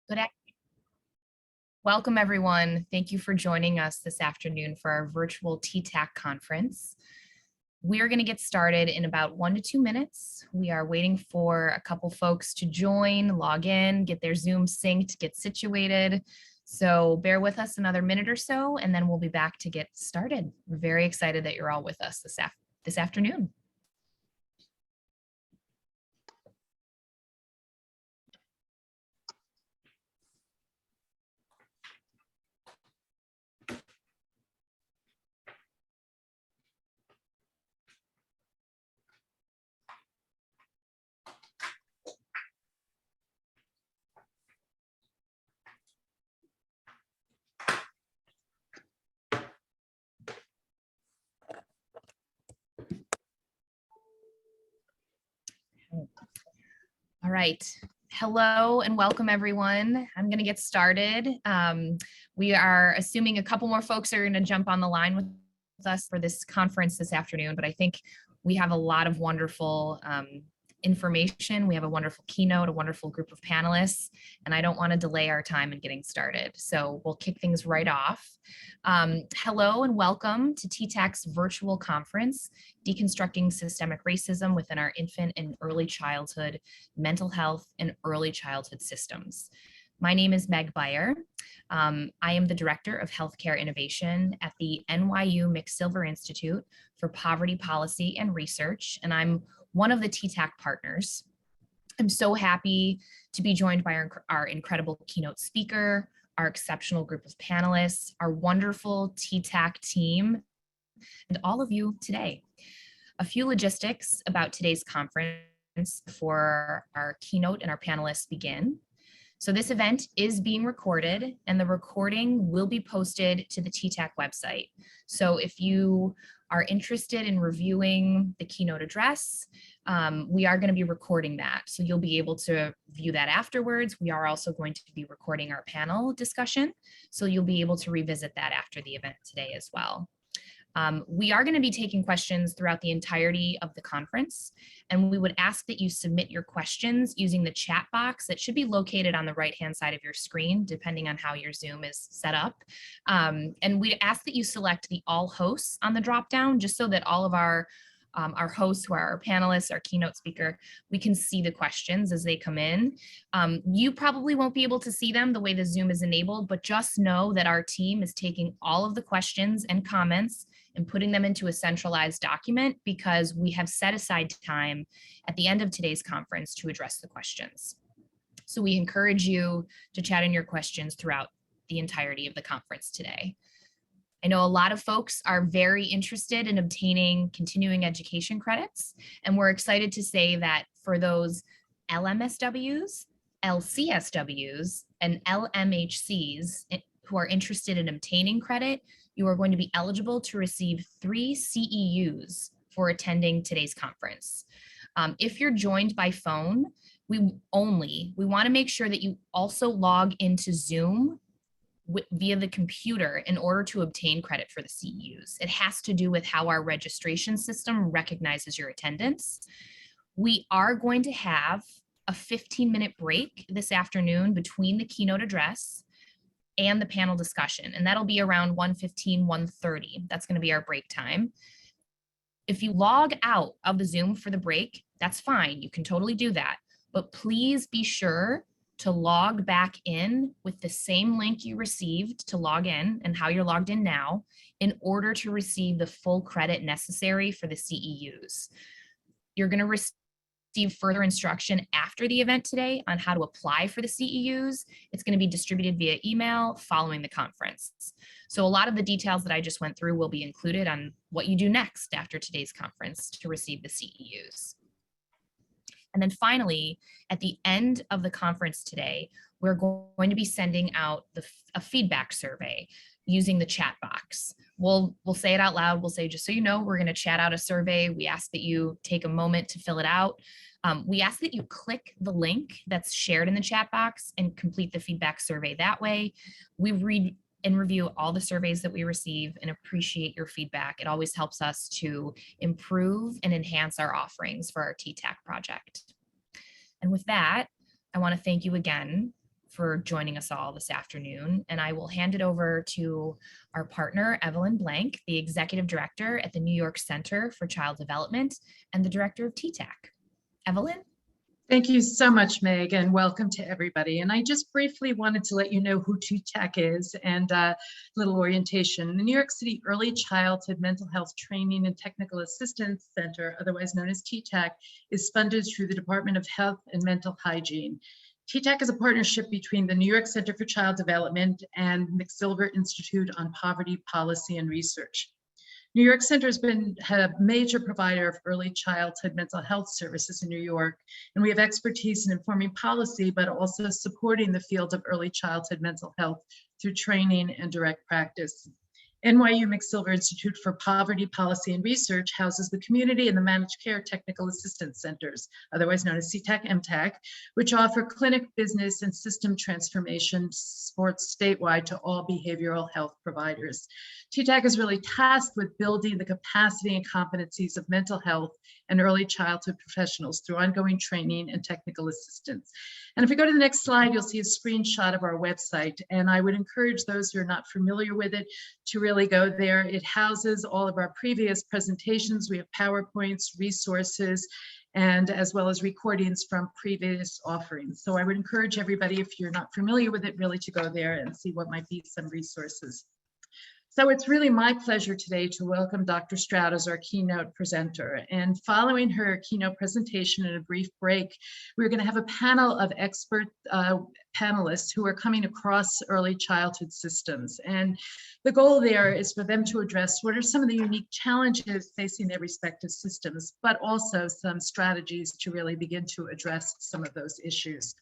Good afternoon. Welcome, everyone. Thank you for joining us this afternoon for our virtual TTAC conference. We are going to get started in about 1 to 2 minutes. We are waiting for a couple folks to join, log in, get their Zoom synced, get situated. So bear with us another minute or so, and then we'll be back to get started. We're very excited that you're all with us this afternoon. All right. Hello and welcome, everyone. I'm going to get started. We are assuming a couple more folks are going to jump on the line with us for this conference this afternoon, but I think we have a lot of wonderful information. We have a wonderful keynote, a wonderful group of panelists, and I don't want to delay our time in getting started. So we'll kick things right off. Hello and welcome to TTAC's virtual conference, Deconstructing Systemic Racism Within Our Infant and Early Childhood Mental Health and Early Childhood Systems. My name is Meg Beyer. I am the Director of Healthcare Innovation at the NYU McSilver Institute for Poverty Policy and Research, and I'm one of the TTAC partners. I'm so happy to be joined by our incredible keynote speaker, our exceptional group of panelists, our wonderful TTAC team, and all of you today. A few logistics about today's conference before our keynote and our panelists begin. So this event is being recorded and the recording will be posted to the TTAC website. So if you are interested in reviewing the keynote address, we are going to be recording that. So you'll be able to view that afterwards. We are also going to be recording our panel discussion. So you'll be able to revisit that after the event today as well. We are going to be taking questions throughout the entirety of the conference, and we would ask that you submit your questions using the chat box that should be located on the right-hand side of your screen, depending on how your Zoom is set up. And we ask that you select the all hosts on the dropdown, just so that all of our hosts, who are our panelists, our keynote speaker, we can see the questions as they come in. You probably won't be able to see them the way the Zoom is enabled, but just know that our team is taking all of the questions and comments and putting them into a centralized document because we have set aside time at the end of today's conference to address the questions. So we encourage you to chat in your questions throughout the entirety of the conference today. I know a lot of folks are very interested in obtaining continuing education credits, and we're excited to say that for those LMSWs, LCSWs, and LMHCs who are interested in obtaining credit, you are going to be eligible to receive 3 CEUs for attending today's conference. If you're joined by phone, we want to make sure that you also log into Zoom via the computer in order to obtain credit for the CEUs. It has to do with how our registration system recognizes your attendance. We are going to have a 15-minute break this afternoon between the keynote address and the panel discussion, and that'll be around 1:15, 1:30. That's going to be our break time. If you log out of the Zoom for the break, that's fine. You can totally do that. But please be sure to log back in with the same link you received to log in and how you're logged in now in order to receive the full credit necessary for the CEUs. You're going to receive further instruction after the event today on how to apply for the CEUs. It's going to be distributed via email following the conference. So a lot of the details that I just went through will be included on what you do next after today's conference to receive the CEUs. And then finally, at the end of the conference today, we're going to be sending out a feedback survey using the chat box. We'll say it out loud. We'll say, just so you know, we're going to chat out a survey. We ask that you take a moment to fill it out. We ask that you click the link that's shared in the chat box and complete the feedback survey that way. We read and review all the surveys that we receive and appreciate your feedback. It always helps us to improve and enhance our offerings for our TTAC project. And with that, I want to thank you again for joining us all this afternoon. And I will hand it over to our partner, Evelyn Blank, the Executive Director at the New York Center for Child Development and the Director of TTAC. Evelyn? Thank you so much, Meg, and welcome to everybody. And I just briefly wanted to let you know who TTAC is and a little orientation. The New York City Early Childhood Mental Health Training and Technical Assistance Center, otherwise known as TTAC, is funded through the Department of Health and Mental Hygiene. TTAC is a partnership between the New York Center for Child Development and McSilver Institute on Poverty Policy and Research. New York Center has been a major provider of early childhood mental health services in New York, and we have expertise in informing policy, but also supporting the field of early childhood mental health through training and direct practice. NYU McSilver Institute for Poverty Policy and Research houses the Community and the Managed Care Technical Assistance Centers, otherwise known as CTAC-MTAC, which offer clinic, business, and system transformation support statewide to all behavioral health providers. TTAC is really tasked with building the capacity and competencies of mental health and early childhood professionals through ongoing training and technical assistance. And if we go to the next slide, you'll see a screenshot of our website. And I would encourage those who are not familiar with it to really go there. It houses all of our previous presentations. We have PowerPoints, resources, and as well as recordings from previous offerings. So I would encourage everybody, if you're not familiar with it, really to go there and see what might be some resources. So it's really my pleasure today to welcome Dr. Stroud as our keynote presenter. And following her keynote presentation and a brief break, we're going to have a panel of expert panelists who are coming across early childhood systems. And the goal there is for them to address what are some of the unique challenges facing their respective systems, but also some strategies to really begin to address some of those issues.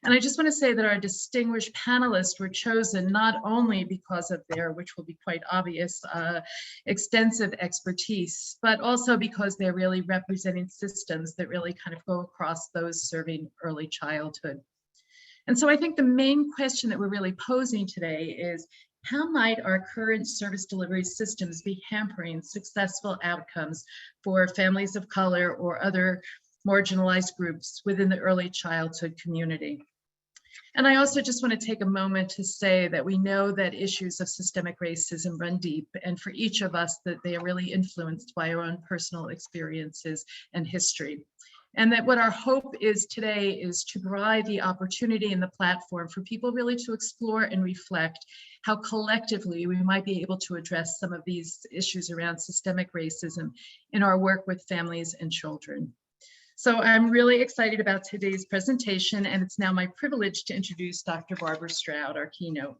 And I just want to say that our distinguished panelists were chosen not only because of their, which will be quite obvious, extensive expertise, but also because they're really representing systems that really kind of go across those serving early childhood. And so I think the main question that we're really posing today is, how might our current service delivery systems be hampering successful outcomes for families of color or other marginalized groups within the early childhood community? And I also just want to take a moment to say that we know that issues of systemic racism run deep, and for each of us that they are really influenced by our own personal experiences and history. And that what our hope is today is to provide the opportunity and the platform for people really to explore and reflect how collectively we might be able to address some of these issues around systemic racism in our work with families and children. So I'm really excited about today's presentation, and it's now my privilege to introduce Dr. Barbara Stroud, our keynote.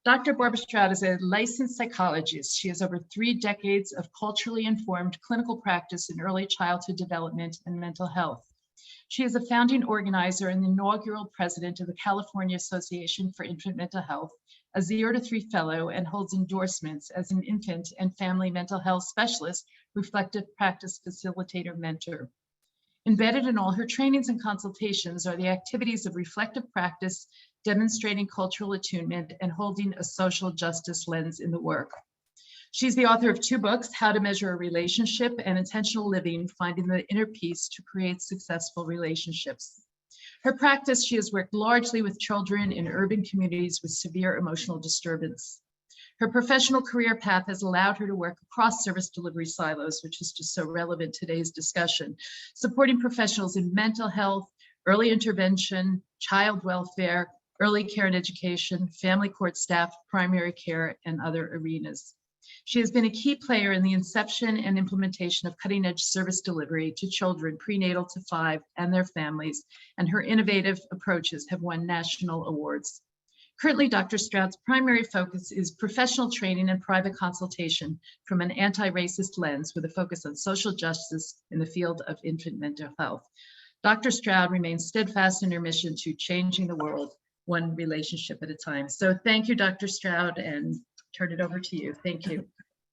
Dr. Barbara Stroud is a licensed psychologist. She has over 3 decades of culturally informed clinical practice in early childhood development and mental health. She is a founding organizer and the inaugural president of the California Association for Infant Mental Health, a 0 to 3 fellow, and holds endorsements as an infant and family mental health specialist, reflective practice facilitator mentor. Embedded in all her trainings and consultations are the activities of reflective practice, demonstrating cultural attunement, and holding a social justice lens in the work. She's the author of 2 books, How to Measure a Relationship and Intentional Living, Finding the Inner Peace to Create Successful Relationships. Her practice, she has worked largely with children in urban communities with severe emotional disturbance. Her professional career path has allowed her to work across service delivery silos, which is just so relevant to today's discussion, supporting professionals in mental health, early intervention, child welfare, early care and education, family court staff, primary care, and other arenas. She has been a key player in the inception and implementation of cutting-edge service delivery to children prenatal to 5 and their families, and her innovative approaches have won national awards. Currently, Dr. Stroud's primary focus is professional training and private consultation from an anti-racist lens with a focus on social justice in the field of infant mental health. Dr. Stroud remains steadfast in her mission to changing the world one relationship at a time. So thank you, Dr. Stroud, and turn it over to you. Thank you.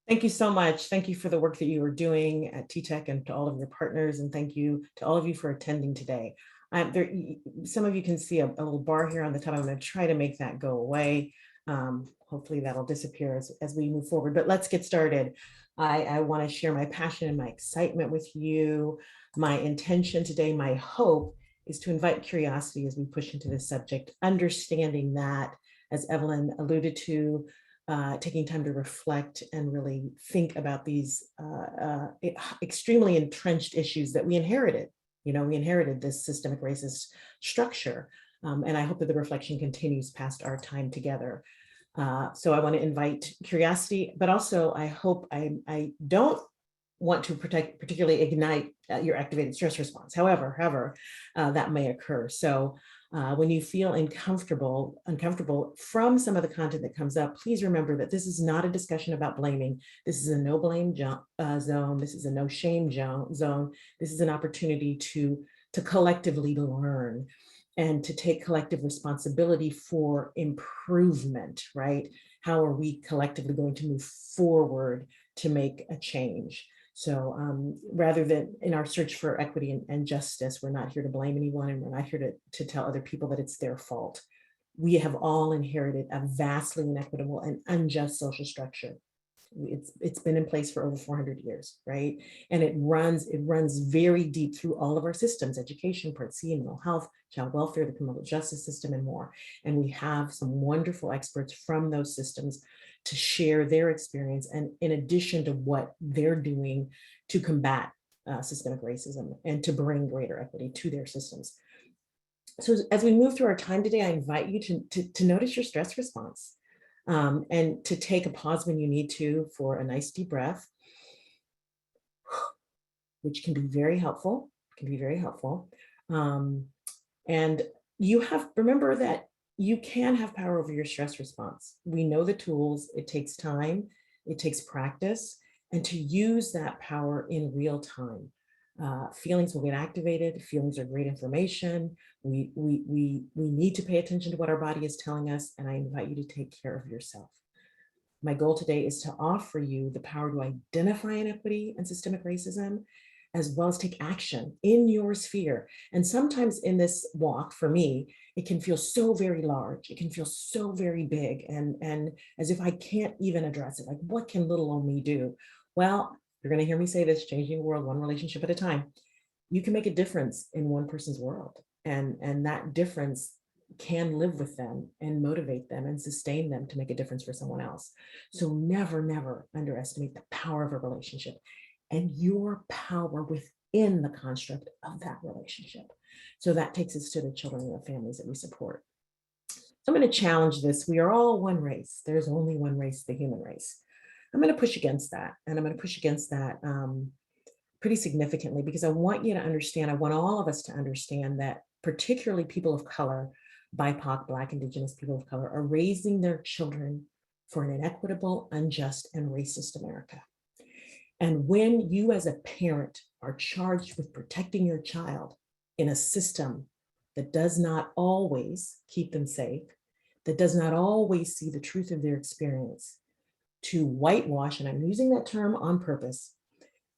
Thank you so much. Thank you for the work that you are doing at TTAC and to all of your partners, and thank you to all of you for attending today. Some of you can see a little bar here on the top. I'm going to try to make that go away. Hopefully that'll disappear as we move forward, but let's get started. I want to share my passion and my excitement with you. My intention today, my hope, is to invite curiosity as we push into this subject, understanding that, as Evelyn alluded to, taking time to reflect and really think about these extremely entrenched issues that we inherited. You know, we inherited this systemic racist structure. And I hope that the reflection continues past our time together. So I want to invite curiosity, but also I hope I don't want to particularly ignite your activated stress response, however that may occur. So when you feel uncomfortable from some of the content that comes up, please remember that this is not a discussion about blaming. This is a no blame zone. This is a no shame zone. This is an opportunity to collectively learn and to take collective responsibility for improvement, right? How are we collectively going to move forward to make a change? So rather than in our search for equity and justice, we're not here to blame anyone, and we're not here to tell other people that it's their fault. We have all inherited a vastly inequitable and unjust social structure. It's been in place for over 400 years, right? And it runs very deep through all of our systems: education, Part C, mental health, child welfare, the criminal justice system, and more. And we have some wonderful experts from those systems to share their experience, and in addition to what they're doing to combat systemic racism and to bring greater equity to their systems. So as we move through our time today, I invite you to notice your stress response. And to take a pause when you need to for a nice deep breath, which can be very helpful, and remember that you can have power over your stress response. We know the tools. It takes time, it takes practice, and to use that power in real time. Feelings will get activated. Feelings are great information. We need to pay attention to what our body is telling us, and I invite you to take care of yourself. My goal today is to offer you the power to identify inequity and systemic racism, as well as take action in your sphere. And sometimes in this walk, for me, it can feel so very large. It can feel so very big, and as if I can't even address it. Like, what can little old me do? Well, you're going to hear me say this: changing the world one relationship at a time. You can make a difference in one person's world, and that difference can live with them and motivate them and sustain them to make a difference for someone else. So never underestimate the power of a relationship and your power within the construct of that relationship. So that takes us to the children and the families that we support. So I'm going to challenge this. We are all one race. There's only one race, the human race. I'm going to push against that. And I'm going to push against that pretty significantly, because I want you to understand, I want all of us to understand that particularly people of color, BIPOC, Black, Indigenous people of color, are raising their children for an inequitable, unjust, and racist America. And when you as a parent are charged with protecting your child in a system that does not always keep them safe, that does not always see the truth of their experience, to whitewash, and I'm using that term on purpose,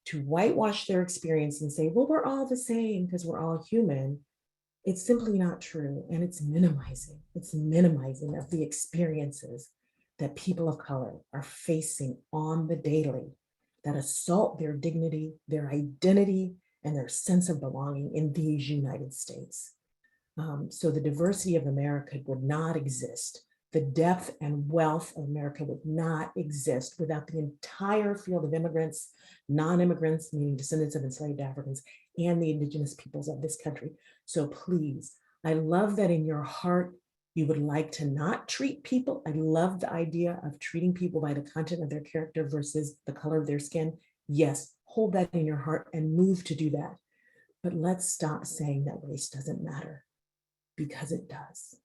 to whitewash their experience and say, well, we're all the same because we're all human, it's simply not true. And it's minimizing of the experiences that people of color are facing on the daily that assault their dignity, their identity, and their sense of belonging in these United States. So the diversity of America would not exist. The depth and wealth of America would not exist without the entire field of immigrants, non-immigrants, meaning descendants of enslaved Africans, and the indigenous peoples of this country. So please, I love that in your heart, you would like to not treat people. I love the idea of treating people by the content of their character versus the color of their skin. Yes, hold that in your heart and move to do that. But let's stop saying that race doesn't matter, because it does.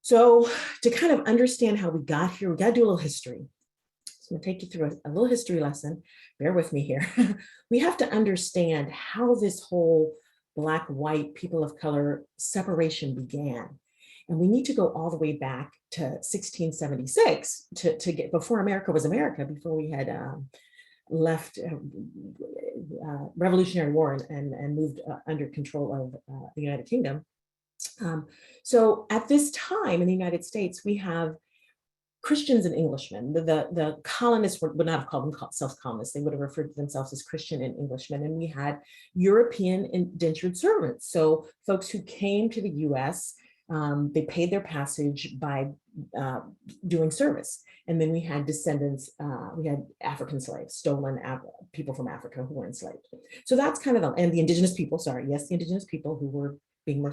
So to kind of understand how we got here, we got to do a little history. So I'm going to take you through a little history lesson. Bear with me here. We have to understand how this whole Black, white, people of color separation began. And we need to go all the way back to 1676 to get before America was America, before we had left Revolutionary War and moved under control of the United Kingdom. So at this time in the United States, we have Christians and Englishmen. The colonists would not have called themselves colonists. They would have referred to themselves as Christian and Englishmen. And we had European indentured servants. So folks who came to the US, they paid their passage by doing service. And then we had descendants, we had African slaves, stolen people from Africa who were enslaved. So that's kind of and the indigenous people, sorry, yes, the indigenous people who were being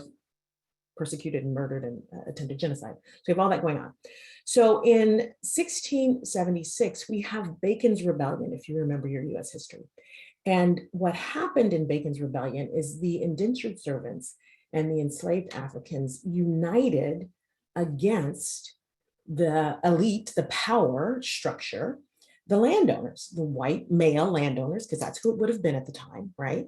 persecuted and murdered and attempted genocide. So we have all that going on. So in 1676, we have Bacon's Rebellion, if you remember your US history. And what happened in Bacon's Rebellion is the indentured servants and the enslaved Africans united against the elite, the power structure, the landowners, the white male landowners, because that's who it would have been at the time, right?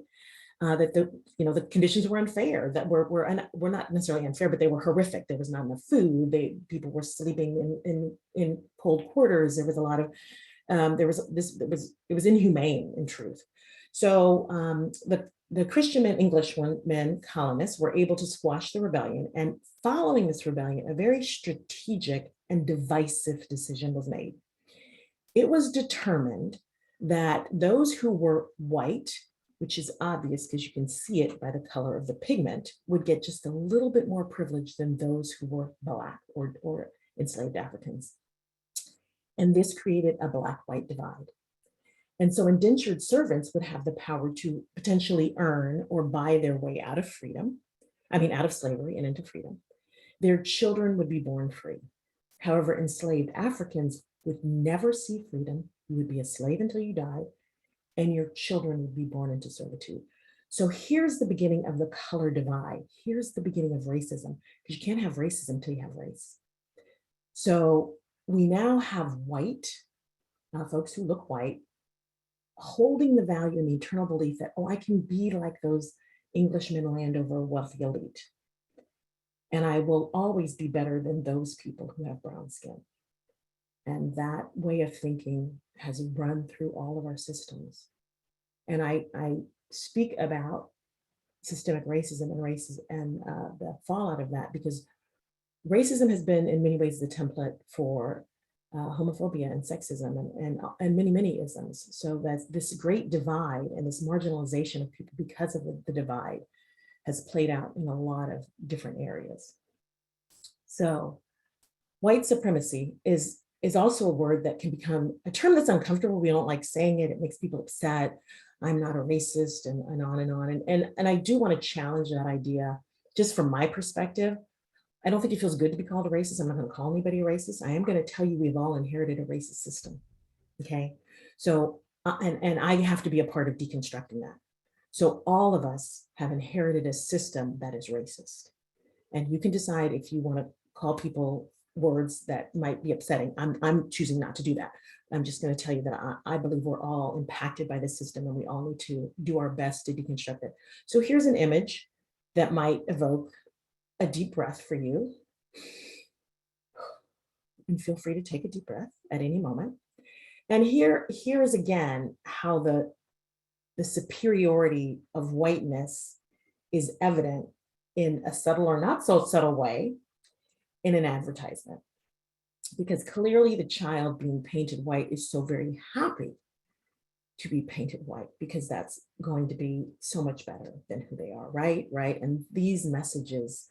That the conditions were unfair, that were not necessarily unfair, but they were horrific. There was not enough food. People were sleeping in cold quarters. There was a lot of it was inhumane in truth. So the Christian and Englishmen colonists were able to squash the rebellion, and following this rebellion, a very strategic and divisive decision was made. It was determined that those who were white, which is obvious because you can see it by the color of the pigment, would get just a little bit more privilege than those who were Black or enslaved Africans. And this created a Black-white divide. And so indentured servants would have the power to potentially earn or buy their way out of out of slavery and into freedom. Their children would be born free. However, enslaved Africans would never see freedom. You would be a slave until you died, and your children would be born into servitude. So here's the beginning of the color divide. Here's the beginning of racism, because you can't have racism until you have race. So we now have white, folks who look white, holding the value and the eternal belief that, oh, I can be like those Englishmen, Landover, wealthy elite. And I will always be better than those people who have brown skin. And that way of thinking has run through all of our systems. And I speak about systemic racism and the fallout of that, because racism has been in many ways the template for homophobia and sexism and many isms. So that this great divide and this marginalization of people because of the divide has played out in a lot of different areas. So white supremacy is also a word that can become a term that's uncomfortable. We don't like saying it. It makes people upset. I'm not a racist, and on and on. And I do want to challenge that idea just from my perspective. I don't think it feels good to be called a racist. I'm not going to call anybody a racist. I am going to tell you we've all inherited a racist system. Okay. So, and I have to be a part of deconstructing that. So all of us have inherited a system that is racist. And you can decide if you want to call people words that might be upsetting. I'm choosing not to do that. I'm just going to tell you that I believe we're all impacted by this system, and we all need to do our best to deconstruct it. So here's an image that might evoke a deep breath for you. And feel free to take a deep breath at any moment. And here is again how the superiority of whiteness is evident in a subtle or not so subtle way in an advertisement. Because clearly the child being painted white is so very happy to be painted white, because that's going to be so much better than who they are, right? And these messages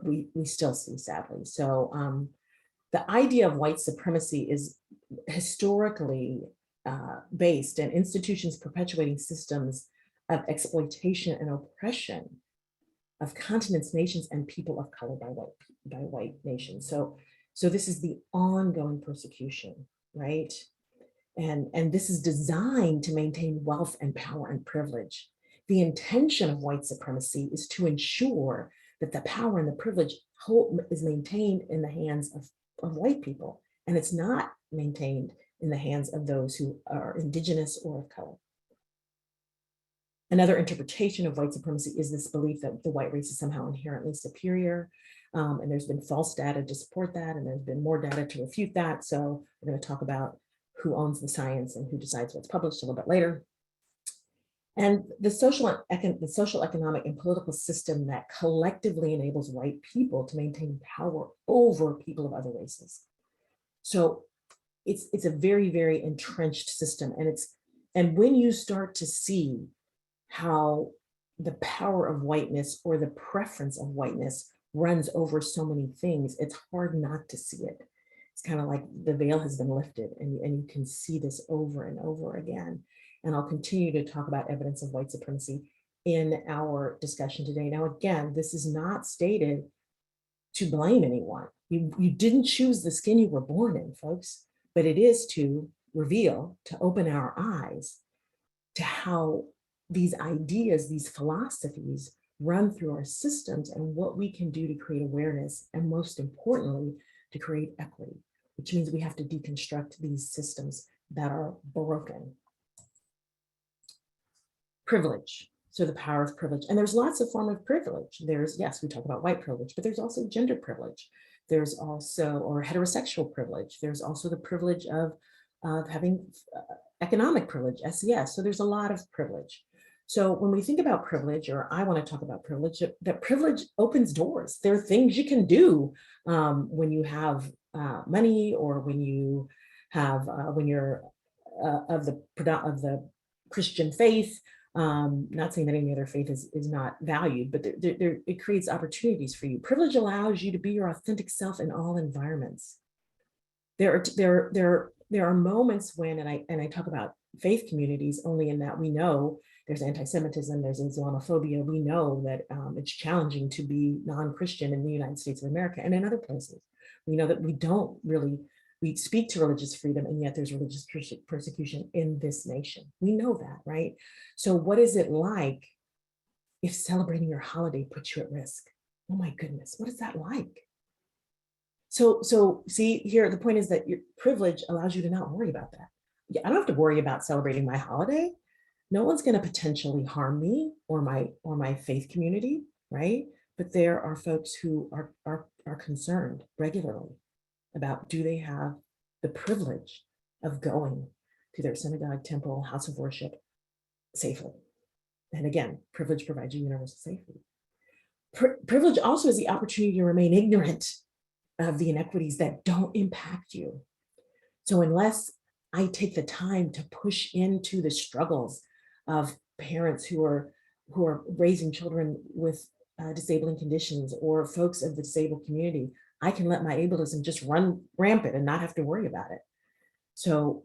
we still see, sadly. So the idea of white supremacy is historically based in institutions perpetuating systems of exploitation and oppression of continents, nations, and people of color by white nations. So this is the ongoing persecution, right? And this is designed to maintain wealth and power and privilege. The intention of white supremacy is to ensure that the power and the privilege is maintained in the hands of white people, and it's not maintained in the hands of those who are indigenous or of color. Another interpretation of white supremacy is this belief that the white race is somehow inherently superior. And there's been false data to support that, and there's been more data to refute that. So we're going to talk about who owns the science and who decides what's published a little bit later. And the social, economic, and political system that collectively enables white people to maintain power over people of other races. So it's a very, very entrenched system. And when you start to see how the power of whiteness or the preference of whiteness runs over so many things, it's hard not to see it. It's kind of like the veil has been lifted, and you can see this over and over again. And I'll continue to talk about evidence of white supremacy in our discussion today. Now, again, this is not stated to blame anyone. You didn't choose the skin you were born in, folks, but it is to reveal, to open our eyes to how these ideas, these philosophies run through our systems and what we can do to create awareness, and most importantly, to create equity, which means we have to deconstruct these systems that are broken. Privilege. So the power of privilege. And there's lots of forms of privilege. There's, yes, we talk about white privilege, but there's also gender privilege. There's also, or heterosexual privilege. There's also the privilege of having economic privilege, SES. So there's a lot of privilege. So when we think about privilege, or I want to talk about privilege, that privilege opens doors. There are things you can do when you have money, or when you have, when you're of the Christian faith. Not saying that any other faith is not valued, but it creates opportunities for you. Privilege allows you to be your authentic self in all environments. There are moments when, and I talk about faith communities only in that we know there's anti-Semitism, there's Islamophobia. We know that it's challenging to be non-Christian in the United States of America and in other places. We know that we speak to religious freedom, and yet there's religious persecution in this nation. We know that, right? So what is it like if celebrating your holiday puts you at risk? Oh my goodness, what is that like? So see here, the point is that your privilege allows you to not worry about that. Yeah, I don't have to worry about celebrating my holiday. No one's going to potentially harm me or my faith community, right? But there are folks who are concerned regularly about, do they have the privilege of going to their synagogue, temple, house of worship safely? And again, privilege provides you universal safety. Privilege also is the opportunity to remain ignorant of the inequities that don't impact you. So unless I take the time to push into the struggles of parents who are raising children with disabling conditions, or folks of the disabled community, I can let my ableism just run rampant and not have to worry about it. So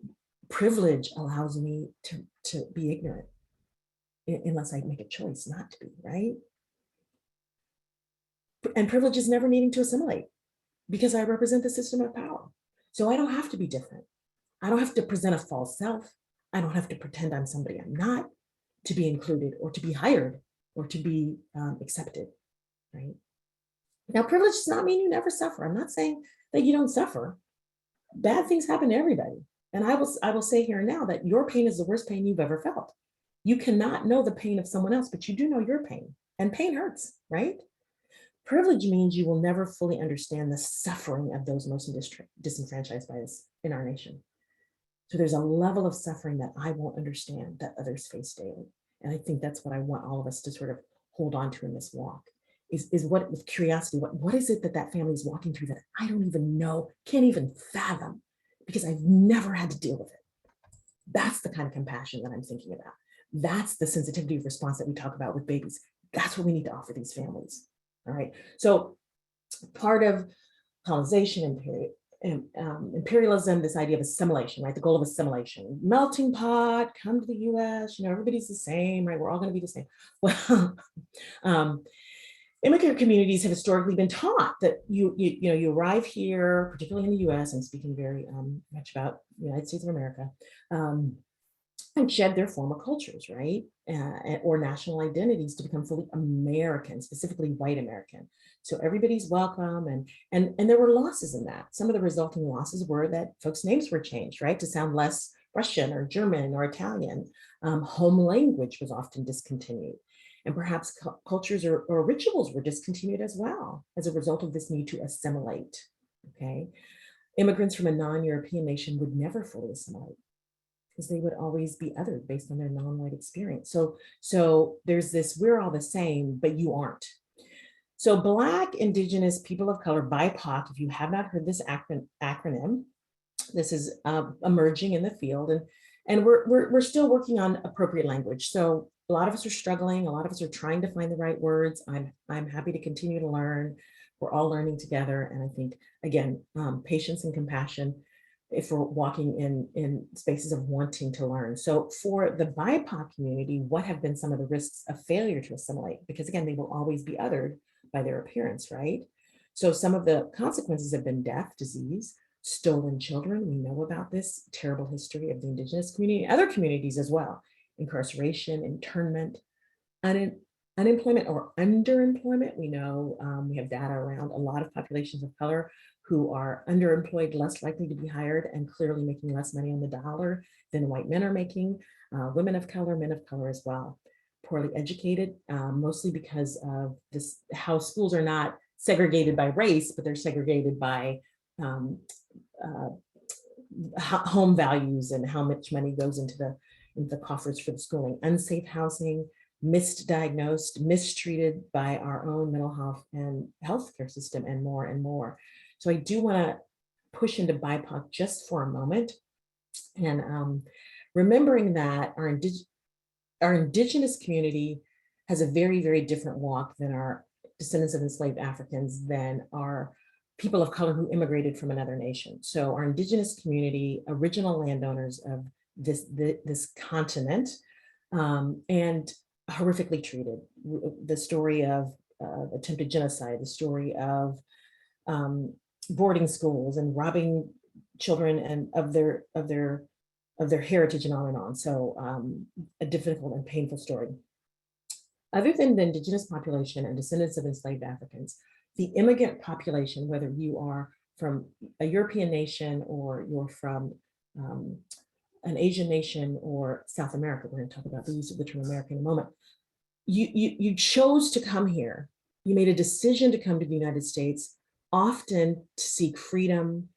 privilege allows me to be ignorant, unless I make a choice not to be, right? And privilege is never needing to assimilate, because I represent the system of power. So I don't have to be different. I don't have to present a false self. I don't have to pretend I'm somebody I'm not to be included, or to be hired, or to be accepted, right? Now, privilege does not mean you never suffer. I'm not saying that you don't suffer. Bad things happen to everybody. And I will say here and now that your pain is the worst pain you've ever felt. You cannot know the pain of someone else, but you do know your pain, and pain hurts, right? Privilege means you will never fully understand the suffering of those most disenfranchised by us in our nation. So there's a level of suffering that I won't understand that others face daily. And I think that's what I want all of us to sort of hold on to in this walk, is what, with curiosity, what is it that family is walking through that I don't even know, can't even fathom, because I've never had to deal with it. That's the kind of compassion that I'm thinking about. That's the sensitivity of response that we talk about with babies. That's what we need to offer these families. All right. So part of colonization and imperialism, this idea of assimilation, right? The goal of assimilation, melting pot, come to the US, everybody's the same, right? We're all going to be the same. Well, immigrant communities have historically been taught that you arrive here, particularly in the US, I'm speaking very much about the United States of America, and shed their former cultures, right? Or national identities to become fully American, specifically white American. So everybody's welcome, and there were losses in that. Some of the resulting losses were that folks' names were changed, right? To sound less Russian or German or Italian. Home language was often discontinued. And perhaps cultures or rituals were discontinued as well as a result of this need to assimilate, okay? Immigrants from a non-European nation would never fully assimilate, because they would always be othered based on their non-white experience. So there's this, we're all the same, but you aren't. So Black, Indigenous, people of color, BIPOC, if you have not heard this acronym, This is emerging in the field, and we're still working on appropriate language. So a lot of us are struggling. A lot of us are trying to find the right words. I'm happy to continue to learn. We're all learning together, and I think again, patience and compassion if we're walking in spaces of wanting to learn. So for the BIPOC community, what have been some of the risks of failure to assimilate? Because again, they will always be othered by their appearance, right? So some of the consequences have been death, disease, stolen children. We know about this terrible history of the Indigenous community, other communities as well, incarceration, internment, unemployment or underemployment. We know we have data around a lot of populations of color who are underemployed, less likely to be hired, and clearly making less money on the dollar than white men are making. Women of color, men of color as well. Poorly educated, mostly because of this, how schools are not segregated by race, but they're segregated by home values and how much money goes into the coffers for the schooling. Unsafe housing, misdiagnosed, mistreated by our own mental health and healthcare system, and more and more. So I do want to push into BIPOC just for a moment, and remembering that our indigenous community has a very, very different walk than our descendants of enslaved Africans, than our people of color who immigrated from another nation. So our indigenous community, original landowners of this continent, and horrifically treated. The story of attempted genocide, the story of boarding schools and robbing children and of their heritage, and on and on. So a difficult and painful story. Other than the indigenous population and descendants of enslaved Africans, the immigrant population, whether you are from a European nation or you're from an Asian nation or South America, we're going to talk about the use of the term America in a moment, you chose to come here. You made a decision to come to the United States, often to seek freedom,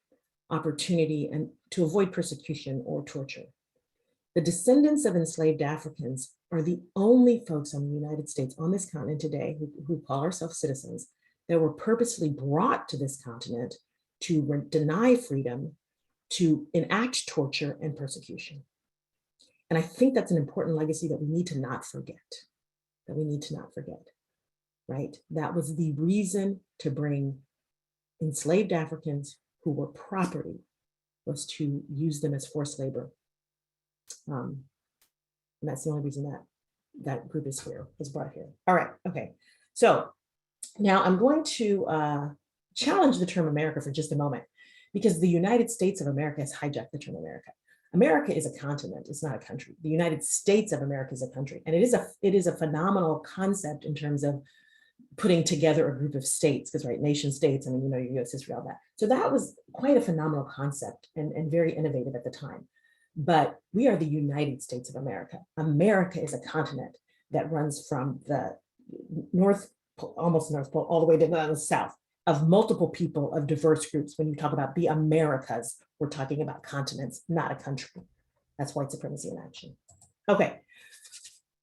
opportunity, and to avoid persecution or torture. The descendants of enslaved Africans are the only folks on the United States, on this continent today, who call ourselves citizens, that were purposely brought to this continent to deny freedom, to enact torture and persecution. And I think that's an important legacy that we need to not forget, right? That was the reason to bring enslaved Africans who were property, was to use them as forced labor. And that's the only reason that group is here, is brought here. All right, okay. So now I'm going to challenge the term America for just a moment, because the United States of America has hijacked the term America. America is a continent, it's not a country. The United States of America is a country, and it is a phenomenal concept in terms of putting together a group of states, because right, nation states, I mean, you know, your US history, all that. So that was quite a phenomenal concept and very innovative at the time. But we are the United States of America. America is a continent that runs from the North Pole, almost North Pole, all the way to the south, of multiple people of diverse groups. When you talk about the Americas, we're talking about continents, not a country. That's white supremacy in action. Okay,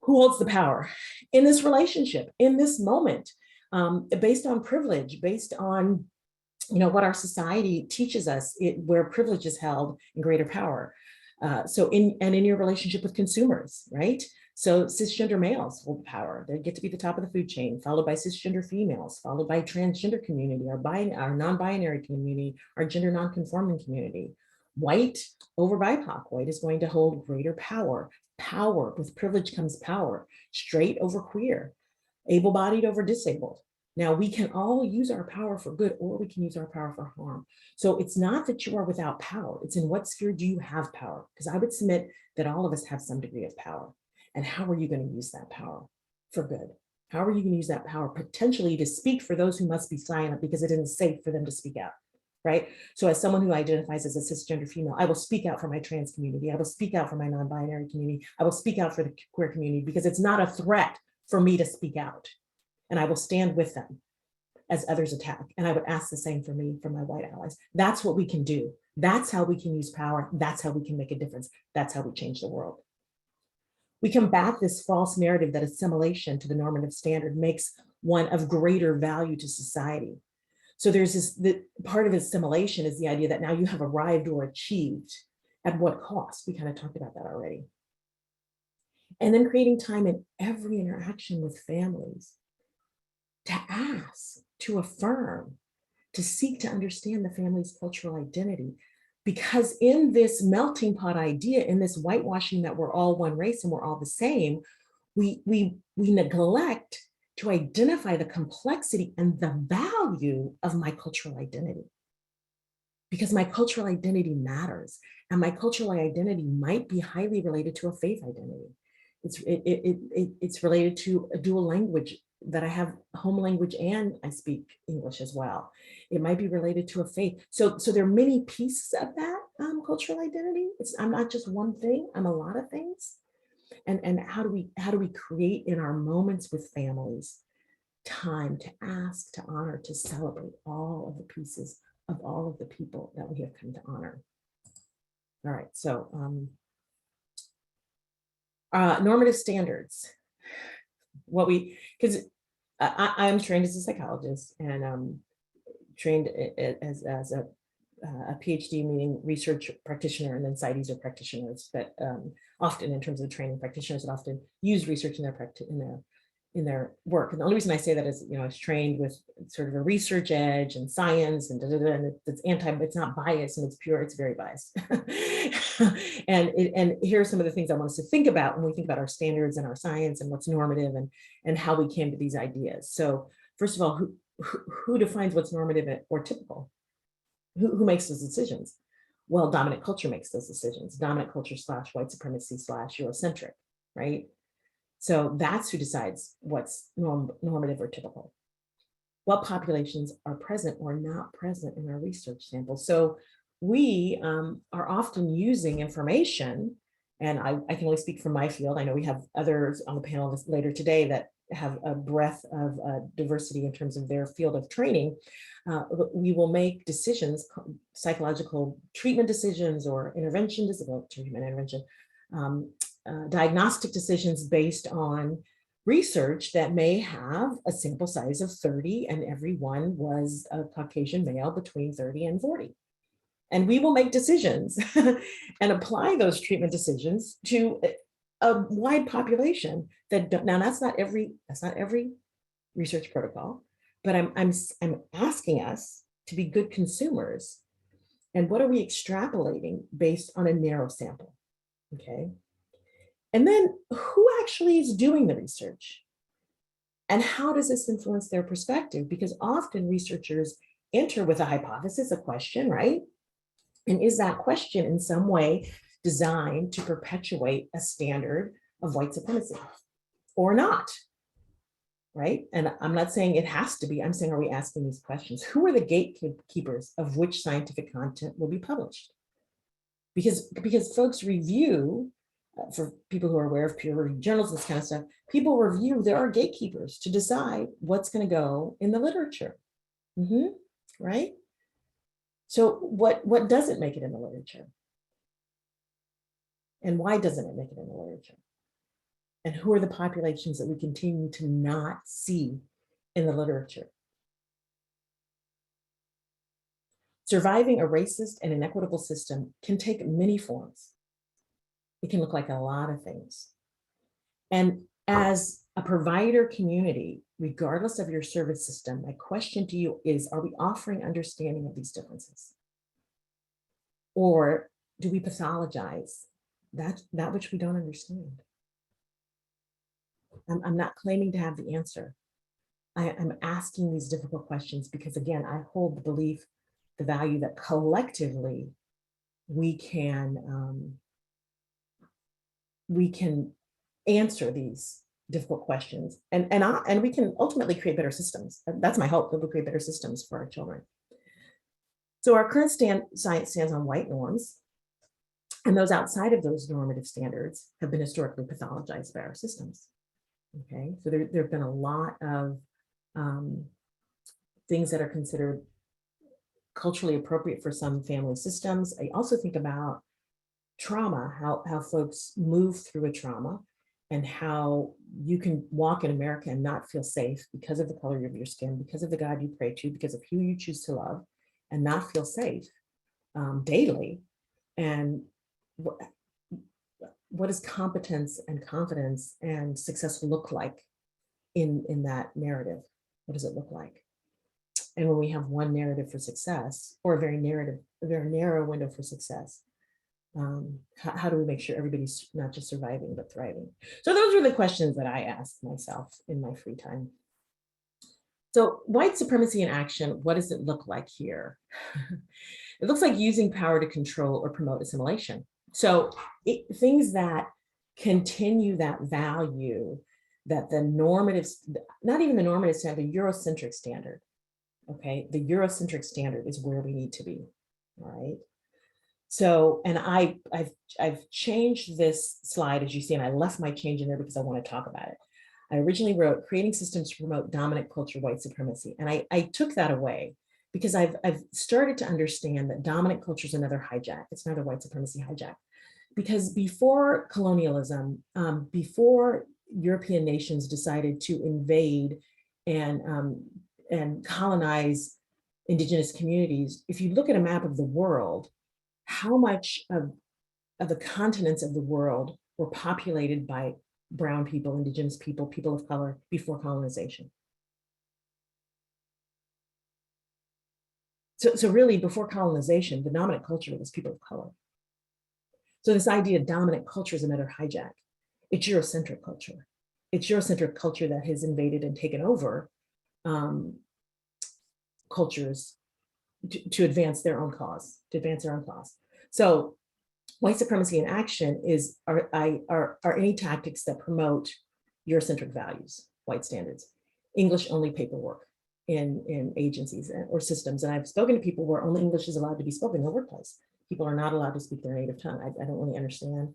who holds the power in this relationship, in this moment, based on privilege, based on, you know, what our society teaches us, where privilege is held in greater power. So in your relationship with consumers, right? So cisgender males hold power. They get to be the top of the food chain, followed by cisgender females, followed by transgender community, our non-binary community, our gender non-conforming community. White over BIPOC. White is going to hold greater power. Power, with privilege comes power. Straight over queer. Able-bodied over disabled. Now, we can all use our power for good, or we can use our power for harm. So it's not that you are without power. It's in what sphere do you have power? Because I would submit that all of us have some degree of power. And how are you going to use that power for good? How are you going to use that power potentially to speak for those who must be silent because it isn't safe for them to speak out, right? So as someone who identifies as a cisgender female, I will speak out for my trans community. I will speak out for my non-binary community. I will speak out for the queer community, because it's not a threat for me to speak out. And I will stand with them as others attack. And I would ask the same for me, for my white allies. That's what we can do. That's how we can use power. That's how we can make a difference. That's how we change the world. We combat this false narrative that assimilation to the normative standard makes one of greater value to society. So there's the part of assimilation is the idea that now you have arrived or achieved. At what cost? We kind of talked about that already. And then creating time in every interaction with families to ask, to affirm, to seek to understand the family's cultural identity. Because in this melting pot idea, in this whitewashing that we're all one race and we're all the same, we neglect to identify the complexity and the value of my cultural identity. Because my cultural identity matters, and my cultural identity might be highly related to a faith identity. It's related to a dual language, that I have home language and I speak English as well. It might be related to a faith. So there are many pieces of that cultural identity. I'm not just one thing, I'm a lot of things. And how do we create in our moments with families time to ask, to honor, to celebrate all of the pieces of all of the people that we have come to honor. All right, so normative standards. Because I'm trained as a psychologist, and trained as a PhD, meaning research practitioner, and then CITES are practitioners that often, in terms of training practitioners, that often use research in their work. And the only reason I say that is, I was trained with sort of a research edge and science and and it's not biased, and it's pure, it's very biased. and here are some of the things I want us to think about when we think about our standards and our science and what's normative and how we came to these ideas. So first of all, who defines what's normative or typical? Who makes those decisions? Well, dominant culture makes those decisions. Dominant culture / white supremacy / Eurocentric, right? So that's who decides what's normative or typical. What populations are present or not present in our research samples? So we are often using information, and I can only speak from my field. I know we have others on the panel later today that have a breadth of diversity in terms of their field of training. We will make decisions, psychological treatment decisions or diagnostic decisions based on research that may have a sample size of 30, and everyone was a Caucasian male between 30 and 40. And we will make decisions and apply those treatment decisions to a wide population now that's not every research protocol, but I'm asking us to be good consumers. And what are we extrapolating based on a narrow sample? Okay. And then who actually is doing the research? And how does this influence their perspective? Because often researchers enter with a hypothesis, a question, right? And is that question in some way designed to perpetuate a standard of white supremacy or not? Right? And I'm not saying it has to be, I'm saying, are we asking these questions? Who are the gatekeepers of which scientific content will be published? Because folks review, for people who are aware of peer reviewed journals, this kind of stuff, people review, there are gatekeepers to decide what's going to go in the literature. Right? So what doesn't make it in the literature? And why doesn't it make it in the literature? And who are the populations that we continue to not see in the literature? Surviving a racist and inequitable system can take many forms. It can look like a lot of things. And as a provider community, regardless of your service system, my question to you is, are we offering understanding of these differences? Or do we pathologize that which we don't understand? I'm not claiming to have the answer. I'm asking these difficult questions because, again, I hold the belief, the value that collectively we can answer these difficult questions, and we can ultimately create better systems. That's my hope, that we'll create better systems for our children. So our current science stands on white norms, and those outside of those normative standards have been historically pathologized by our systems. Okay, so there have been a lot of things that are considered culturally appropriate for some family systems. I also think about trauma, how folks move through a trauma. and how you can walk in America and not feel safe because of the color of your skin, because of the God you pray to, because of who you choose to love, and not feel safe daily. And what does competence and confidence and success look like in that narrative? What does it look like? And when we have one narrative for success, or a very narrow window for success, how do we make sure everybody's not just surviving, but thriving? So those are the questions that I ask myself in my free time. So white supremacy in action, what does it look like here? It looks like using power to control or promote assimilation. So things that continue that value that the normative, not even the normative standard, the Eurocentric standard, okay? The Eurocentric standard is where we need to be, all right? So, and I've changed this slide, as you see, and I left my change in there because I want to talk about it. I originally wrote creating systems to promote dominant culture, white supremacy. And I took that away because I've started to understand that dominant culture is another hijack. It's another white supremacy hijack. Because before colonialism, before European nations decided to invade and colonize indigenous communities, if you look at a map of the world, how much of the continents of the world were populated by brown people, indigenous people, people of color before colonization. So really before colonization, the dominant culture was people of color. So this idea of dominant culture is another hijack. It's Eurocentric culture. It's Eurocentric culture that has invaded and taken over cultures to advance their own cause, So white supremacy in action are any tactics that promote Eurocentric values, white standards, English only paperwork in agencies or systems. And I've spoken to people where only English is allowed to be spoken in the workplace. People are not allowed to speak their native tongue. I don't really understand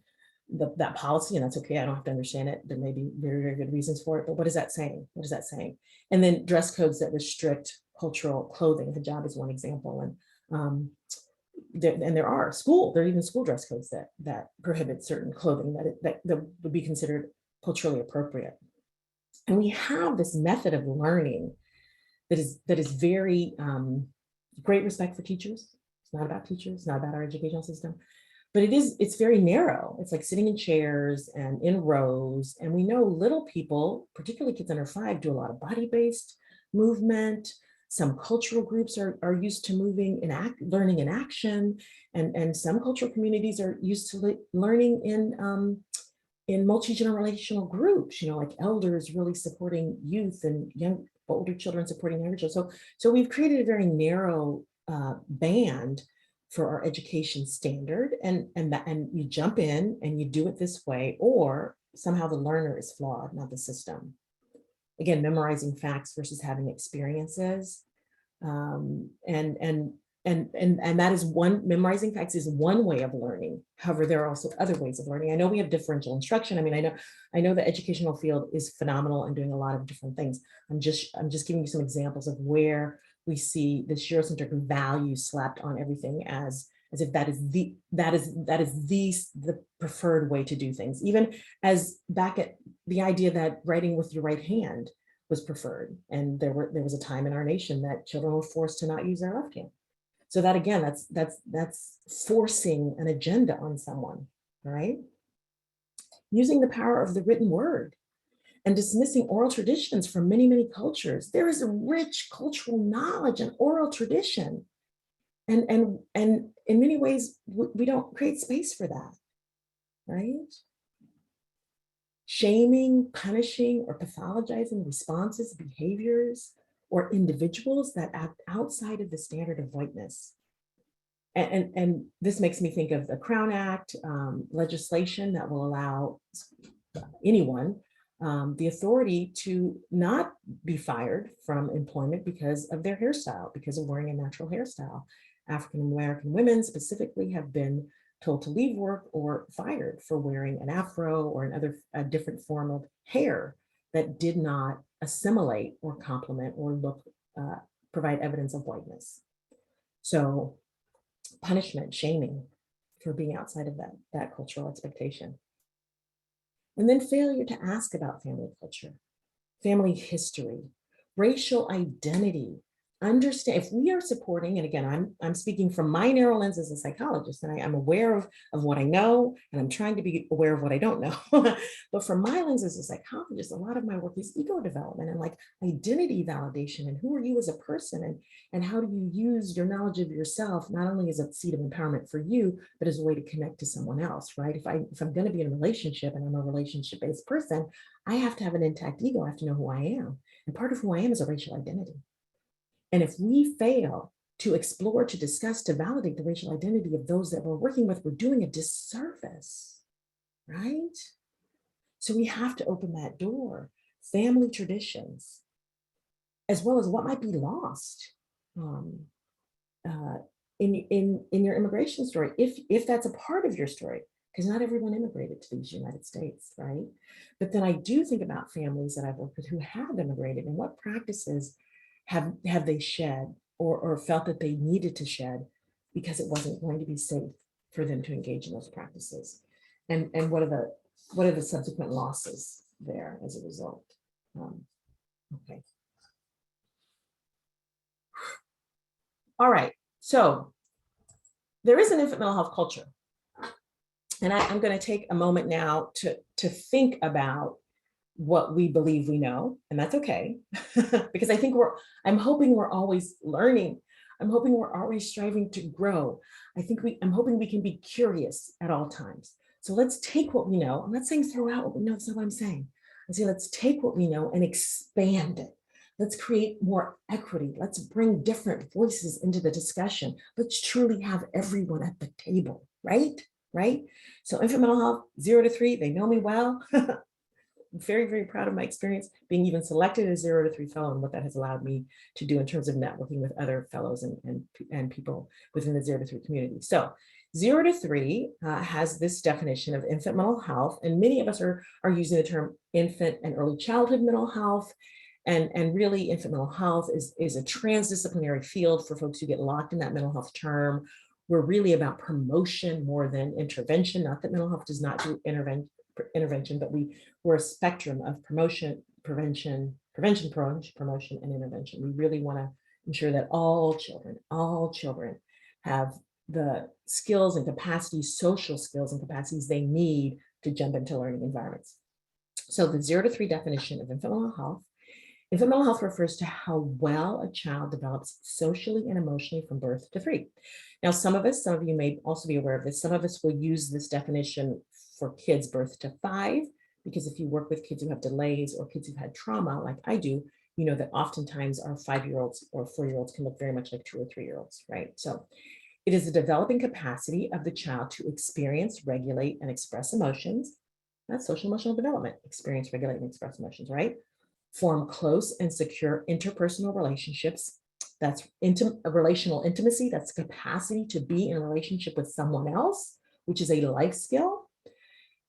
that policy, and that's okay. I don't have to understand it. There may be very, very good reasons for it, but what is that saying? What is that saying? And then dress codes that restrict cultural clothing. Hijab is one example. And there are even school dress codes that prohibit certain clothing that would be considered culturally appropriate. And we have this method of learning that is very great respect for teachers. It's not about teachers, it's not about our educational system, but it's very narrow. It's like sitting in chairs and in rows. And we know little people, particularly kids under 5, do a lot of body-based movement. Some cultural groups are used to learning in action, and some cultural communities are used to learning in multi-generational groups, like elders really supporting youth and older children supporting younger children. So we've created a very narrow band for our education standard, and you jump in and you do it this way, or somehow the learner is flawed, not the system. Again, memorizing facts versus having experiences. And that is memorizing facts is one way of learning. However, there are also other ways of learning. I know we have differential instruction. I mean, I know the educational field is phenomenal and doing a lot of different things. I'm just giving you some examples of where we see this Eurocentric value slapped on everything as if that is the preferred way to do things. Even as back at the idea that writing with your right hand was preferred, and there was a time in our nation that children were forced to not use their left hand. So that again, that's forcing an agenda on someone, right? Using the power of the written word and dismissing oral traditions from many, many cultures. There is a rich cultural knowledge and oral tradition. And in many ways, we don't create space for that, right? Shaming, punishing, or pathologizing responses, behaviors, or individuals that act outside of the standard of whiteness. And this makes me think of the Crown Act legislation that will allow anyone the authority to not be fired from employment because of their hairstyle, because of wearing a natural hairstyle. African-American women specifically have been told to leave work or fired for wearing an afro or a different form of hair that did not assimilate or complement or provide evidence of whiteness. So punishment, shaming for being outside of that cultural expectation. And then failure to ask about family culture, family history, racial identity. Understand if we are supporting, and again, I'm speaking from my narrow lens as a psychologist, and I'm aware of what I know, and I'm trying to be aware of what I don't know. But from my lens as a psychologist, a lot of my work is ego development and like identity validation, and who are you as a person, and how do you use your knowledge of yourself not only as a seed of empowerment for you, but as a way to connect to someone else, right? If I'm going to be in a relationship and I'm a relationship-based person, I have to have an intact ego. I have to know who I am. And part of who I am is a racial identity. And if we fail to explore, to discuss, to validate the racial identity of those that we're working with, we're doing a disservice, right? So we have to open that door. Family traditions, as well as what might be lost in your immigration story, if that's a part of your story, because not everyone immigrated to these United States, right? But then I do think about families that I've worked with who have immigrated, and what practices have they shed or felt that they needed to shed because it wasn't going to be safe for them to engage in those practices, and what are the subsequent losses there as a result. Okay. All right, so there is an infant mental health culture. And I'm going to take a moment now to think about what we believe we know, and that's okay, because I think I'm hoping we're always learning. I'm hoping we're always striving to grow. I'm hoping we can be curious at all times. So let's take what we know. I'm not saying throw out what we know, that's not what I'm saying. I say let's take what we know and expand it. Let's create more equity. Let's bring different voices into the discussion. Let's truly have everyone at the table, right? Right? So infant mental health, 0 to 3, they know me well. Very, very proud of my experience being even selected as 0 to 3 fellow and what that has allowed me to do in terms of networking with other fellows and people within the 0 to 3 community. So 0 to 3 has this definition of infant mental health, and many of us are using the term infant and early childhood mental health. And really infant mental health is a transdisciplinary field for folks who get locked in that mental health term. We're really about promotion more than intervention. Not that mental health does not do intervention, but we're a spectrum of promotion, prevention, promotion, and intervention. We really want to ensure that all children have the skills and capacities, social skills and capacities they need to jump into learning environments. So the 0 to 3 definition of infant mental health. Infant mental health refers to how well a child develops socially and emotionally from birth to 3. Now, some of you may also be aware of this. Some of us will use this definition for kids birth to 5, because if you work with kids who have delays or kids who've had trauma, like I do, you know that oftentimes our 5-year-olds or 4-year-olds can look very much like 2 or 3-year-olds, right? So it is the developing capacity of the child to experience, regulate, and express emotions. That's social emotional development, experience, regulate, and express emotions, right? Form close and secure interpersonal relationships. That's relational intimacy. That's capacity to be in a relationship with someone else, which is a life skill,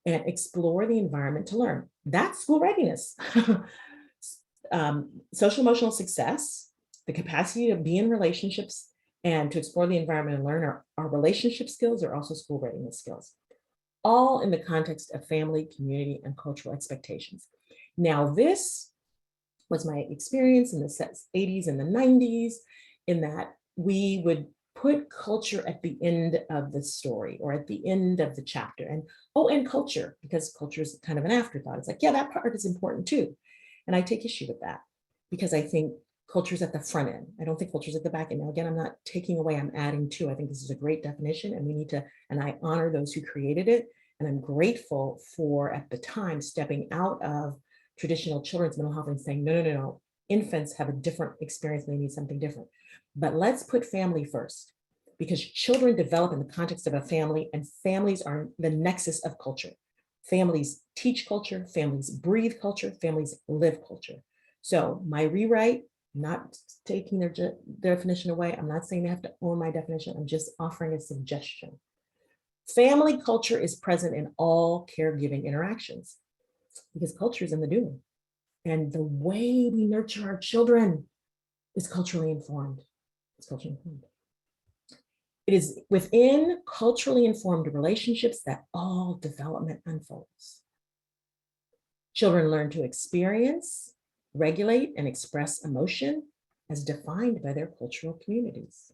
and explore the environment to learn. That's school readiness. Social emotional success, the capacity to be in relationships and to explore the environment and learn our relationship skills are also school readiness skills, all in the context of family, community, and cultural expectations. Now, this was my experience in the 80s and the 90s, in that we would put culture at the end of the story or at the end of the chapter. And culture, because culture is kind of an afterthought. It's like, yeah, that part is important too. And I take issue with that, because I think culture is at the front end. I don't think culture is at the back end. Now, again, I'm not taking away, I'm adding to. I think this is a great definition, and we need to, and I honor those who created it. And I'm grateful for, at the time, stepping out of traditional children's mental health and saying, no, infants have a different experience and they need something different. But let's put family first, because children develop in the context of a family, and families are the nexus of culture. Families teach culture, families breathe culture, families live culture. So my rewrite, not taking their definition away. I'm not saying they have to own my definition. I'm just offering a suggestion. Family culture is present in all caregiving interactions, because culture is in the doing. And the way we nurture our children is culturally informed. It's culturally informed. It is within culturally informed relationships that all development unfolds. Children learn to experience, regulate, and express emotion as defined by their cultural communities.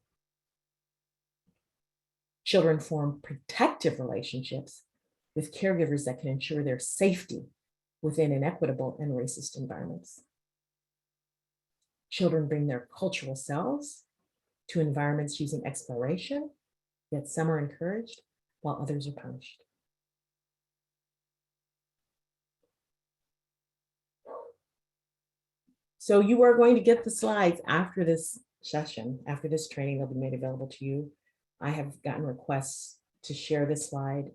Children form protective relationships with caregivers that can ensure their safety within inequitable and racist environments. Children bring their cultural selves to environments using exploration, yet some are encouraged while others are punished. So you are going to get the slides after this session, after this training, they'll be made available to you. I have gotten requests to share this slide.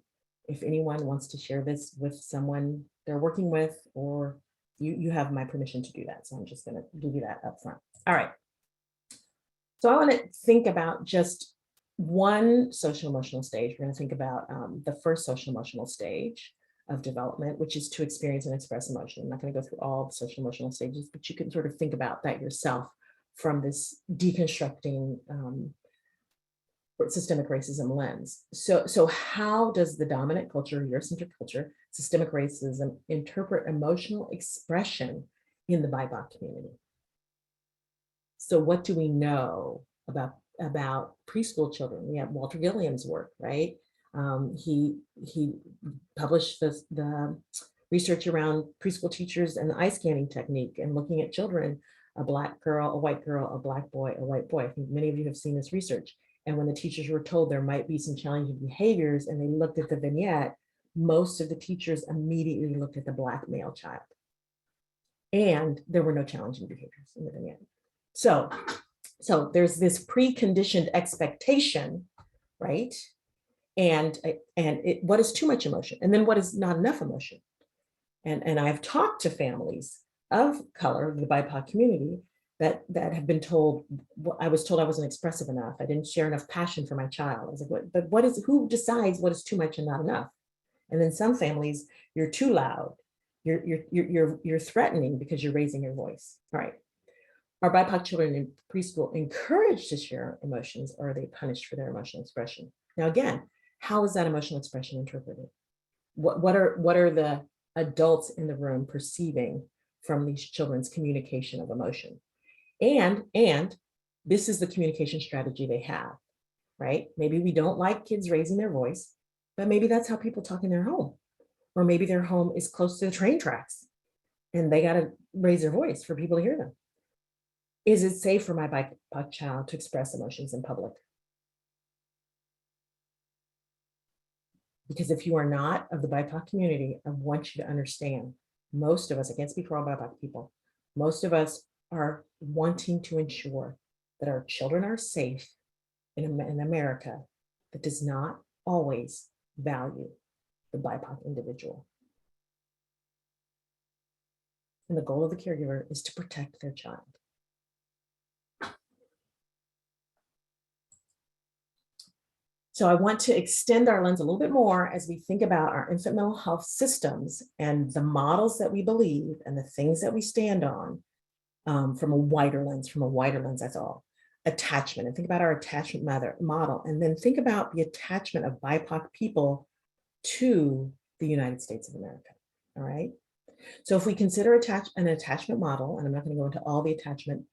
If anyone wants to share this with someone they're working with, or you have my permission to do that. So I'm just going to give you that up front. All right. So I want to think about just one social emotional stage. We're going to think about the first social emotional stage of development, which is to experience and express emotion. I'm not going to go through all the social emotional stages, but you can sort of think about that yourself from this deconstructing systemic racism lens. So how does the dominant culture, Eurocentric culture, systemic racism interpret emotional expression in the BIPOC community? So what do we know about preschool children? We have Walter Gilliam's work, right? He published the research around preschool teachers and the eye scanning technique and looking at children, a black girl, a white girl, a black boy, a white boy. I think many of you have seen this research. And when the teachers were told there might be some challenging behaviors and they looked at the vignette, most of the teachers immediately looked at the black male child. And there were no challenging behaviors in the vignette. So there's this preconditioned expectation, right? And what is too much emotion? And then what is not enough emotion? And I've talked to families of color, the BIPOC community, that have been told, I was told I wasn't expressive enough. I didn't share enough passion for my child. I was like, who decides what is too much and not enough? And then some families, you're too loud. You're threatening because you're raising your voice. All right. Are BIPOC children in preschool encouraged to share emotions, or are they punished for their emotional expression? Now, again, how is that emotional expression interpreted? What are the adults in the room perceiving from these children's communication of emotion? And this is the communication strategy they have, right? Maybe we don't like kids raising their voice, but maybe that's how people talk in their home. Or maybe their home is close to the train tracks and they got to raise their voice for people to hear them. Is it safe for my BIPOC child to express emotions in public? Because if you are not of the BIPOC community, I want you to understand, most of us, I can't speak for all BIPOC people, most of us are wanting to ensure that our children are safe in America that does not always value the BIPOC individual. And the goal of the caregiver is to protect their child. So I want to extend our lens a little bit more as we think about our infant mental health systems and the models that we believe and the things that we stand on from a wider lens, that's all. Attachment, and think about our attachment model, and then think about the attachment of BIPOC people to the United States of America, all right? So if we consider an attachment model, and I'm not going to go into all the attachment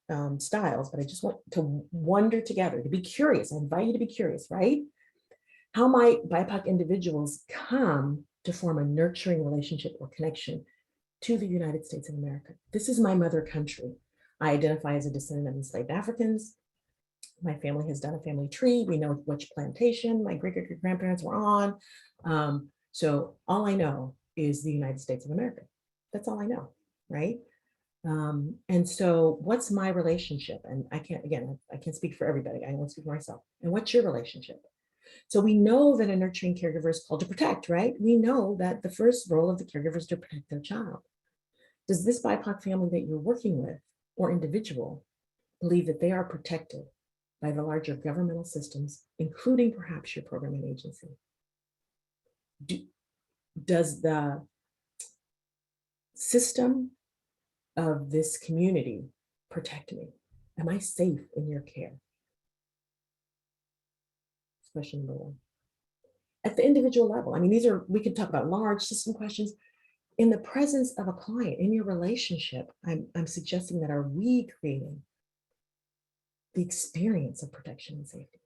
styles, but I just want to wonder together, to be curious. I invite you to be curious, right? How might BIPOC individuals come to form a nurturing relationship or connection to the United States of America? This is my mother country. I identify as a descendant of enslaved Africans. My family has done a family tree. We know which plantation my great-great-grandparents were on. So all I know is the United States of America. That's all I know, right? And so what's my relationship? And I can't speak for everybody. I only speak for myself. And what's your relationship? So we know that a nurturing caregiver is called to protect, right? We know that the first role of the caregiver is to protect their child. Does this BIPOC family that you're working with or individual believe that they are protected by the larger governmental systems, including perhaps your programming agency? Does the system of this community protect me? Am I safe in your care? That's question number one. At the individual level, I mean, we could talk about large system questions. in the presence of a client, in your relationship, I'm suggesting that are we creating the experience of protection and safety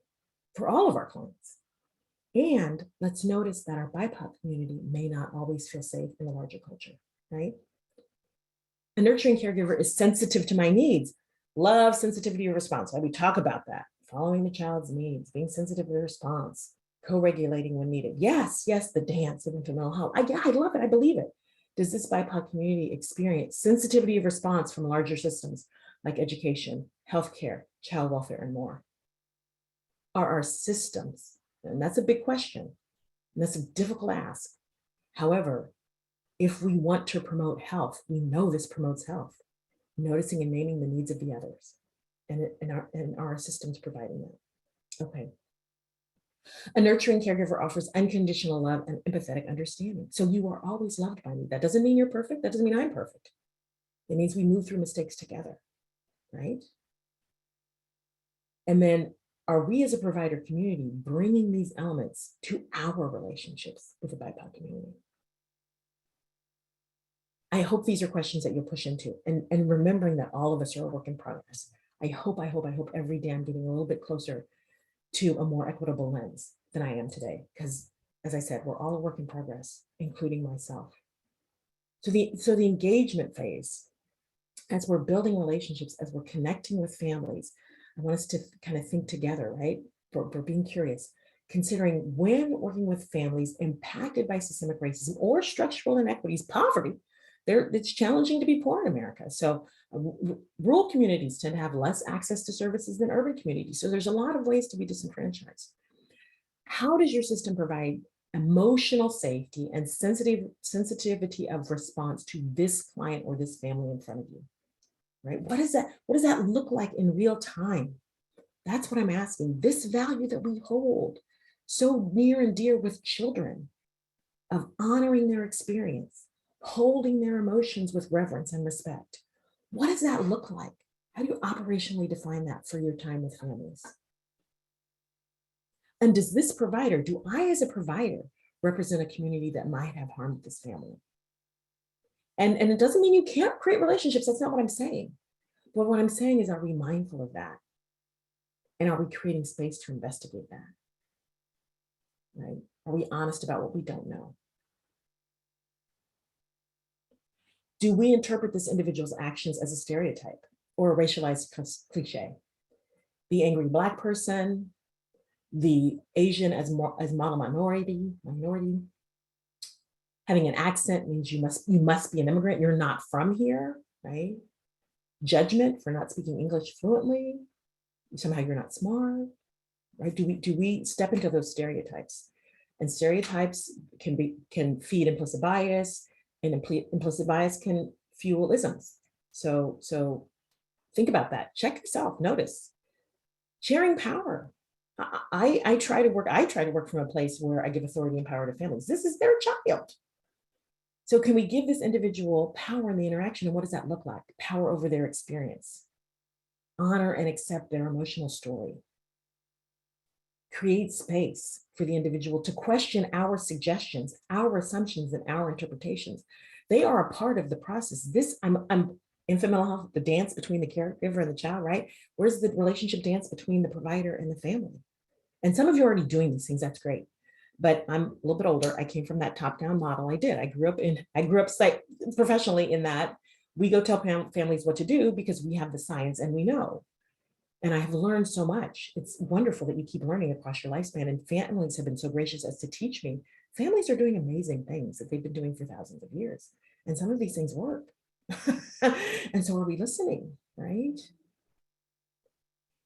for all of our clients? And let's notice that our BIPOC community may not always feel safe in the larger culture, right? A nurturing caregiver is sensitive to my needs. Love sensitivity to response. Right? We talk about that. Following the child's needs, being sensitive to the response, co-regulating when needed. Yes, the dance of mental health. I love it. I believe it. Does this BIPOC community experience sensitivity of response from larger systems like education, healthcare, child welfare, and more? Are our systems, and that's a big question, and that's a difficult ask. However, if we want to promote health, we know this promotes health, noticing and naming the needs of the others, and our systems providing that. Okay. A nurturing caregiver offers unconditional love and empathetic understanding. So you are always loved by me. That doesn't mean you're perfect. That doesn't mean I'm perfect. It means we move through mistakes together, right? And then are we as a provider community bringing these elements to our relationships with the BIPOC community? I hope these are questions that you'll push into, and remembering that all of us are a work in progress. I hope every day I'm getting a little bit closer to a more equitable lens than I am today. Because as I said, we're all a work in progress, including myself. So the engagement phase, as we're building relationships, as we're connecting with families, I want us to kind of think together, right? For being curious, considering when working with families impacted by systemic racism or structural inequities, poverty, it's challenging to be poor in America. So rural communities tend to have less access to services than urban communities. So there's a lot of ways to be disenfranchised. How does your system provide emotional safety and sensitivity of response to this client or this family in front of you? Right? What does that look like in real time? That's what I'm asking. This value that we hold so near and dear with children, of honoring their experience, holding their emotions with reverence and respect. What does that look like? How do you operationally define that for your time with families? And does this provider, do I as a provider represent a community that might have harmed this family? And it doesn't mean you can't create relationships. That's not what I'm saying. But what I'm saying is, are we mindful of that? And are we creating space to investigate that? Right? Are we honest about what we don't know? Do we interpret this individual's actions as a stereotype or a racialized cliche? The angry Black person, the Asian as model minority. Having an accent means you must be an immigrant. You're not from here, right? Judgment for not speaking English fluently. Somehow you're not smart, right? Do we step into those stereotypes? And stereotypes can feed implicit bias, and implicit bias can fuel isms. So think about that. Check yourself. Notice. Sharing power. I try to work from a place where I give authority and power to families. This is their child. So can we give this individual power in the interaction? And what does that look like? Power over their experience. Honor and accept their emotional story. Create space for the individual to question our suggestions, our assumptions, and our interpretations. They are a part of the process. I'm in mental health, the dance between the caregiver and the child, right? Where's the relationship dance between the provider and the family? And some of you are already doing these things, that's great. But I'm a little bit older. I came from that top-down model. I did. I grew up professionally in that we go tell families what to do because we have the science and we know. And I have learned so much. It's wonderful that you keep learning across your lifespan, and families have been so gracious as to teach me. Families are doing amazing things that they've been doing for thousands of years. And some of these things work. And so are we listening, right?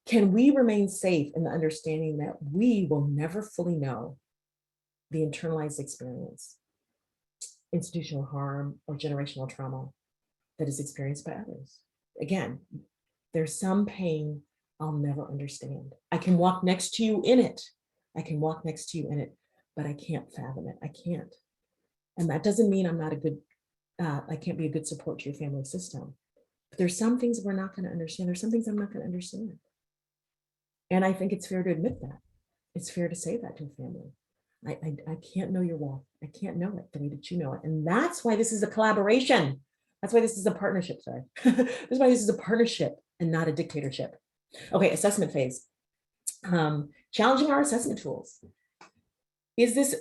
Can we remain safe in the understanding that we will never fully know the internalized experience, institutional harm, or generational trauma that is experienced by others? Again, there's some pain I'll never understand. I can walk next to you in it. But I can't fathom it. I can't. And that doesn't mean I can't be a good support to your family system. But there's some things we're not going to understand. There's some things I'm not going to understand. And I think it's fair to admit that. It's fair to say that to a family. I can't know your wall. I can't know it the way that you know it. And that's why this is a collaboration. That's why this is a partnership, sorry. That's why this is a partnership and not a dictatorship. Okay, assessment phase. Challenging our assessment tools. Is this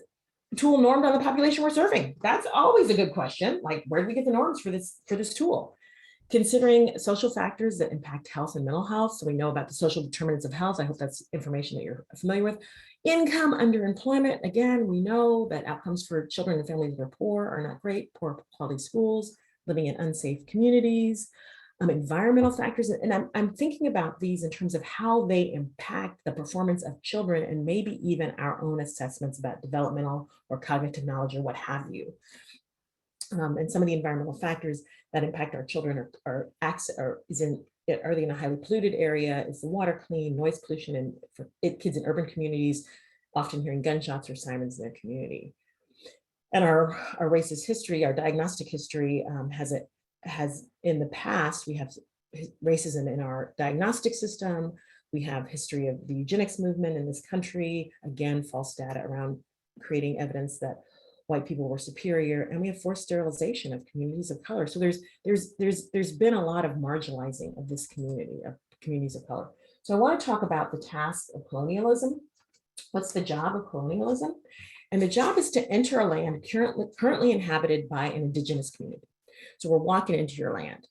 tool normed on the population we're serving? That's always a good question. Like, where do we get the norms for this tool? Considering social factors that impact health and mental health. So we know about the social determinants of health. I hope that's information that you're familiar with. Income, underemployment. Again, we know that outcomes for children and families that are poor are not great. Poor quality schools, living in unsafe communities. Environmental factors, and I'm thinking about these in terms of how they impact the performance of children and maybe even our own assessments about developmental or cognitive knowledge or what have you. And some of the environmental factors that impact our children are they in a highly polluted area? Is the water clean? Noise pollution, and for kids in urban communities, often hearing gunshots or sirens in their community. And our racist history, our diagnostic history has in the past, we have racism in our diagnostic system. We have history of the eugenics movement in this country. Again, false data around creating evidence that white people were superior, and we have forced sterilization of communities of color. So there's been a lot of marginalizing of this community, of communities of color. So I want to talk about the task of colonialism. What's the job of colonialism? And the job is to enter a land currently inhabited by an indigenous community. So we're walking into your land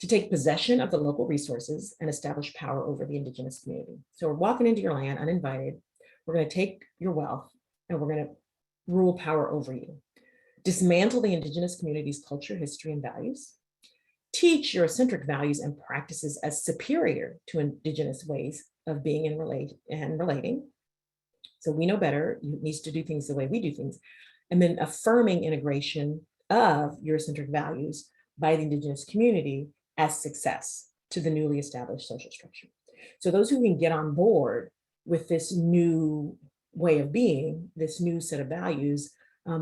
to take possession of the local resources and establish power over the indigenous community. So we're walking into your land uninvited. We're going to take your wealth and we're going to rule power over you. Dismantle the indigenous community's culture, history, and values. Teach Eurocentric values and practices as superior to indigenous ways of being and relating. So we know better, you need to do things the way we do things. And then affirming integration of Eurocentric values by the indigenous community as success to the newly established social structure. So those who can get on board with this new way of being, this new set of values,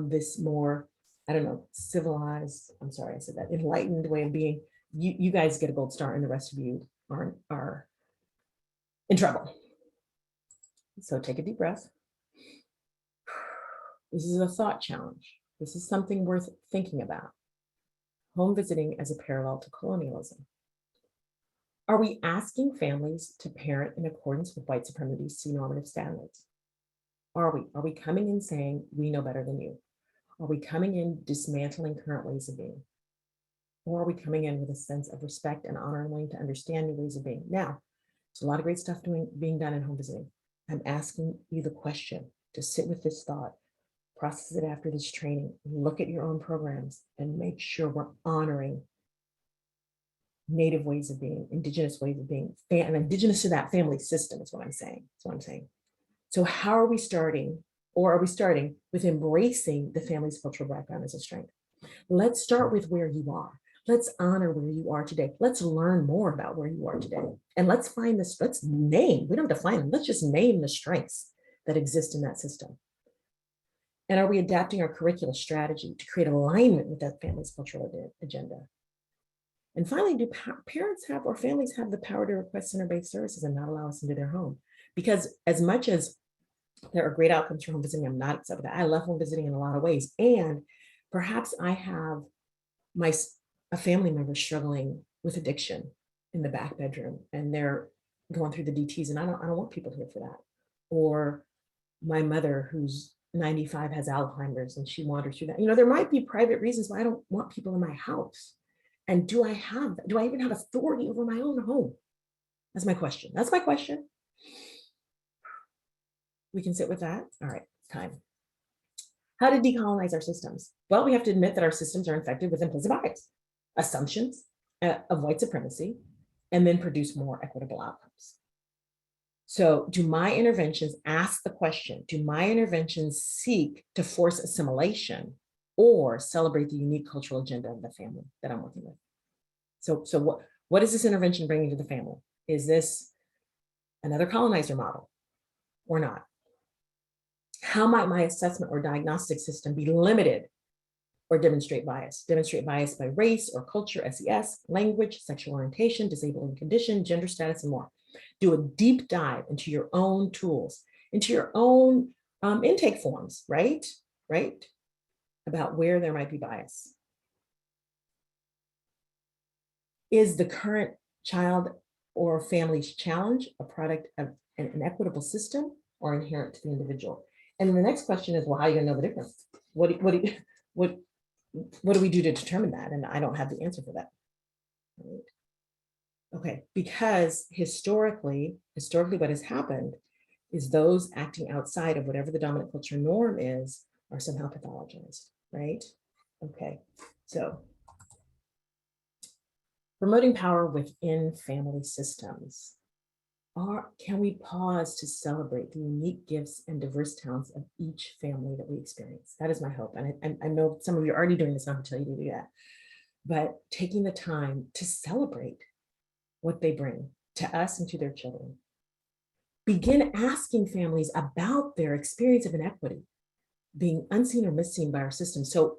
this more, I don't know, civilized, I'm sorry, I said that, enlightened way of being, you guys get a gold star and the rest of you are in trouble. So take a deep breath. This is a thought challenge. This is something worth thinking about. Home visiting as a parallel to colonialism. Are we asking families to parent in accordance with white supremacy normative standards? Are we coming in saying, we know better than you? Are we coming in dismantling current ways of being? Or are we coming in with a sense of respect and honor and willing to understand new ways of being? Now, there's a lot of great stuff being done in home visiting. I'm asking you the question to sit with this thought, process it after this training, look at your own programs and make sure we're honoring Native ways of being, indigenous ways of being, and indigenous to that family system is what I'm saying. That's what I'm saying. So how are we starting, or are we starting with embracing the family's cultural background as a strength? Let's start with where you are. Let's honor where you are today. Let's learn more about where you are today. And let's find this, let's name, we don't define them, let's just name the strengths that exist in that system. And are we adapting our curricular strategy to create alignment with that family's cultural agenda? And finally, do parents have or families have the power to request center-based services and not allow us into their home? Because as much as there are great outcomes for home visiting, I'm not upset with that. I love home visiting in a lot of ways. And perhaps I have a family member struggling with addiction in the back bedroom and they're going through the DTs and I don't want people here for that. Or my mother who's 95 has Alzheimer's and she wanders through that. You know, there might be private reasons why I don't want people in my house. And do I even have authority over my own home? That's my question. That's my question. We can sit with that. All right, time. How to decolonize our systems? Well, we have to admit that our systems are infected with implicit bias, assumptions of white supremacy, and then produce more equitable outcomes. So do my interventions ask the question, do my interventions seek to force assimilation or celebrate the unique cultural agenda of the family that I'm working with? So what is this intervention bringing to the family? Is this another colonizer model or not? How might my assessment or diagnostic system be limited or demonstrate bias? Demonstrate bias by race or culture, SES, language, sexual orientation, disabling condition, gender status, and more. Do a deep dive into your own tools, into your own intake forms, right? Right? About where there might be bias. Is the current child or family's challenge a product of an equitable system or inherent to the individual? And the next question is, well, how are you gonna know the difference? What do we do to determine that? And I don't have the answer for that. Right? Okay, because historically what has happened is those acting outside of whatever the dominant culture norm is are somehow pathologized, right? Okay, so promoting power within family systems. Can we pause to celebrate the unique gifts and diverse talents of each family that we experience? That is my hope. And I know some of you are already doing this, not to tell you to do that, but taking the time to celebrate what they bring to us and to their children. Begin asking families about their experience of inequity, being unseen or misseen by our system. So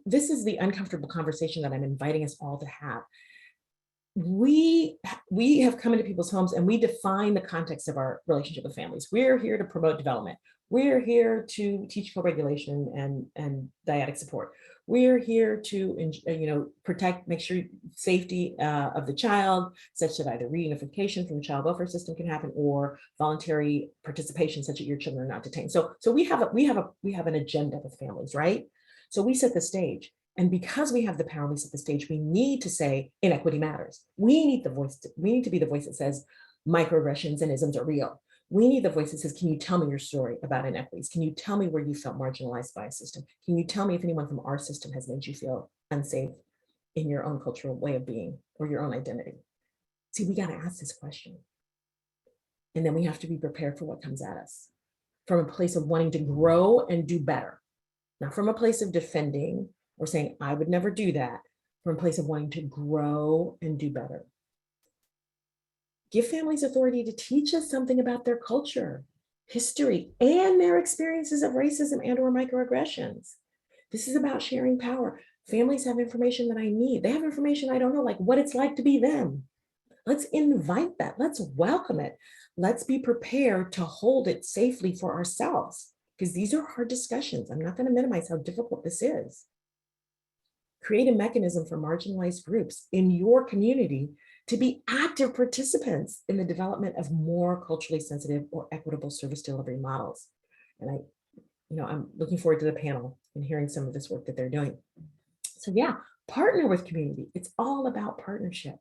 this is the uncomfortable conversation that I'm inviting us all to have. We have come into people's homes and we define the context of our relationship with families. We're here to promote development. We're here to teach co-regulation and dyadic support. We're here to protect, make sure safety of the child, such that either reunification from the child welfare system can happen or voluntary participation, such that your children are not detained. So we have an agenda with families, right? So we set the stage. And because we have the power, we set the stage, we need to say inequity matters. We need to be the voice that says microaggressions and isms are real. We need the voice that says, can you tell me your story about inequities? Can you tell me where you felt marginalized by a system? Can you tell me if anyone from our system has made you feel unsafe in your own cultural way of being or your own identity? See, we got to ask this question. And then we have to be prepared for what comes at us from a place of wanting to grow and do better, not from a place of defending or saying, I would never do that, from a place of wanting to grow and do better. Give families authority to teach us something about their culture, history, and their experiences of racism and or microaggressions. This is about sharing power. Families have information that I need. They have information I don't know, like what it's like to be them. Let's invite that. Let's welcome it. Let's be prepared to hold it safely for ourselves, because these are hard discussions. I'm not going to minimize how difficult this is. Create a mechanism for marginalized groups in your community to be active participants in the development of more culturally sensitive or equitable service delivery models. And I'm looking forward to the panel and hearing some of this work that they're doing. So yeah, partner with community. It's all about partnership.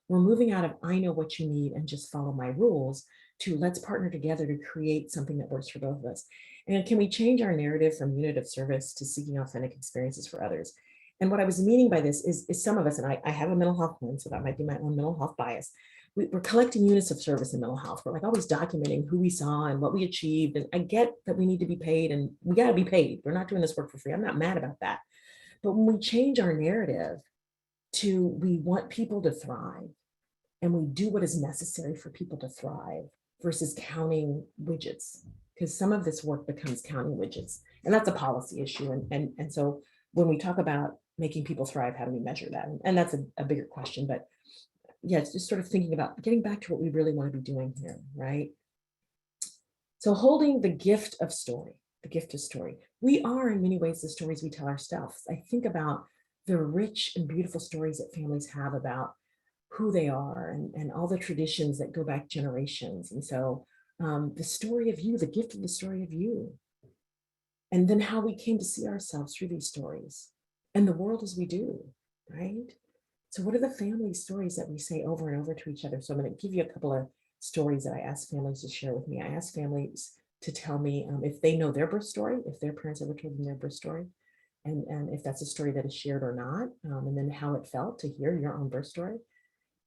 We're moving out of I know what you need and just follow my rules to let's partner together to create something that works for both of us. And can we change our narrative from unit of service to seeking authentic experiences for others? And what I was meaning by this is some of us, and I have a mental health one, so that might be my own mental health bias. We're collecting units of service in mental health. We're like always documenting who we saw and what we achieved. And I get that we need to be paid and we got to be paid. We're not doing this work for free. I'm not mad about that. But when we change our narrative to we want people to thrive and we do what is necessary for people to thrive versus counting widgets, because some of this work becomes counting widgets. And that's a policy issue. And so when we talk about making people thrive, how do we measure that? And that's a bigger question, but yeah, it's just sort of thinking about getting back to what we really want to be doing here, right? So holding the gift of story, the gift of story. We are in many ways the stories we tell ourselves. I think about the rich and beautiful stories that families have about who they are and all the traditions that go back generations. And so the story of you, the gift of the story of you, and then how we came to see ourselves through these stories and the world as we do, right? So what are the family stories that we say over and over to each other? So I'm going to give you a couple of stories that I ask families to share with me. I ask families to tell me if they know their birth story, if their parents ever told them their birth story, and if that's a story that is shared or not, and then how it felt to hear your own birth story.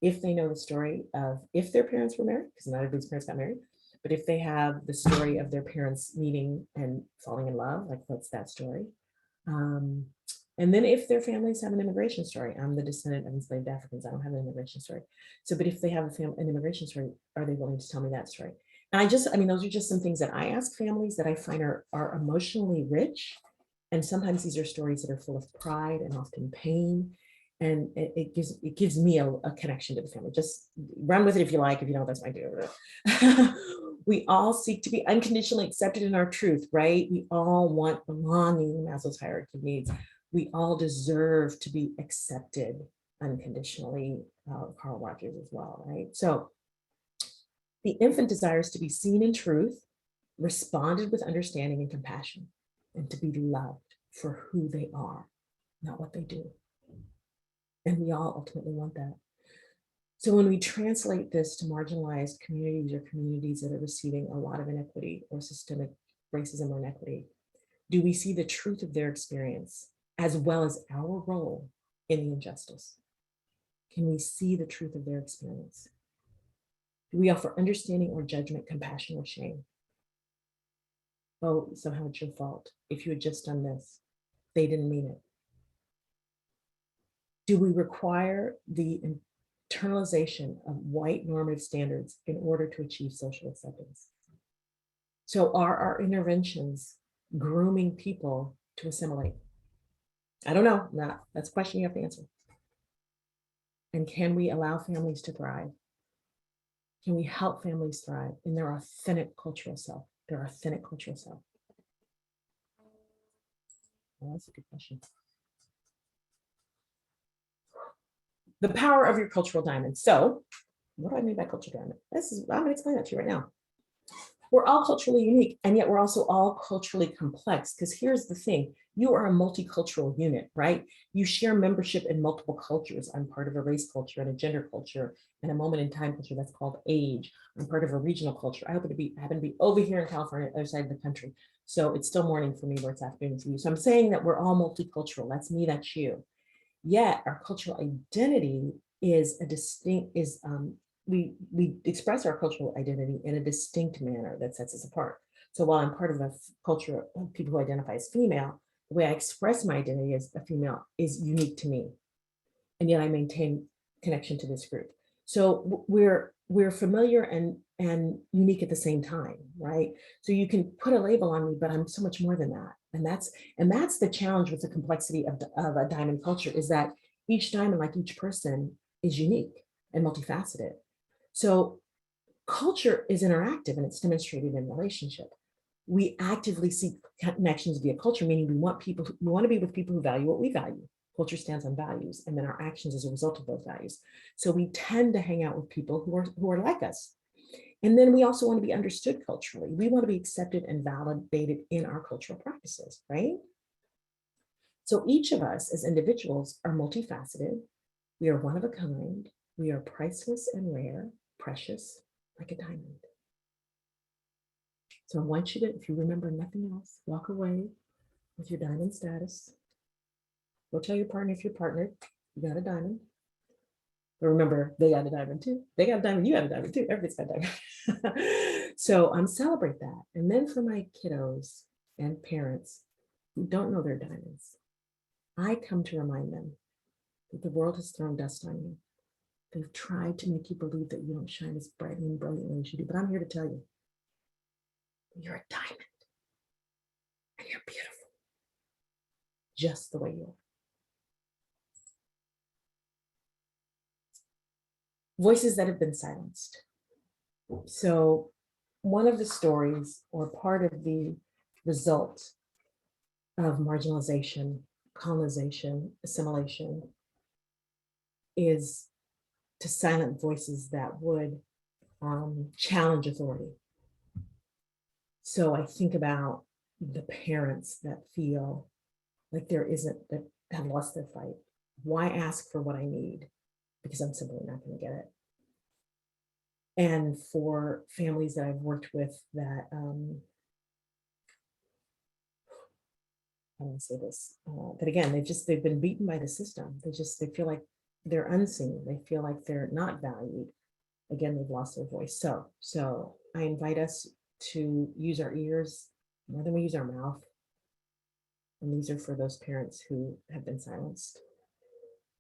If they know the story of if their parents were married, because not everybody's parents got married, but if they have the story of their parents meeting and falling in love, like what's that story? And then if their families have an immigration story, I'm the descendant of enslaved Africans, I don't have an immigration story. So, but if they have an immigration story, are they willing to tell me that story? And those are just some things that I ask families that I find are emotionally rich. And sometimes these are stories that are full of pride and often pain. And it gives me a connection to the family. Just run with it if you like. If you don't, that's my deal. We all seek to be unconditionally accepted in our truth, right? We all want belonging, Maslow's hierarchy of needs. We all deserve to be accepted unconditionally, Carl Rogers as well, right? So the infant desires to be seen in truth, responded with understanding and compassion, and to be loved for who they are, not what they do. And we all ultimately want that. So when we translate this to marginalized communities or communities that are receiving a lot of inequity or systemic racism or inequity, do we see the truth of their experience as well as our role in the injustice? Can we see the truth of their experience? Do we offer understanding or judgment, compassion or shame? Oh, somehow it's your fault. If you had just done this, they didn't mean it. Do we require the internalization of white normative standards in order to achieve social acceptance? So are our interventions grooming people to assimilate? I don't know. That's a question you have to answer. And can we allow families to thrive? Can we help families thrive in their authentic cultural self? Their authentic cultural self. Well, that's a good question. The power of your cultural diamond. So, what do I mean by cultural diamond? I'm going to explain that to you right now. We're all culturally unique, and yet we're also all culturally complex, because here's the thing. You are a multicultural unit, right? You share membership in multiple cultures. I'm part of a race culture and a gender culture and a moment in time culture that's called age. I'm part of a regional culture. I happen to be over here in California, other side of the country. So it's still morning for me where it's afternoon for you. So I'm saying that we're all multicultural. That's me, that's you. Yet our cultural identity is we express our cultural identity in a distinct manner that sets us apart. So while I'm part of a culture of people who identify as female, the way I express my identity as a female is unique to me. And yet I maintain connection to this group. So we're familiar and unique at the same time, right? So you can put a label on me, but I'm so much more than that. And that's the challenge with the complexity of a diamond culture, is that each diamond, like each person, is unique and multifaceted. So culture is interactive and it's demonstrated in relationship. We actively seek connections via culture, meaning we want to be with people who value what we value. Culture stands on values, and then our actions as a result of those values. So we tend to hang out with people who are like us. And then we also want to be understood culturally. We want to be accepted and validated in our cultural practices, right? So each of us as individuals are multifaceted. We are one of a kind. We are priceless and rare, precious, like a diamond. So I want you to, if you remember nothing else, walk away with your diamond status. Go tell your partner if you're partnered, you got a diamond. But remember, they got a diamond too. They got a diamond, you got a diamond too. Everybody's got a diamond. So celebrate that. And then for my kiddos and parents who don't know their diamonds, I come to remind them that the world has thrown dust on you. They've tried to make you believe that you don't shine as brightly and brilliantly as you do. But I'm here to tell you, you're a diamond. And you're beautiful. Just the way you are. Voices that have been silenced. So one of the stories, or part of the result of marginalization, colonization, assimilation, is to silence voices that would challenge authority. So I think about the parents that feel like that have lost their fight. Why ask for what I need? Because I'm simply not going to get it. And for families that I've worked with that, I want to say this, that again, they've been beaten by the system. They feel like they're unseen. They feel like they're not valued. Again, they've lost their voice. So I invite us to use our ears more than we use our mouth. And these are for those parents who have been silenced.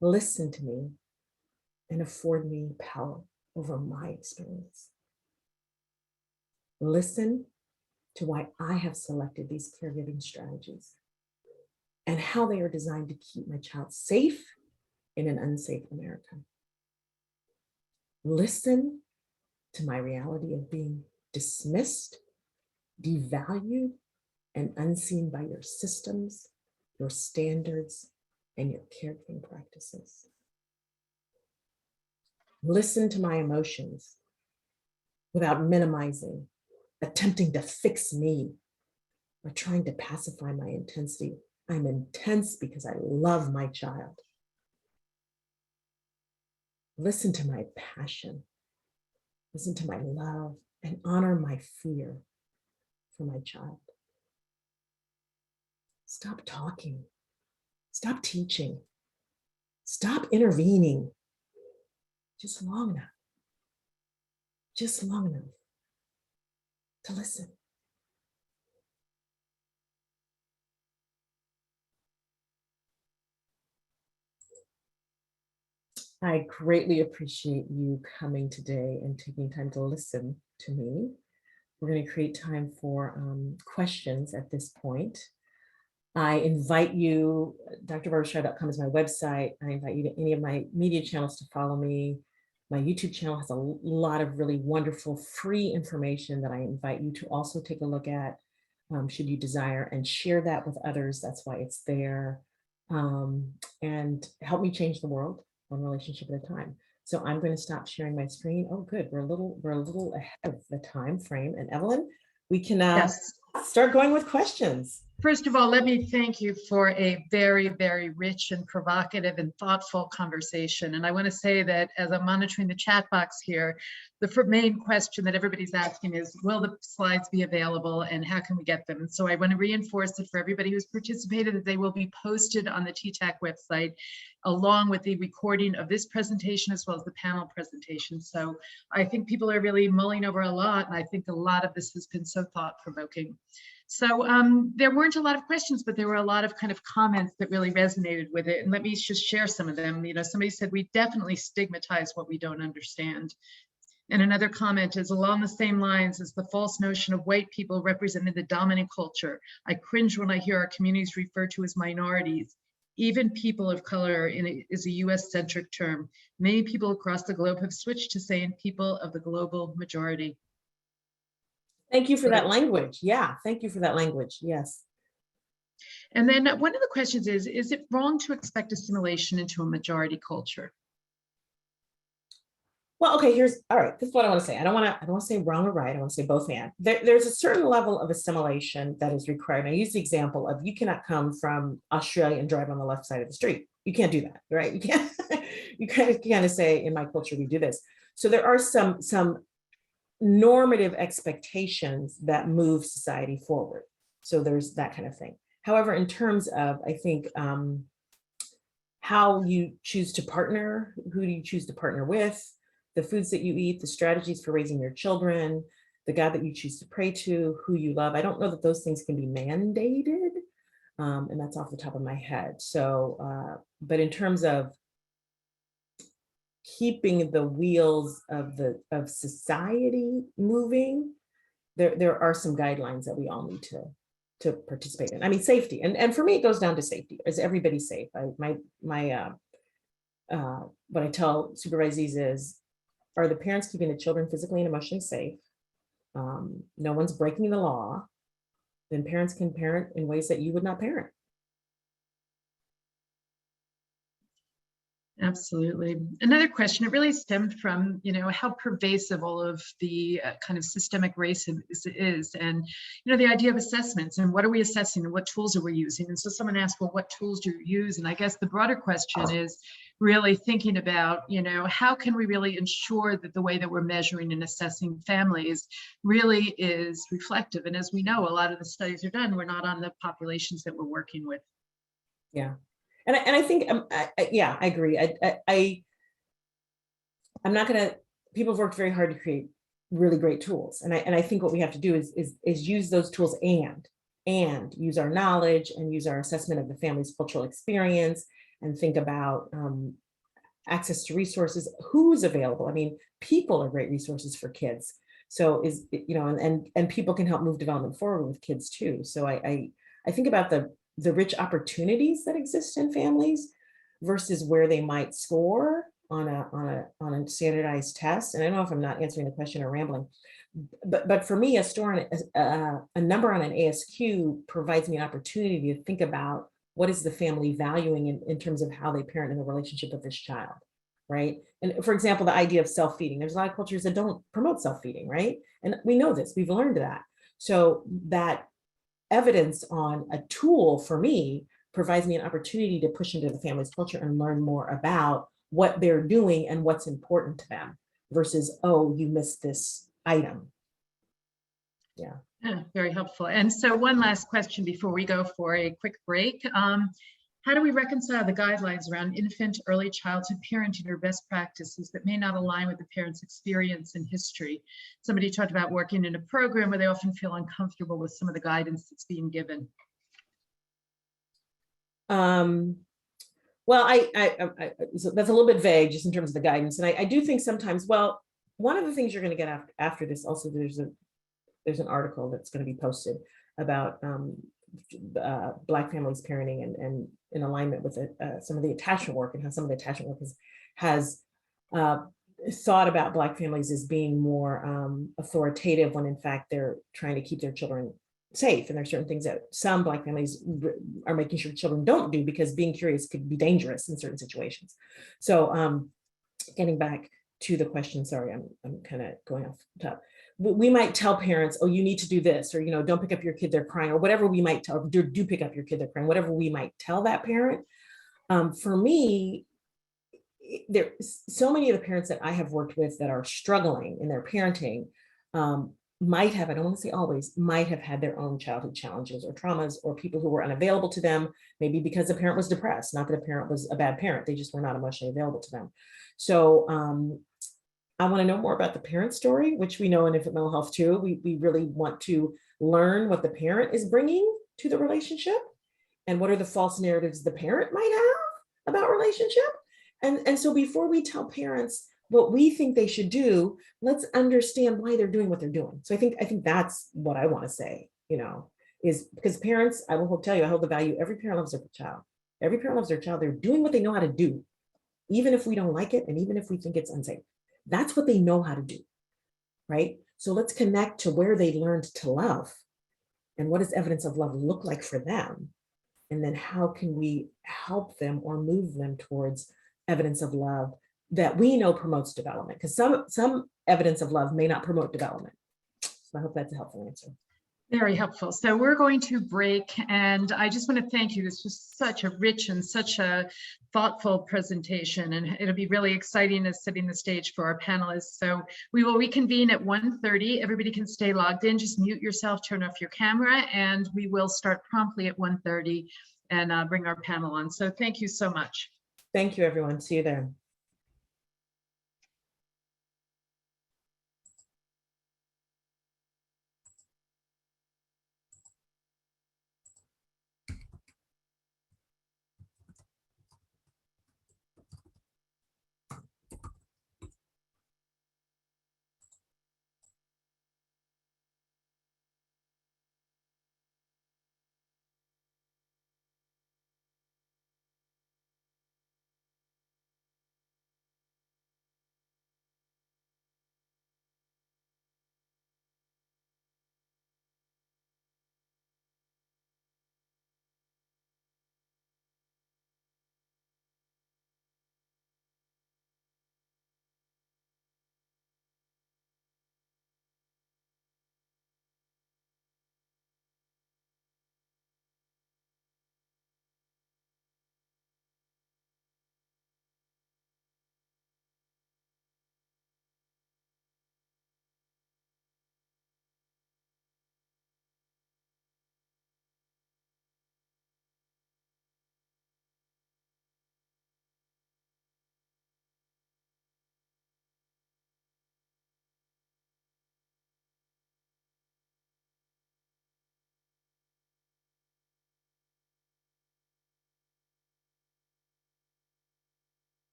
Listen to me and afford me power over my experience. Listen to why I have selected these caregiving strategies and how they are designed to keep my child safe in an unsafe America. Listen to my reality of being dismissed, devalued, and unseen by your systems, your standards, and your caregiving practices. Listen to my emotions without minimizing, attempting to fix me, or trying to pacify my intensity. I'm intense because I love my child. Listen to my passion. Listen to my love and honor my fear for my child. Stop talking. Stop teaching. Stop intervening. Just long enough to listen. I greatly appreciate you coming today and taking time to listen to me. We're going to create time for questions at this point. I invite you, drbarbaraStroud.com is my website. I invite you to any of my media channels to follow me. My YouTube channel has a lot of really wonderful free information that I invite you to also take a look at, should you desire, and share that with others. That's why it's there. And help me change the world one relationship at a time. So I'm going to stop sharing my screen. Oh, good. We're a little ahead of the time frame. And Evelyn, we can Yes. start going with questions. First of all, let me thank you for a very, very rich and provocative and thoughtful conversation. And I want to say that as I'm monitoring the chat box here, the main question that everybody's asking is, will the slides be available and how can we get them? And so I want to reinforce that for everybody who's participated, that they will be posted on the TTAC website, along with the recording of this presentation as well as the panel presentation. So I think people are really mulling over a lot, and I think a lot of this has been so thought-provoking. So there weren't a lot of questions, but there were a lot of kind of comments that really resonated with it. And let me just share some of them. You know, somebody said, we definitely stigmatize what we don't understand. And another comment is along the same lines as the false notion of white people representing the dominant culture. I cringe when I hear our communities referred to as minorities. Even people of color is a US-centric term. Many people across the globe have switched to saying people of the global majority. Thank you for that language. Yeah, thank you for that language. Yes. And then one of the questions is it wrong to expect assimilation into a majority culture? Well, okay, all right, this is what I want to say. I don't want to say wrong or right. I want to say both and. There's a certain level of assimilation that is required. And I use the example of you cannot come from Australia and drive on the left side of the street. You can't do that, right? You can't, you kind of say, in my culture, we do this. So there are some normative expectations that move society forward. So there's that kind of thing. However, in terms of, I think, how you choose to partner, who do you choose to partner with, the foods that you eat, the strategies for raising your children, the God that you choose to pray to, who you love, I don't know that those things can be mandated. And that's off the top of my head. So, but in terms of keeping the wheels of society moving, there are some guidelines that we all need to participate in. I mean, safety, and for me, it goes down to safety. Is everybody safe? What I tell supervisees is, are the parents keeping the children physically and emotionally safe? No one's breaking the law. Then parents can parent in ways that you would not parent. Absolutely. Another question, it really stemmed from, you know, how pervasive all of the kind of systemic racism is, and, you know, the idea of assessments and what are we assessing and what tools are we using? And so someone asked, well, what tools do you use? And I guess the broader question is really thinking about, you know, how can we really ensure that the way that we're measuring and assessing families really is reflective? And as we know, a lot of the studies are done, we're not on the populations that we're working with. Yeah. And I think, yeah, I agree. I'm not gonna, people have worked very hard to create really great tools. And I think what we have to do is use those tools and use our knowledge and use our assessment of the family's cultural experience and think about access to resources, who's available. I mean, people are great resources for kids. So you know, and people can help move development forward with kids too. So I think about the rich opportunities that exist in families, versus where they might score on a standardized test. And I don't know if I'm not answering the question or rambling, but for me, a number on an ASQ provides me an opportunity to think about what is the family valuing in terms of how they parent in the relationship with this child, right? And for example, the idea of self-feeding, there's a lot of cultures that don't promote self-feeding, right? And we know this, we've learned that. So that evidence on a tool for me provides me an opportunity to push into the family's culture and learn more about what they're doing and what's important to them versus, oh, you missed this item. Yeah. Yeah, very helpful. And so one last question before we go for a quick break. How do we reconcile the guidelines around infant, early childhood parenting or best practices that may not align with the parent's experience and history? Somebody talked about working in a program where they often feel uncomfortable with some of the guidance that's being given. Well, so that's a little bit vague just in terms of the guidance. And I do think sometimes, well, one of the things you're going to get after this, also there's an article that's going to be posted about Black families parenting and in alignment with some of the attachment work and how some of the attachment work has thought about Black families as being more authoritative when in fact they're trying to keep their children safe. And there's certain things that some Black families are making sure children don't do because being curious could be dangerous in certain situations. So getting back to the question, sorry, I'm kind of going off the top. We might tell parents, oh, you need to do this, or, don't pick up your kid, they're crying, or whatever we might tell, do pick up your kid, they're crying, whatever we might tell that parent. For me, there's so many of the parents that I have worked with that are struggling in their parenting might have, I don't want to say always, might have had their own childhood challenges or traumas or people who were unavailable to them, maybe because the parent was depressed, not that a parent was a bad parent, they just were not emotionally available to them. So I want to know more about the parent story, which we know in infant mental health too. We really want to learn what the parent is bringing to the relationship and what are the false narratives the parent might have about relationship. And so before we tell parents what we think they should do, let's understand why they're doing what they're doing. So I think that's what I want to say, is because parents, I will tell you, I hold the value, every parent loves their child. Every parent loves their child. They're doing what they know how to do, even if we don't like it and even if we think it's unsafe. That's what they know how to do, right? So let's connect to where they learned to love and what does evidence of love look like for them? And then how can we help them or move them towards evidence of love that we know promotes development? Because some evidence of love may not promote development. So I hope that's a helpful answer. Very helpful. So we're going to break, and I just want to thank you. This was such a rich and such a thoughtful presentation, and it'll be really exciting as setting the stage for our panelists. So we will reconvene at 1:30. Everybody can stay logged in. Just mute yourself, turn off your camera, and we will start promptly at 1:30 and bring our panel on. So thank you so much. Thank you, everyone. See you there.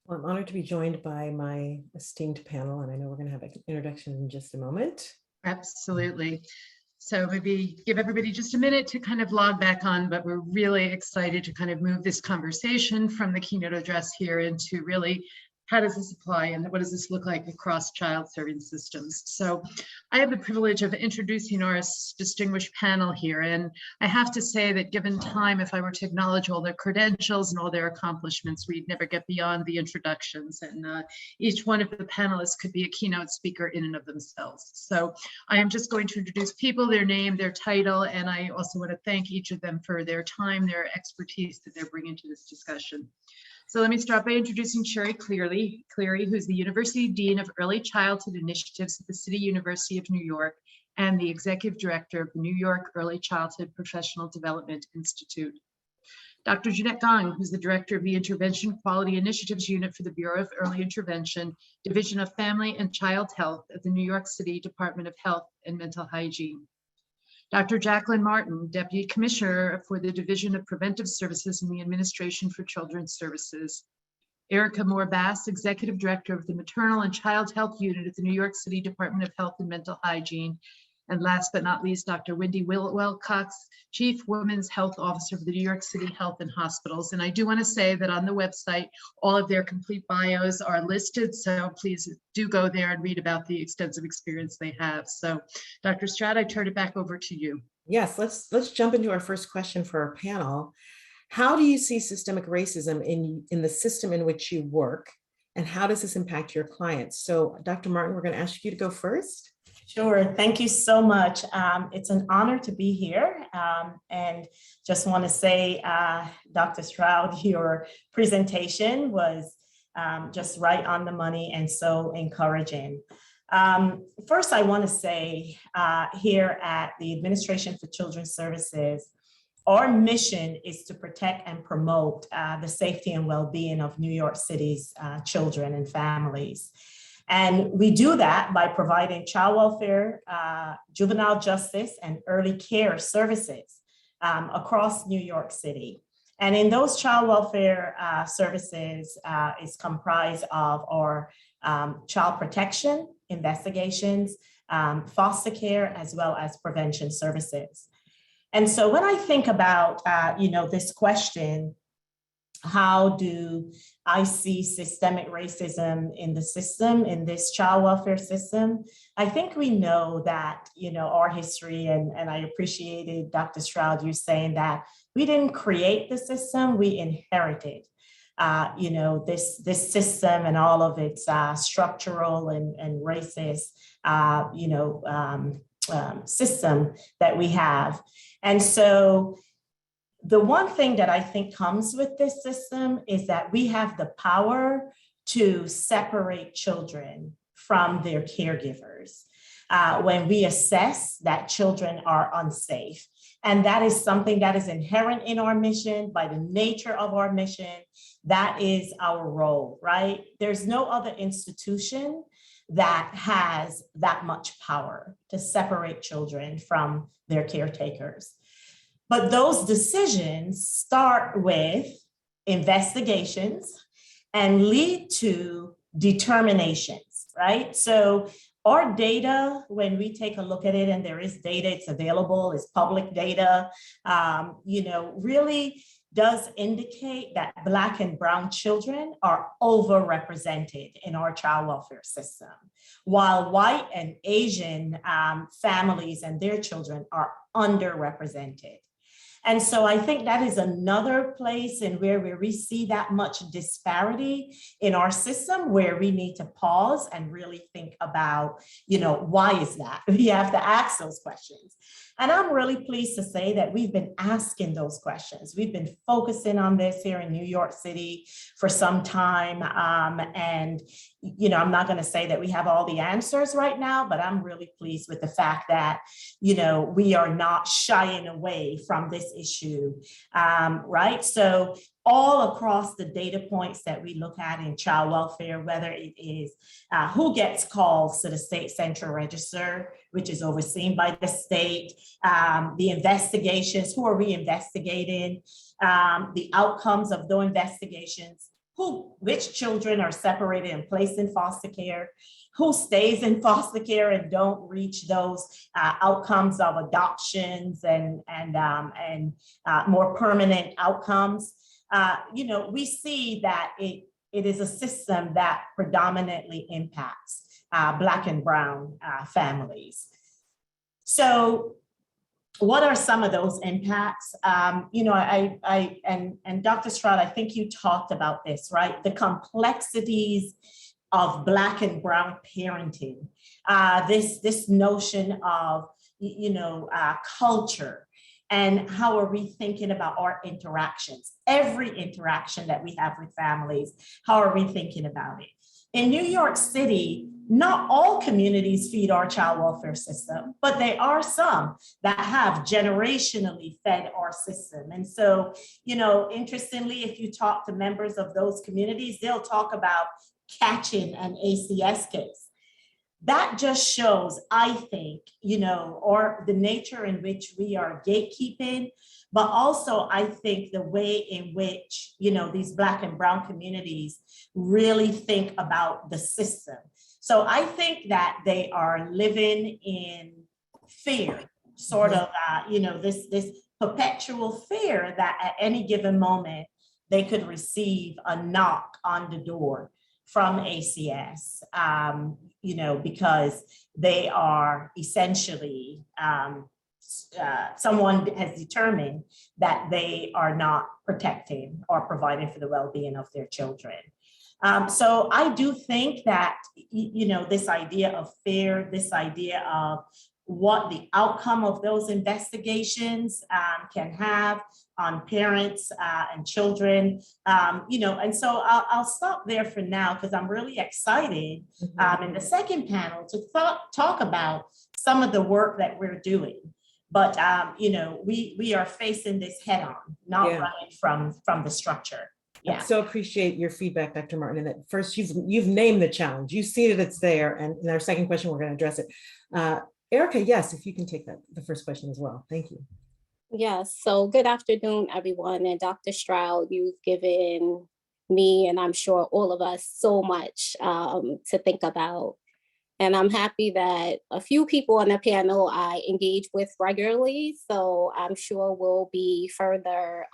Well, I'm honored to be joined by my esteemed panel, and I know we're going to have an introduction in just a moment. Absolutely. So maybe give everybody just a minute to kind of log back on, but we're really excited to kind of move this conversation from the keynote address here into really how does this apply and what does this look like across child serving systems. So I have the privilege of introducing our distinguished panel here. And I have to say that given time, if I were to acknowledge all their credentials and all their accomplishments, we'd never get beyond the introductions. And each one of the panelists could be a keynote speaker in and of themselves. So I am just going to introduce people, their name, their title, and I also want to thank each of them for their time, their expertise that they're bringing to this discussion. So let me start by introducing Sherry Cleary, who's the University Dean of Early Childhood Initiatives at the City University of New York and the Executive Director of the New York Early Childhood Professional Development Institute. Dr. Jeanette Gong, who's the Director of the Intervention Quality Initiatives Unit for the Bureau of Early Intervention, Division of Family and Child Health at the New York City Department of Health and Mental Hygiene. Dr. Jacqueline Martin, Deputy Commissioner for the Division of Preventive Services in the Administration for Children's Services. Erica Moore-Bass, Executive Director of the Maternal and Child Health Unit at the New York City Department of Health and Mental Hygiene. And last but not least, Dr. Wendy Wilcox, Chief Women's Health Officer for the New York City Health and Hospitals. And I do want to say that on the website, all of their complete bios are listed. So please do go there and read about the extensive experience they have. So Dr. Stroud, I turn it back over to you. Yes, let's jump into our first question for our panel. How do you see systemic racism in the system in which you work? And how does this impact your clients? So Dr. Martin, we're going to ask you to go first. Sure. Thank you so much. It's an honor to be here. And just want to say, Dr. Stroud, your presentation was just right on the money and so encouraging. First, I want to say here at the Administration for Children's Services, our mission is to protect and promote the safety and well-being of New York City's children and families. And we do that by providing child welfare, juvenile justice, and early care services across New York City. And in those child welfare services is comprised of our child protection, investigations, foster care, as well as prevention services. And so when I think about, this question, how do I see systemic racism in the system, in this child welfare system? I think we know that, our history, and I appreciated Dr. Stroud, you saying that we didn't create the system, we inherited, this system and all of its structural and racist, system that we have. And so the one thing that I think comes with this system is that we have the power to separate children from their caregivers when we assess that children are unsafe. And that is something that is inherent in our mission by the nature of our mission. That is our role, right? There's no other institution that has that much power to separate children from their caretakers. But those decisions start with investigations and lead to determinations, right? So our data, when we take a look at it, and there is data, it's available, it's public data, really does indicate that Black and Brown children are overrepresented in our child welfare system, while white and Asian families and their children are underrepresented. And so I think that is another place in where we see that much disparity in our system, where we need to pause and really think about, why is that? We have to ask those questions. And I'm really pleased to say that we've been asking those questions. We've been focusing on this here in New York City for some time. And, I'm not going to say that we have all the answers right now, but I'm really pleased with the fact that, we are not shying away from this issue, right? So all across the data points that we look at in child welfare, whether it is who gets calls to the state central register, which is overseen by the state, the investigations, who are we investigating, the outcomes of those investigations, which children are separated and placed in foster care, who stays in foster care and don't reach those outcomes of adoptions and more permanent outcomes. We see that it is a system that predominantly impacts Black and Brown families. So what are some of those impacts? And Dr. Stroud, I think you talked about this, right? The complexities of Black and Brown parenting, this notion of, culture, and how are we thinking about our interactions? Every interaction that we have with families, how are we thinking about it? In New York City, not all communities feed our child welfare system, but there are some that have generationally fed our system. And so, interestingly, if you talk to members of those communities, they'll talk about catching an ACS case. That just shows, I think, or the nature in which we are gatekeeping, but also I think the way in which, these Black and Brown communities really think about the system. So I think that they are living in fear, sort of, this perpetual fear that at any given moment, they could receive a knock on the door from ACS, because they are essentially, someone has determined that they are not protecting or providing for the well-being of their children. So I do think that, this idea of fear, this idea of what the outcome of those investigations can have on parents and children, and so I'll stop there for now because I'm really excited in the second panel to talk about some of the work that we're doing. But, we are facing this head on, not running from the structure. I so appreciate your feedback, Dr. Martin. And that first, you've named the challenge. You see that it's there. And in our second question, we're going to address it. Erica, yes, if you can take the first question as well. Thank you. Yes, so good afternoon, everyone. And Dr. Stroud, you've given me, and I'm sure all of us, so much to think about. And I'm happy that a few people on the panel I engage with regularly. So I'm sure we'll be further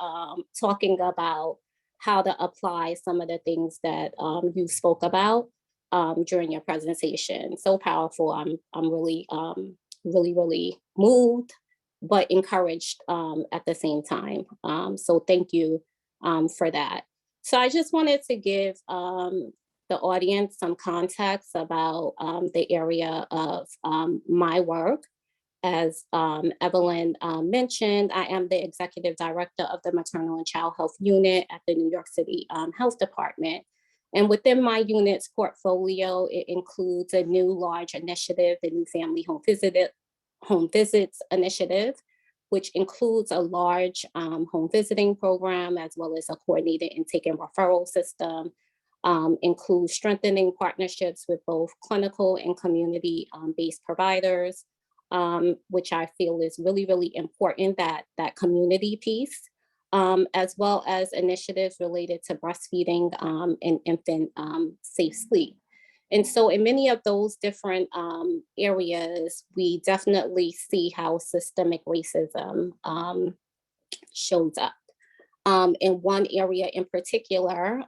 talking about how to apply some of the things that you spoke about during your presentation. So powerful. I'm really, really moved, but encouraged at the same time. So thank you for that. So I just wanted to give the audience some context about the area of my work. As Evelyn mentioned, I am the executive director of the Maternal and Child Health Unit at the New York City Health Department. And within my unit's portfolio, it includes a new large initiative, the New Family Home Visits Initiative, which includes a large home visiting program, as well as a coordinated intake and referral system, includes strengthening partnerships with both clinical and community-based providers, which I feel is really, really important, that community piece, as well as initiatives related to breastfeeding and infant safe sleep. And so in many of those different areas, we definitely see how systemic racism shows up. In one area in particular,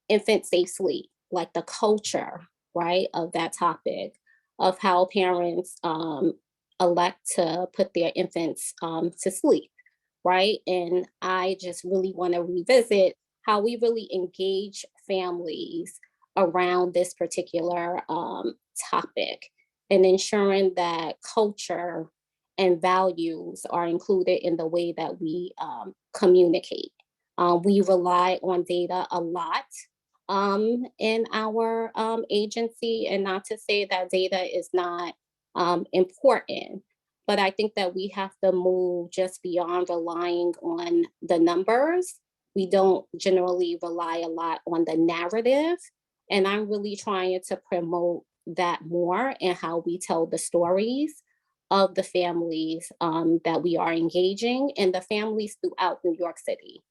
infant safe sleep, like the culture, right, of that topic, of how parents elect to put their infants to sleep, right? And I just really want to revisit how we really engage families around this particular topic, and ensuring that culture and values are included in the way that we communicate. We rely on data a lot in our agency, and not to say that data is not important, but I think that we have to move just beyond relying on the numbers. We don't generally rely a lot on the narrative, and I'm really trying to promote that more and how we tell the stories of the families that we are engaging, and the families throughout New York City,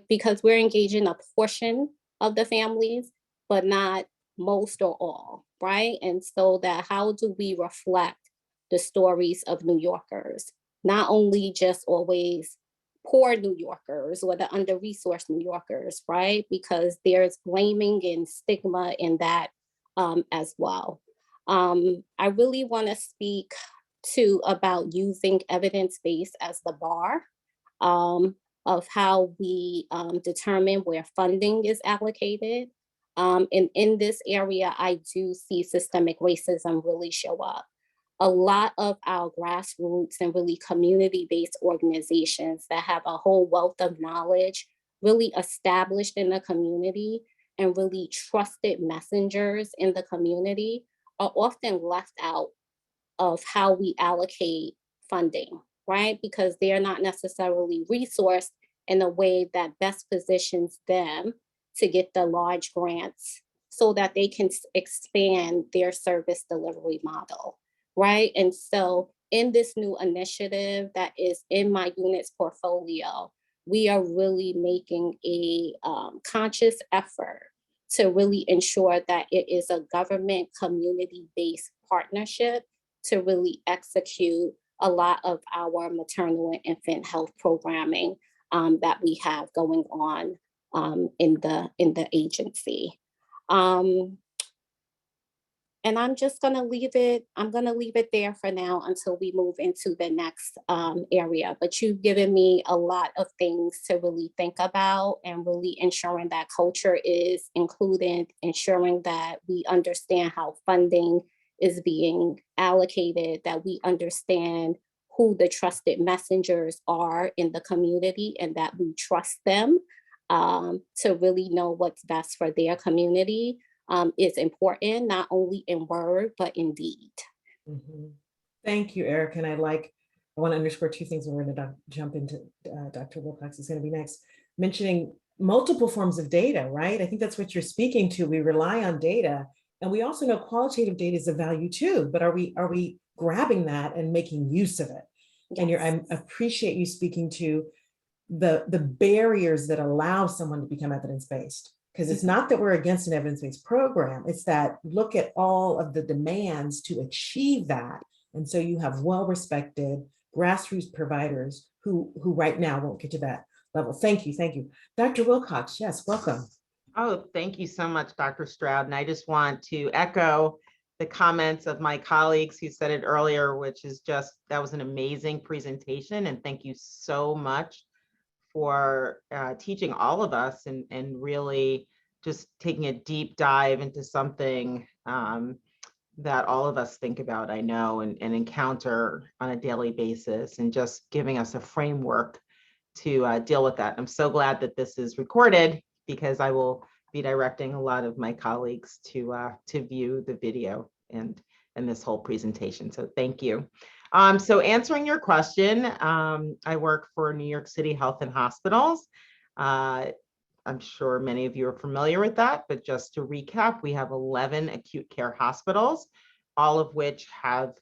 because we're engaging a portion of the families, but not most or all, right? And so that how do we reflect the stories of New Yorkers, not only just always poor New Yorkers or the under-resourced New Yorkers, right? Because there's blaming and stigma in that as well. I really want to speak to about using evidence-based as the bar of how we determine where funding is allocated. And in this area, I do see systemic racism really show up. A lot of our grassroots and really community-based organizations that have a whole wealth of knowledge really established in the community and really trusted messengers in the community are often left out of how we allocate funding, right? Because they're not necessarily resourced in a way that best positions them to get the large grants so that they can expand their service delivery model, right? And so in this new initiative that is in my unit's portfolio, we are really making a conscious effort to really ensure that it is a government community-based partnership to really execute a lot of our maternal and infant health programming that we have going on in the agency. And I'm just gonna leave it, I'm gonna leave it there for now until we move into the next area. But you've given me a lot of things to really think about and really ensuring that culture is included, ensuring that we understand how funding is being allocated, that we understand who the trusted messengers are in the community and that we trust them to really know what's best for their community. Is important, not only in word, but in deed. Mhm. Thank you, Eric. And I want to underscore two things, and we're going to jump into Dr. Wilcox is going to be next, mentioning multiple forms of data, right? I think that's what you're speaking to. We rely on data, and we also know qualitative data is of value too, but are we grabbing that and making use of it? Yes. And I appreciate you speaking to the barriers that allow someone to become evidence-based. Because it's not that we're against an evidence-based program, it's that look at all of the demands to achieve that. And so you have well-respected grassroots providers who right now won't get to that level. Thank you, thank you. Dr. Wilcox, yes, welcome. Oh, thank you so much, Dr. Stroud. And I just want to echo the comments of my colleagues who said it earlier, which is just, that was an amazing presentation. And thank you so much for teaching all of us and really just taking a deep dive into something that all of us think about, I know, and encounter on a daily basis, and just giving us a framework to deal with that. I'm so glad that this is recorded because I will be directing a lot of my colleagues to view the video and this whole presentation. So thank you. So answering your question, I work for New York City Health and Hospitals. I'm sure many of you are familiar with that, but just to recap, we have 11 acute care hospitals, all of which have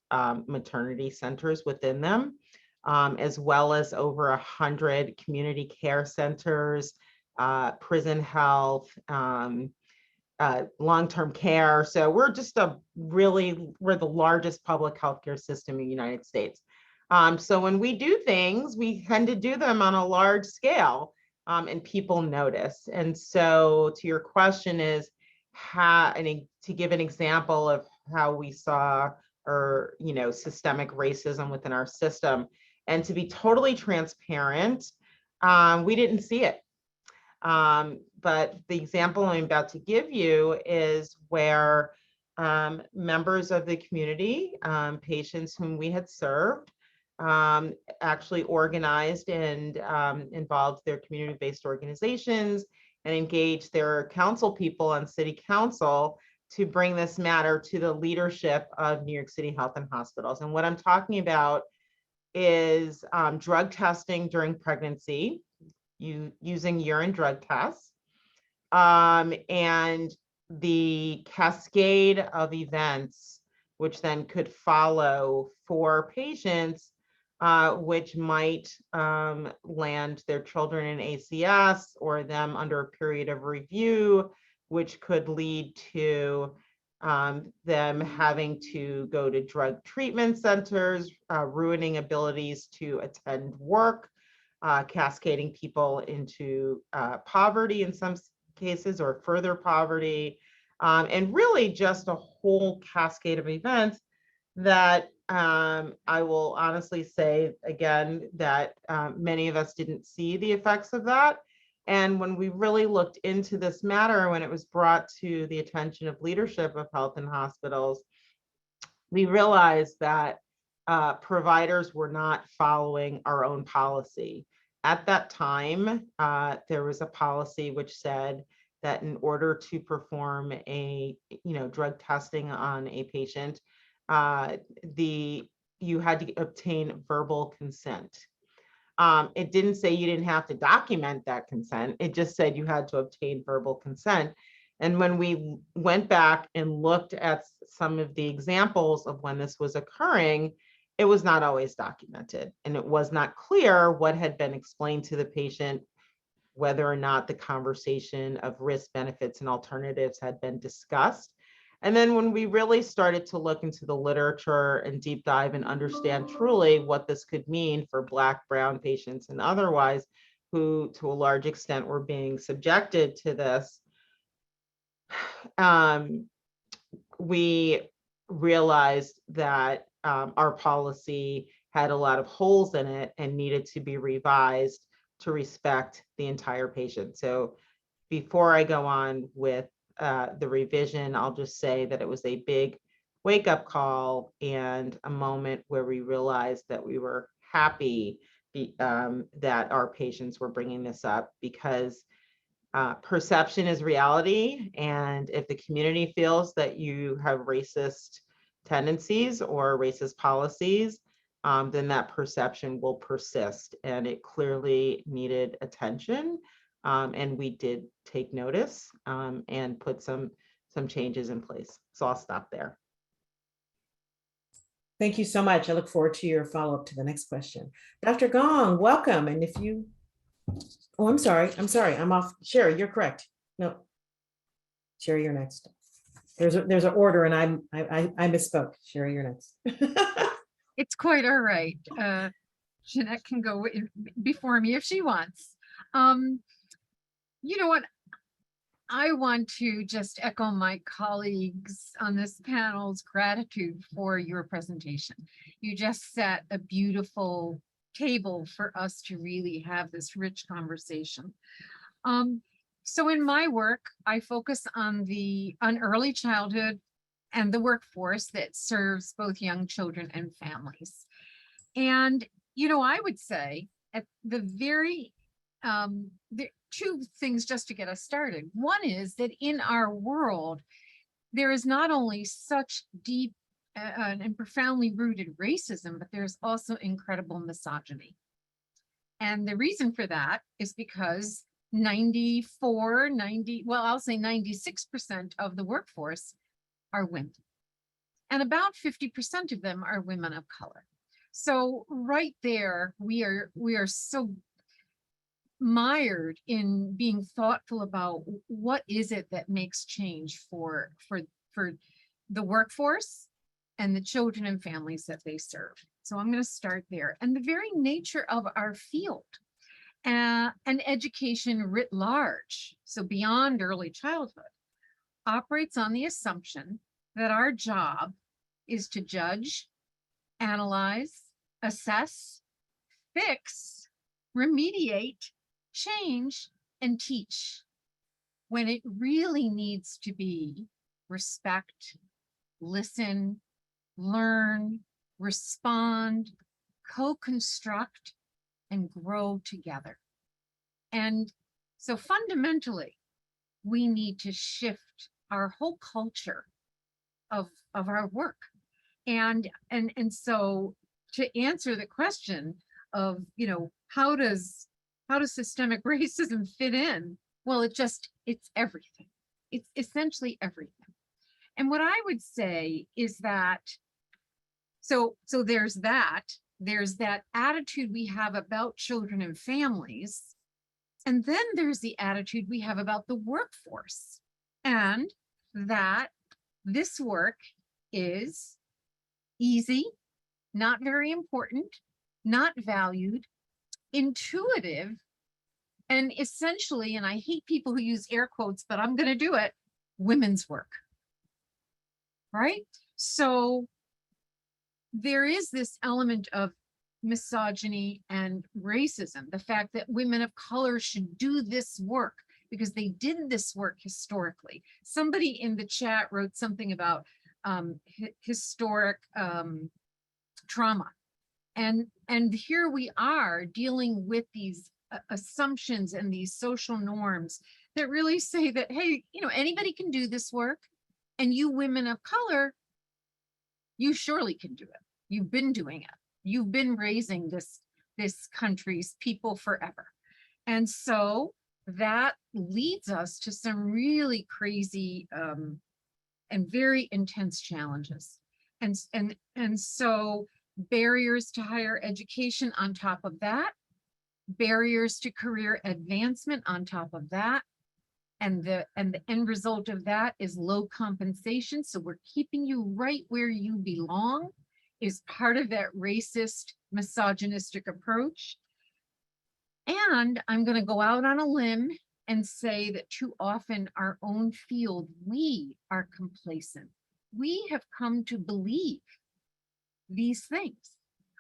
maternity centers within them, as well as over 100 community care centers, prison health, long-term care. So we're just we're the largest public healthcare system in the United States. So when we do things, we tend to do them on a large scale, and people notice. And so to your question is to give an example of how we saw systemic racism within our system. And to be totally transparent, we didn't see it. But the example I'm about to give you is where members of the community, patients whom we had served, actually organized and involved their community-based organizations and engaged their council people on city council to bring this matter to the leadership of New York City Health and Hospitals. And what I'm talking about is drug testing during pregnancy, using urine drug tests, and the cascade of events which then could follow for patients which might land their children in ACS or them under a period of review, which could lead to them having to go to drug treatment centers, ruining abilities to attend work, cascading people into poverty in some cases or further poverty, and really just a whole cascade of events that I will honestly say again that many of us didn't see the effects of that. And when we really looked into this matter, when it was brought to the attention of leadership of health and hospitals, we realized that providers were not following our own policy. At that time, there was a policy which said that in order to perform a drug testing on a patient, you had to obtain verbal consent. It didn't say you didn't have to document that consent. It just said you had to obtain verbal consent. And when we went back and looked at some of the examples of when this was occurring, it was not always documented. And it was not clear what had been explained to the patient, whether or not the conversation of risk, benefits, and alternatives had been discussed. And then when we really started to look into the literature and deep dive and understand truly what this could mean for Black, Brown patients and otherwise, who to a large extent were being subjected to this, we realized that our policy had a lot of holes in it and needed to be revised to respect the entire patient. So before I go on with the revision, I'll just say that it was a big wake-up call and a moment where we realized that we were happy that our patients were bringing this up, because perception is reality. And if the community feels that you have racist tendencies or racist policies, then that perception will persist. And it clearly needed attention. And we did take notice and put some changes in place. So I'll stop there. Thank you so much. I look forward to your follow-up to the next question. Dr. Gong, welcome. And if you, oh, I'm sorry. I'm off. Sherry, you're correct. No, Sherry, you're next. There's an order and I misspoke. Sherry, you're next. It's quite all right. Jeanette can go before me if she wants. You know what? I want to just echo my colleagues on this panel's gratitude for your presentation. You just set a beautiful table for us to really have this rich conversation. So in my work, I focus on early childhood and the workforce that serves both young children and families. And, I would say at the very, two things just to get us started. One is that in our world, there is not only such deep and profoundly rooted racism, but there's also incredible misogyny. And the reason for that is because 96% of the workforce are women. And about 50% of them are women of color. So right there, we are so mired in being thoughtful about what is it that makes change for the workforce and the children and families that they serve. So I'm going to start there. And the very nature of our field and education writ large, so beyond early childhood, operates on the assumption that our job is to judge, analyze, assess, fix, remediate, change, and teach, when it really needs to be respect, listen, learn, respond, co-construct, and grow together. And so fundamentally, we need to shift our whole culture of our work. And so to answer the question of, how does systemic racism fit in? Well, it's everything. It's essentially everything. And what I would say is that, so there's that. there's that attitude we have about children and families. And then there's the attitude we have about the workforce, and that this work is easy, not very important, not valued, intuitive, and essentially, and I hate people who use air quotes, but I'm going to do it, women's work. Right? So there is this element of misogyny and racism, the fact that women of color should do this work because they did this work historically. Somebody in the chat wrote something about historic trauma. And here we are dealing with these assumptions and these social norms that really say that, hey, you know, anybody can do this work, and you women of color, you surely can do it. You've been doing it. You've been raising this country's people forever. And so that leads us to some really crazy and very intense challenges. And so barriers to higher education on top of that, barriers to career advancement on top of that, and the end result of that is low compensation. So we're keeping you right where you belong, is part of that racist, misogynistic approach. And I'm going to go out on a limb and say that too often our own field, we are complacent. We have come to believe these things.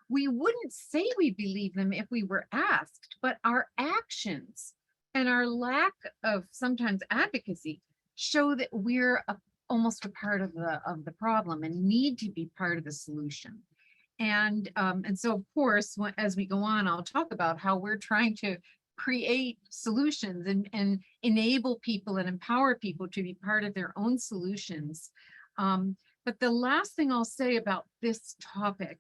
We wouldn't say we believe them if we were asked, but our actions and our lack of sometimes advocacy show that we're almost a part of the problem and need to be part of the solution. And so, of course, as we go on, I'll talk about how we're trying to create solutions and enable people and empower people to be part of their own solutions. But the last thing I'll say about this topic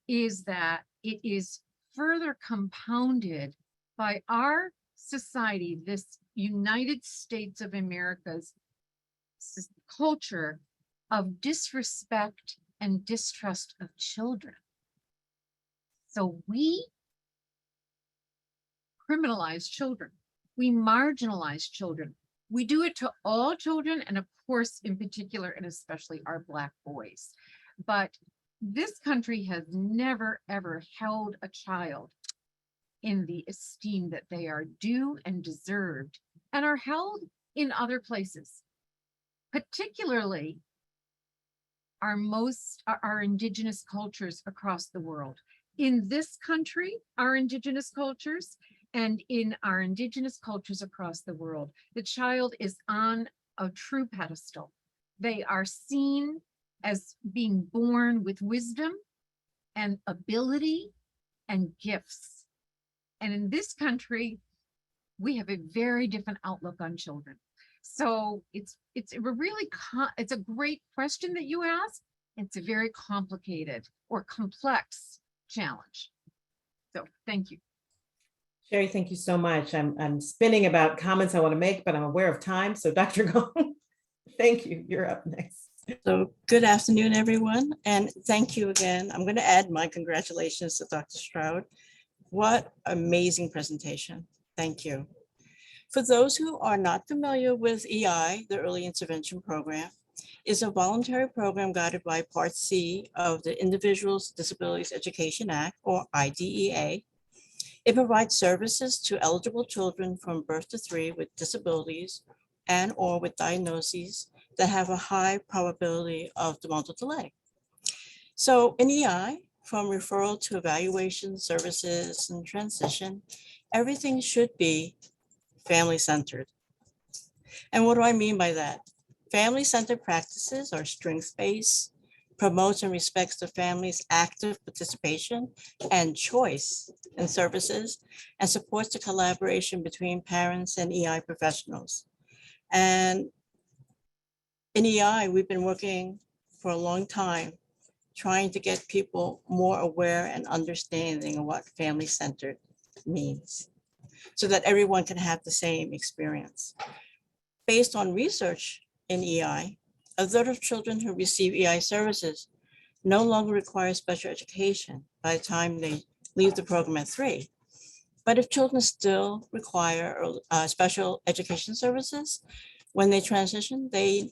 is that it is further compounded by our society, this United States of America's culture of disrespect and distrust of children. So we criminalize children. We marginalize children. We do it to all children, and of course, in particular, and especially our Black boys. But this country has never, ever held a child in the esteem that they are due and deserved, and are held in other places, particularly our indigenous cultures across the world. In this country, our indigenous cultures, and in our indigenous cultures across the world, the child is on a true pedestal. They are seen as being born with wisdom and ability and gifts. And in this country, we have a very different outlook on children. So it's a great question that you ask. It's a very complicated or complex challenge. So thank you. Sherry, thank you so much. I'm spinning about comments I want to make, but I'm aware of time. So Dr. Gong, thank you. You're up next. So good afternoon, everyone. And thank you again. I'm going to add my congratulations to Dr. Stroud. What amazing presentation. Thank you. For those who are not familiar with EI, the Early Intervention Program, is a voluntary program guided by Part C of the Individuals with Disabilities Education Act, or IDEA. It provides services to eligible children from birth to 3 with disabilities and or with diagnoses that have a high probability of developmental delay. So in EI, from referral to evaluation, services, and transition, everything should be family-centered. And what do I mean by that? Family-centered practices are strengths-based, promotes and respects the family's active participation and choice in services, and supports the collaboration between parents and EI professionals. And in EI, we've been working for a long time trying to get people more aware and understanding of what family-centered means so that everyone can have the same experience. Based on research in EI, a third of children who receive EI services no longer require special education by the time they leave the program at 3. But if children still require special education services, when they transition, they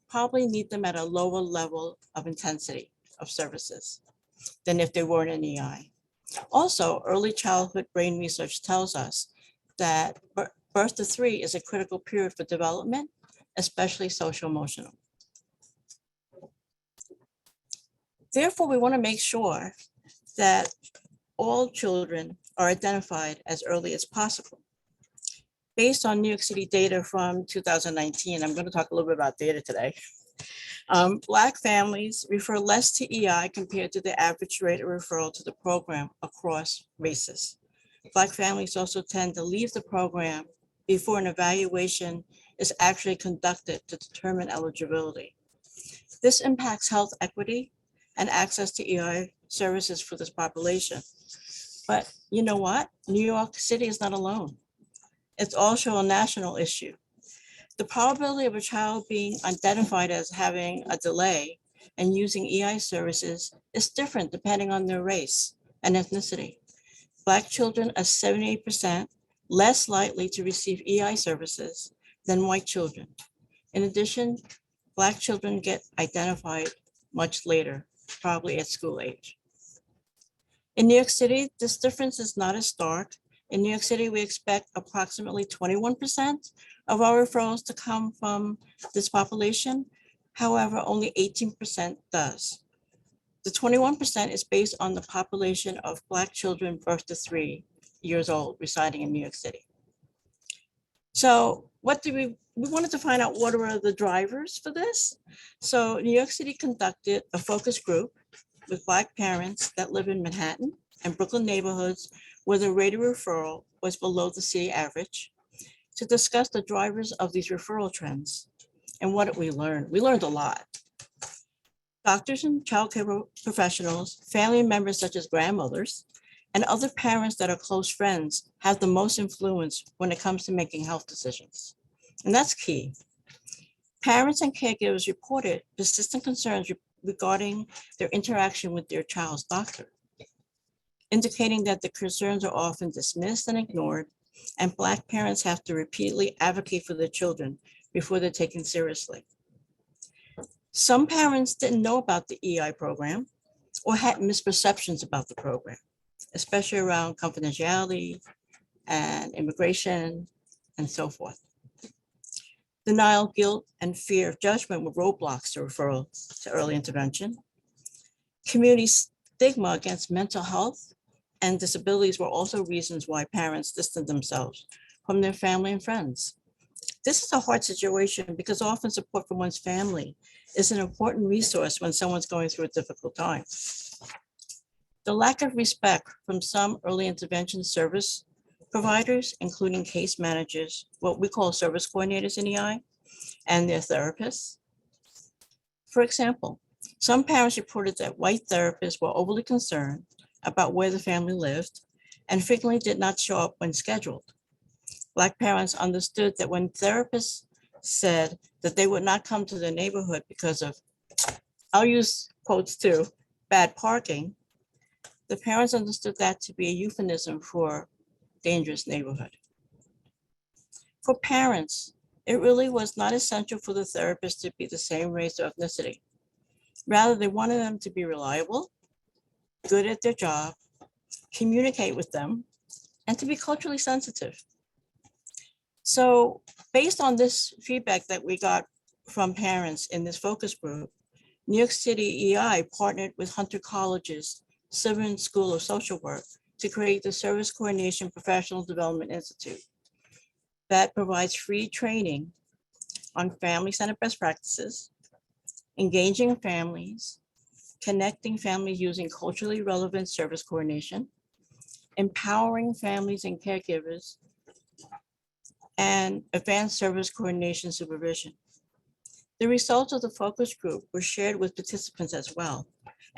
probably need them at a lower level of intensity of services than if they were in an EI. Also, early childhood brain research tells us that birth to 3 is a critical period for development, especially social emotional. Therefore, we want to make sure that all children are identified as early as possible. Based on New York City data from 2019, I'm going to talk a little bit about data today. Black families refer less to EI compared to the average rate of referral to the program across races. Black families also tend to leave the program before an evaluation is actually conducted to determine eligibility. This impacts health equity and access to EI services for this population. But you know what? New York City is not alone. It's also a national issue. The probability of a child being identified as having a delay and using EI services is different depending on their race and ethnicity. Black children are 78% less likely to receive EI services than white children. In addition, Black children get identified much later, probably at school age. In New York City, this difference is not as stark. In New York City, we expect approximately 21% of our referrals to come from this population. However, only 18% does. The 21% is based on the population of Black children birth to 3 years old residing in New York City. So what do we wanted to find out what are the drivers for this? So New York City conducted a focus group with Black parents that live in Manhattan and Brooklyn neighborhoods where the rate of referral was below the city average to discuss the drivers of these referral trends. And what did we learn? We learned a lot. Doctors and childcare professionals, family members such as grandmothers, and other parents that are close friends have the most influence when it comes to making health decisions. And that's key. Parents and caregivers reported persistent concerns regarding their interaction with their child's doctor, indicating that the concerns are often dismissed and ignored, and Black parents have to repeatedly advocate for their children before they're taken seriously. Some parents didn't know about the EI program or had misperceptions about the program, especially around confidentiality and immigration and so forth. Denial, guilt, and fear of judgment were roadblocks to referral to early intervention. Community stigma against mental health and disabilities were also reasons why parents distanced themselves from their family and friends. This is a hard situation because often support from one's family is an important resource when someone's going through a difficult time. The lack of respect from some early intervention service providers, including case managers, what we call service coordinators in EI, and their therapists. For example, some parents reported that white therapists were overly concerned about where the family lived and frequently did not show up when scheduled. Black parents understood that when therapists said that they would not come to their neighborhood because of, I'll use quotes too, bad parking, the parents understood that to be a euphemism for dangerous neighborhood. For parents, it really was not essential for the therapist to be the same race or ethnicity. Rather, they wanted them to be reliable, good at their job, communicate with them, and to be culturally sensitive. So based on this feedback that we got from parents in this focus group, New York City EI partnered with Hunter College's Sylvan School of Social Work to create the Service Coordination Professional Development Institute that provides free training on family-centered best practices, engaging families, connecting families using culturally relevant service coordination, empowering families and caregivers, and advanced service coordination supervision. The results of the focus group were shared with participants as well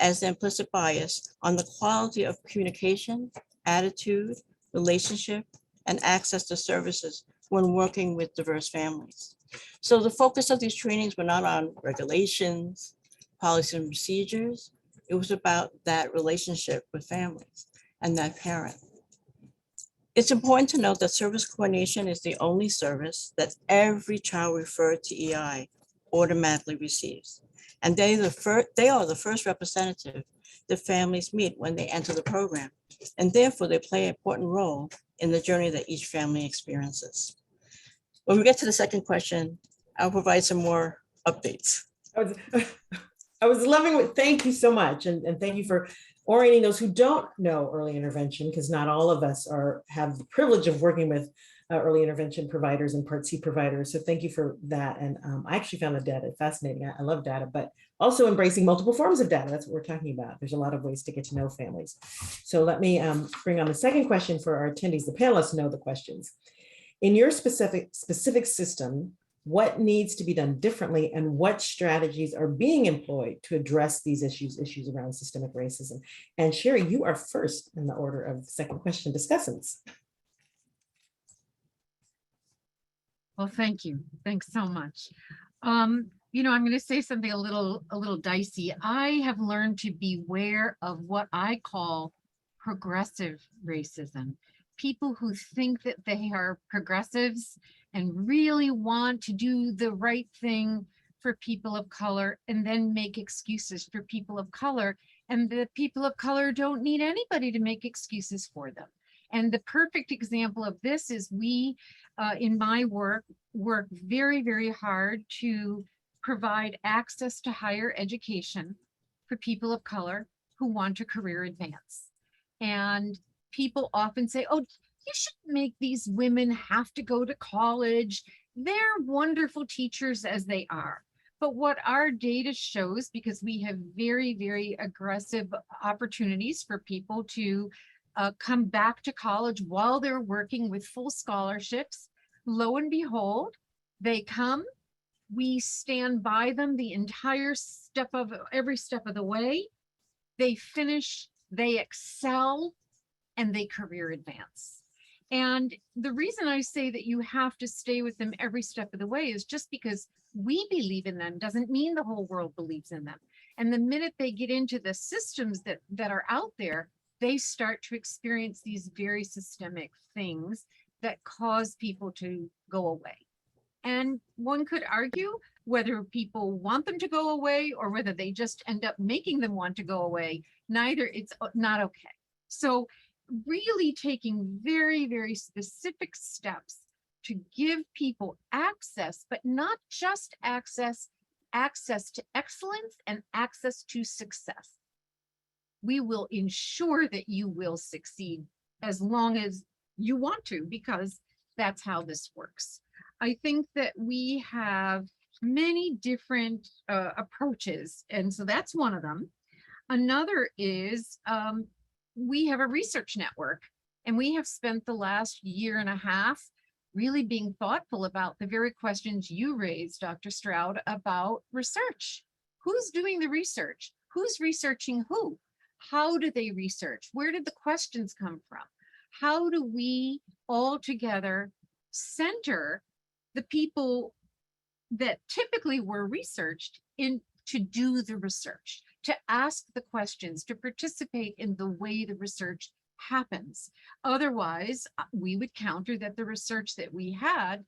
as the implicit bias on the quality of communication, attitude, relationship, and access to services when working with diverse families. So the focus of these trainings were not on regulations, policies and procedures, It was about that relationship with families and that parent. It's important to note that service coordination is the only service that every child referred to EI automatically receives. And they are the first representative the families meet when they enter the program. And therefore they play an important role in the journey that each family experiences. When we get to the second question, I'll provide some more updates. I was loving it. Thank you so much. And thank you for orienting those who don't know early intervention, because not all of us have the privilege of working with early intervention providers and Part C providers. So thank you for that. And I actually found the data fascinating. I love data, but also embracing multiple forms of data. That's what we're talking about. There's a lot of ways to get to know families. So let me bring on the second question for our attendees. The panelists know the questions. In your specific system, what needs to be done differently and what strategies are being employed to address these issues around systemic racism? And Sherry, you are first in the order of the second question discussants. Well, thank you. Thanks so much. You know, I'm going to say something a little dicey. I have learned to beware of what I call progressive racism. People who think that they are progressives and really want to do the right thing for people of color and then make excuses for people of color. And the people of color don't need anybody to make excuses for them. And the perfect example of this is we, in my work very, very hard to provide access to higher education for people of color who want to career advance. And people often say, oh, you shouldn't make these women have to go to college. They're wonderful teachers as they are. But what our data shows, because we have very, very aggressive opportunities for people to come back to college while they're working with full scholarships, lo and behold, they come, we stand by them the entire every step of the way. They finish, they excel, and they career advance. And the reason I say that you have to stay with them every step of the way is just because we believe in them doesn't mean the whole world believes in them. And the minute they get into the systems that are out there, they start to experience these very systemic things that cause people to go away. And one could argue whether people want them to go away or whether they just end up making them want to go away. Neither, it's not okay. So really taking very, very specific steps to give people access, but not just access to excellence and access to success. We will ensure that you will succeed as long as you want to, because that's how this works. I think that we have many different approaches, and so that's one of them. Another is we have a research network, and we have spent the last year and a half really being thoughtful about the very questions you raised, Dr. Stroud, about research. Who's doing the research? Who's researching who? How do they research? Where did the questions come from? How do we all together center the people that typically were researched in to do the research, to ask the questions, to participate in the way the research happens? Otherwise, we would counter that the research that we had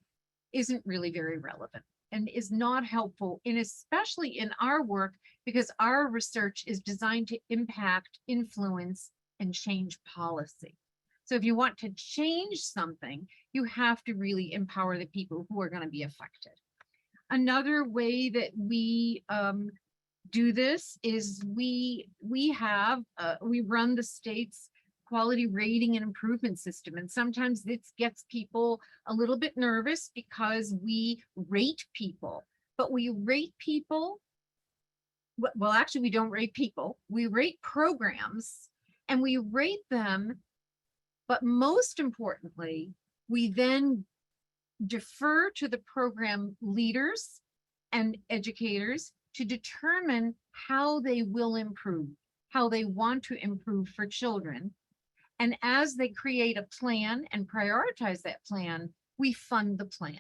isn't really very relevant and is not helpful, and especially in our work, because our research is designed to impact, influence, and change policy. So if you want to change something, you have to really empower the people who are going to be affected. Another way that we do this is we run the state's quality rating and improvement system. And sometimes this gets people a little bit nervous because we rate people, but we rate people. Well, actually, we don't rate people. We rate programs, and we rate them. But most importantly, we then defer to the program leaders and educators to determine how they will improve, how they want to improve for children. And as they create a plan and prioritize that plan, we fund the plan.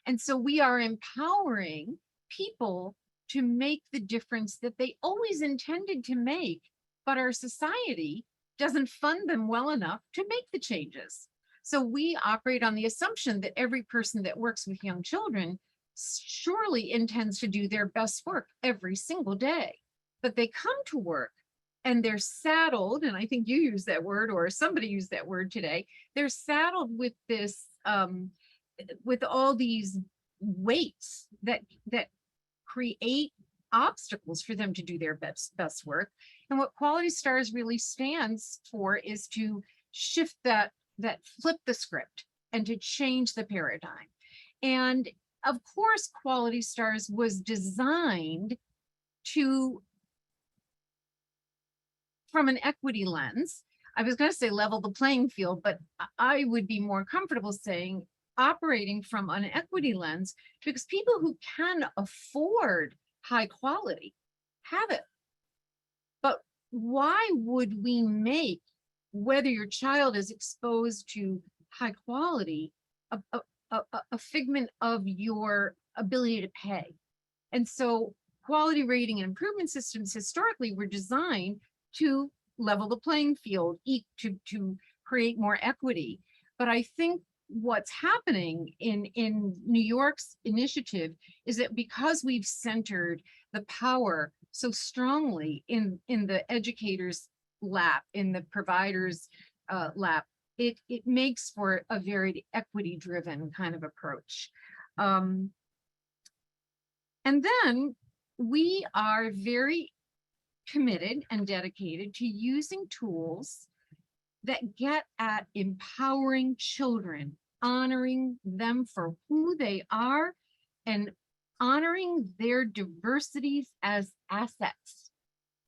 And so we are empowering people to make the difference that they always intended to make, but our society doesn't fund them well enough to make the changes. So we operate on the assumption that every person that works with young children surely intends to do their best work every single day. But they come to work and they're saddled, and I think you used that word, or somebody used that word today, they're saddled with this, with all these weights that create obstacles for them to do their best work. And what Quality Stars really stands for is to shift that flip the script and to change the paradigm. And of course, Quality Stars was designed to, from an equity lens, I was going to say level the playing field, but I would be more comfortable saying operating from an equity lens, because people who can afford high quality have it. But why would we make whether your child is exposed to high quality a figment of your ability to pay? And so quality rating and improvement systems historically were designed to level the playing field, to create more equity. But I think what's happening in New York's initiative is that because we've centered the power so strongly in the educator's lap, in the provider's lap, it makes for a very equity-driven kind of approach. And then we are very committed and dedicated to using tools that get at empowering children, honoring them for who they are, and honoring their diversities as assets,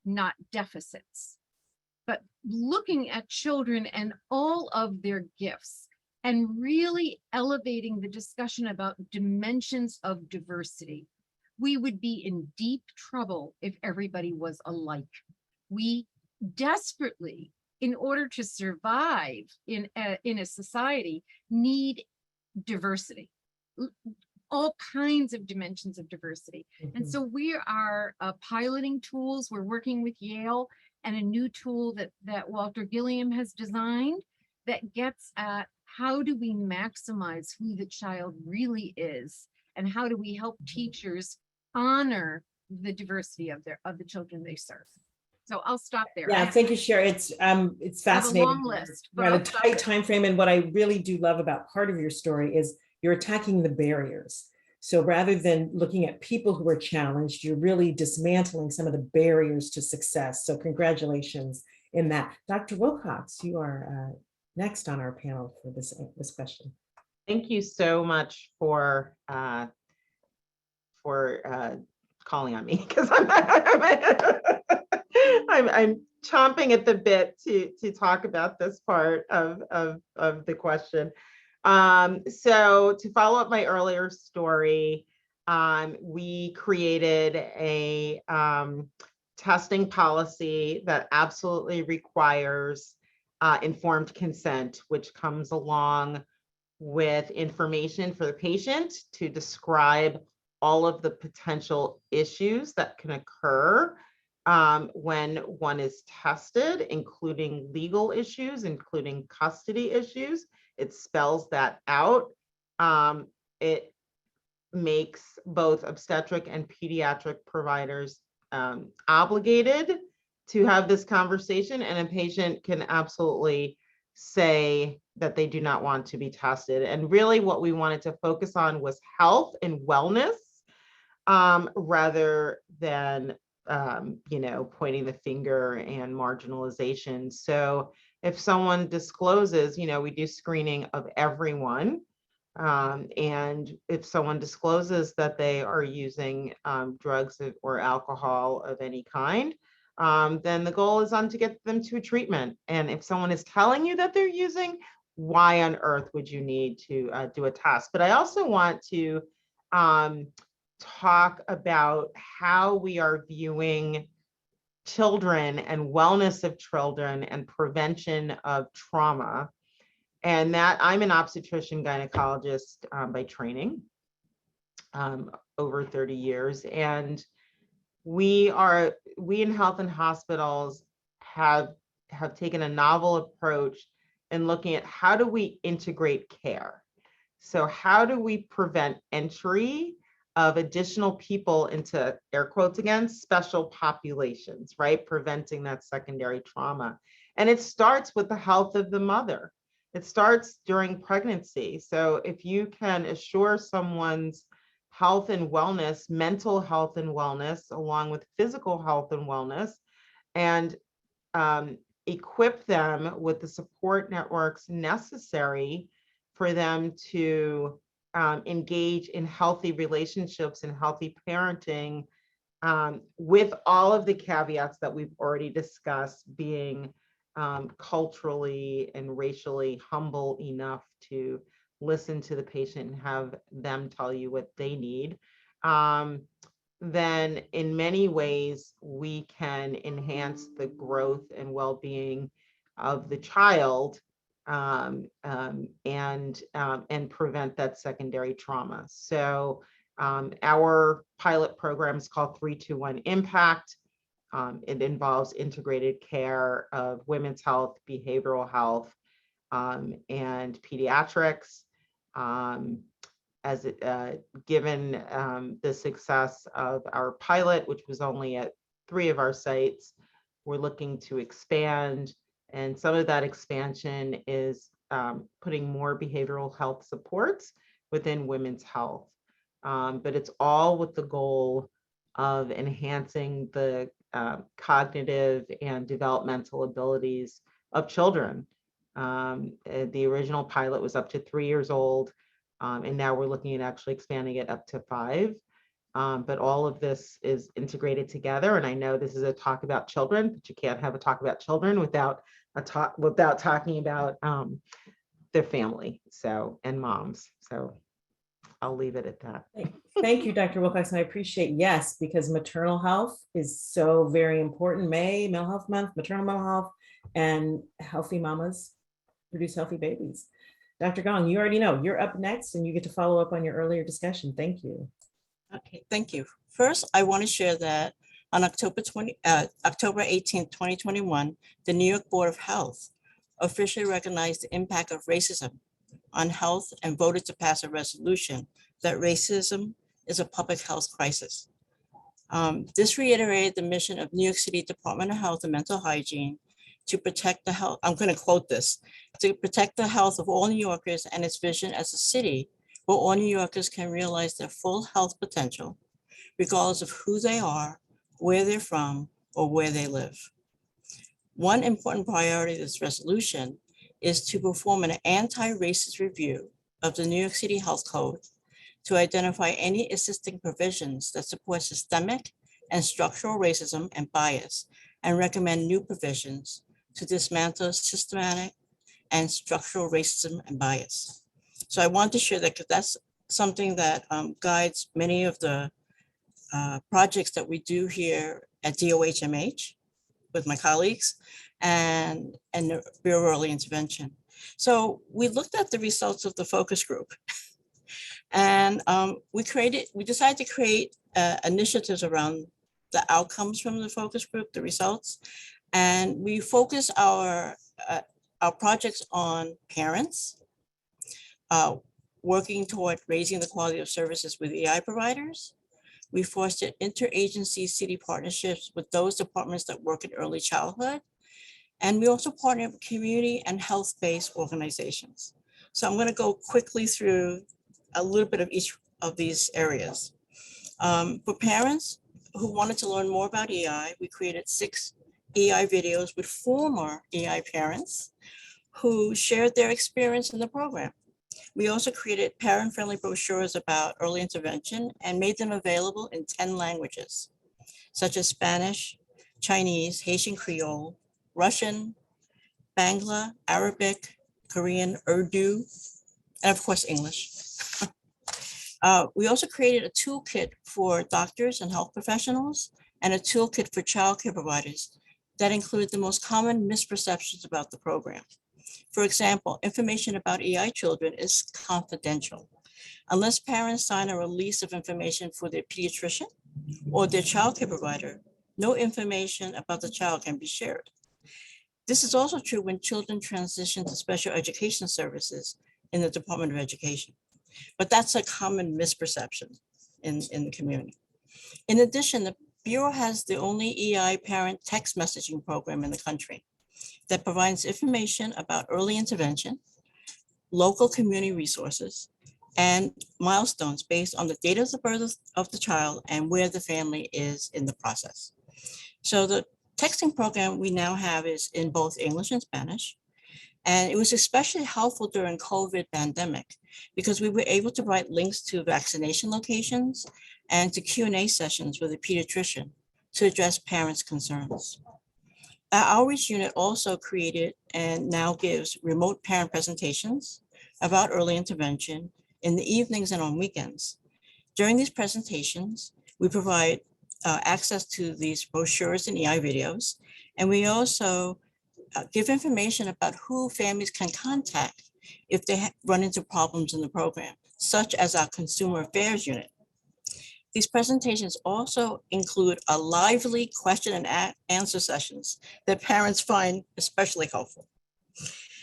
not deficits. But looking at children and all of their gifts and really elevating the discussion about dimensions of diversity. We would be in deep trouble if everybody was alike. We desperately, in order to survive in a society, need diversity, all kinds of dimensions of diversity. And so we are piloting tools. We're working with Yale and a new tool that Walter Gilliam has designed that gets at how do we maximize who the child really is, and how do we help teachers honor the diversity of the children they serve. So I'll stop there. Yeah, thank you, Sherry. It's fascinating. I have a long list, but We're I'll at a stop tight there. time frame, and what I really do love about part of your story is you're attacking the barriers. So rather than looking at people who are challenged, you're really dismantling some of the barriers to success. So congratulations in that. Dr. Wilcox, you are next on our panel for this question. Thank you so much for calling on me, because I'm chomping at the bit to talk about this part of the question. So to follow up my earlier story, we created a testing policy that absolutely requires informed consent, which comes along with information for the patient to describe all of the potential issues that can occur when one is tested, including legal issues, including custody issues. It spells that out. It makes both obstetric and pediatric providers obligated to have this conversation, and a patient can absolutely say that they do not want to be tested. And really what we wanted to focus on was health and wellness, rather than pointing the finger and marginalization. So if someone discloses, we do screening of everyone. And if someone discloses that they are using drugs or alcohol of any kind, then the goal is to get them to a treatment. And if someone is telling you that they're using, why on earth would you need to do a test? But I also want to talk about how we are viewing children and wellness of children and prevention of trauma. And that I'm an obstetrician gynecologist by training, over 30 years. And we in health and hospitals have taken a novel approach in looking at how do we integrate care. So how do we prevent entry of additional people into, air quotes again, special populations, right? Preventing that secondary trauma. And it starts with the health of the mother. It starts during pregnancy. So if you can assure someone's health and wellness, mental health and wellness, along with physical health and wellness, and equip them with the support networks necessary for them to engage in healthy relationships and healthy parenting, with all of the caveats that we've already discussed, being culturally and racially humble enough to listen to the patient and have them tell you what they need, then in many ways we can enhance the growth and well-being of the child, and prevent that secondary trauma. So our pilot program is called 321 Impact. It involves integrated care of women's health, behavioral health, and pediatrics. Given the success of our pilot, which was only at 3 of our sites, we're looking to expand. And some of that expansion is putting more behavioral health supports within women's health. But it's all with the goal of enhancing the cognitive and developmental abilities of children. The original pilot was up to 3 years old. And now we're looking at actually expanding it up to 5. But all of this is integrated together. And I know this is a talk about children, but you can't have a talk about children without talking about their family, and moms. So I'll leave it at that. Thank you, Dr. Wilcox. And I appreciate, yes, because maternal health is so very important. Mental Health Month, maternal mental health, and healthy mamas produce healthy babies. Dr. Gong, you already know you're up next and you get to follow up on your earlier discussion. Thank you. Okay, thank you. First, I want to share that on October 18th, 2021, the New York Board of Health officially recognized the impact of racism on health and voted to pass a resolution that racism is a public health crisis. This reiterated the mission of New York City Department of Health and Mental Hygiene to protect the health, I'm going to quote this, to protect the health of all New Yorkers and its vision as a city where all New Yorkers can realize their full health potential, regardless of who they are, where they're from, or where they live. One important priority of this resolution is to perform an anti-racist review of the New York City Health Code to identify any existing provisions that support systemic and structural racism and bias, and recommend new provisions to dismantle systematic and structural racism and bias. So I want to share that because that's something that guides many of the projects that we do here at DOHMH with my colleagues and the Bureau of Early Intervention. So we looked at the results of the focus group and we decided to create initiatives around the outcomes from the focus group, the results, and we focus our projects on parents, working toward raising the quality of services with EI providers. We fostered interagency city partnerships with those departments that work in early childhood. And we also partnered with community and health-based organizations. So I'm going to go quickly through a little bit of each of these areas. For parents who wanted to learn more about EI, we created 6 EI videos with former EI parents who shared their experience in the program. We also created parent-friendly brochures about early intervention and made them available in 10 languages, such as Spanish, Chinese, Haitian Creole, Russian, Bangla, Arabic, Korean, Urdu, and of course, English. We also created a toolkit for doctors and health professionals and a toolkit for childcare providers that include the most common misperceptions about the program. For example, information about EI children is confidential. Unless parents sign a release of information for their pediatrician or their childcare provider, no information about the child can be shared. This is also true when children transition to special education services in the Department of Education. But that's a common misperception in the community. In addition, the Bureau has the only EI parent text messaging program in the country that provides information about early intervention, local community resources, and milestones based on the date of the birth of the child and where the family is in the process. So the texting program we now have is in both English and Spanish. And it was especially helpful during COVID pandemic because we were able to provide links to vaccination locations and to Q&A sessions with a pediatrician to address parents' concerns. Our outreach unit also created and now gives remote parent presentations about early intervention in the evenings and on weekends. During these presentations, we provide access to these brochures and EI videos, and we also give information about who families can contact if they run into problems in the program, such as our Consumer Affairs unit. These presentations also include a lively question and answer sessions that parents find especially helpful.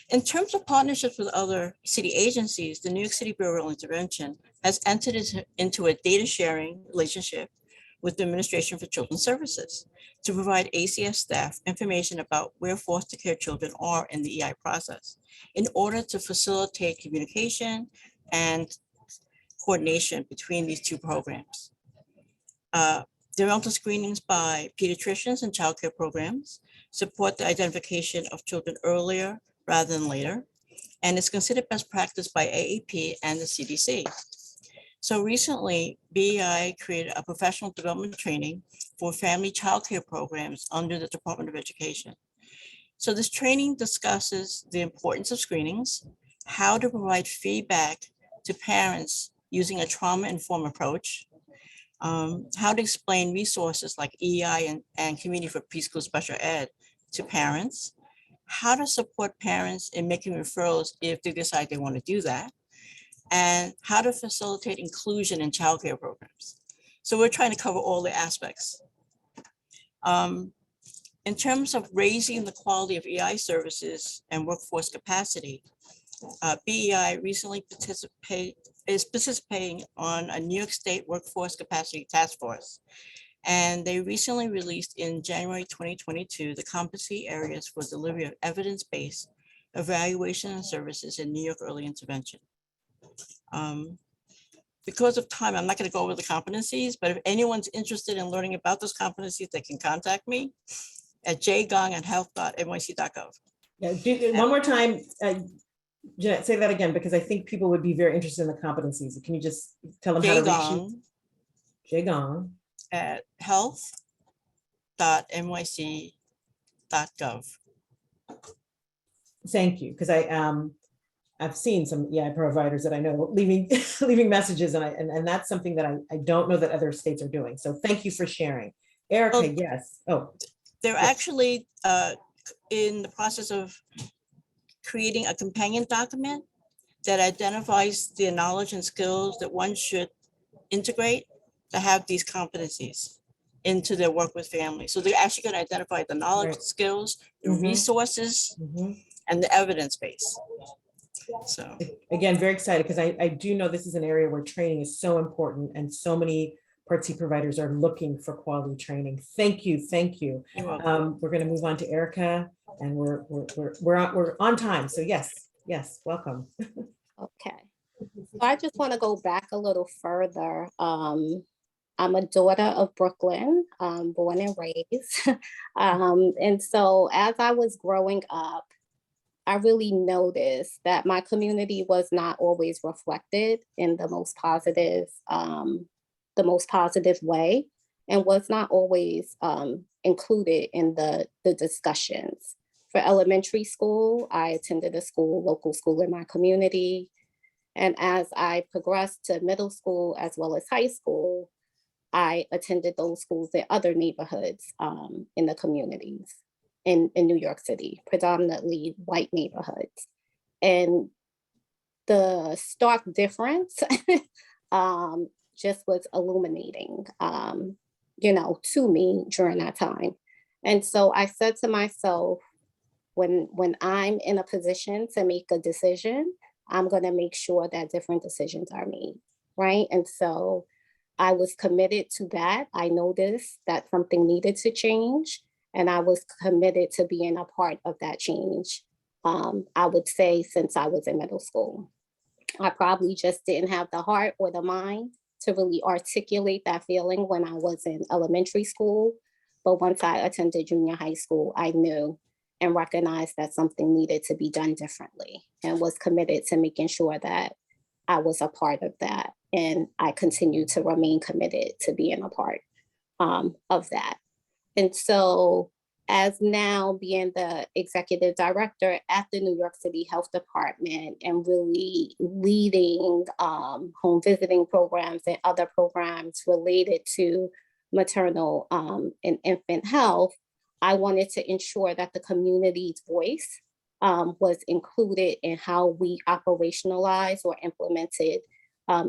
In terms of partnerships with other city agencies, the New York City Bureau of Intervention has entered into a data sharing relationship with the Administration for Children's Services to provide ACS staff information about where foster care children are in the EI process in order to facilitate communication and coordination between these two programs. Developmental screenings by pediatricians and childcare programs support the identification of children earlier rather than later, and is considered best practice by AAP and the CDC. So recently, BEI created a professional development training for family childcare programs under the Department of Education. So this training discusses the importance of screenings, how to provide feedback to parents using a trauma-informed approach, how to explain resources like EI and Community for Preschool Special Ed to parents, how to support parents in making referrals if they decide they want to do that, and how to facilitate inclusion in childcare programs. So we're trying to cover all the aspects. In terms of raising the quality of EI services and workforce capacity, BEI recently is participating on a New York State Workforce Capacity Task Force. And they recently released in January 2022, the competency areas for delivery of evidence-based evaluation and services in New York early intervention. Because of time, I'm not going to go over the competencies, but if anyone's interested in learning about those competencies, they can contact me at jgong@health.nyc.gov. Yeah, one more time, Jeanette, say that again, because I think people would be very interested in the competencies. Can you just tell them how to reach you? Jgong at health.nyc.gov. Thank you, because I've seen some providers that I know leaving messages, and that's something that I don't know that other states are doing. So thank you for sharing. Erica, yes. Oh, they're actually in the process of creating a companion document that identifies the knowledge and skills that one should integrate to have these competencies into their work with families. So they're actually going to identify the knowledge, right. skills, the resources, and the evidence base. So again, very excited because I do know this is an area where training is so important, and so many Part C providers are looking for quality training. Thank you, thank you. We're going to move on to Erica, and we're on time. So yes, welcome. Okay, so I just want to go back a little further. I'm a daughter of Brooklyn, born and raised, and so as I was growing up, I really noticed that my community was not always reflected in the most positive way, and was not always included in the discussions. For elementary school, I attended a local school in my community. And as I progressed to middle school as well as high school, I attended those schools in other neighborhoods in the communities in New York City, predominantly white neighborhoods. And the stark difference just was illuminating, to me during that time. And so I said to myself, when I'm in a position to make a decision, I'm going to make sure that different decisions are made, right? And so I was committed to that. I noticed that something needed to change, and I was committed to being a part of that change. I would say since I was in middle school, I probably just didn't have the heart or the mind to really articulate that feeling when I was in elementary school. But once I attended junior high school, I knew and recognized that something needed to be done differently, and was committed to making sure that I was a part of that. And I continue to remain committed to being a part of that. And so, as now being the executive director at the New York City Health Department and really leading home visiting programs and other programs related to maternal and infant health, I wanted to ensure that the community's voice was included in how we operationalize or implemented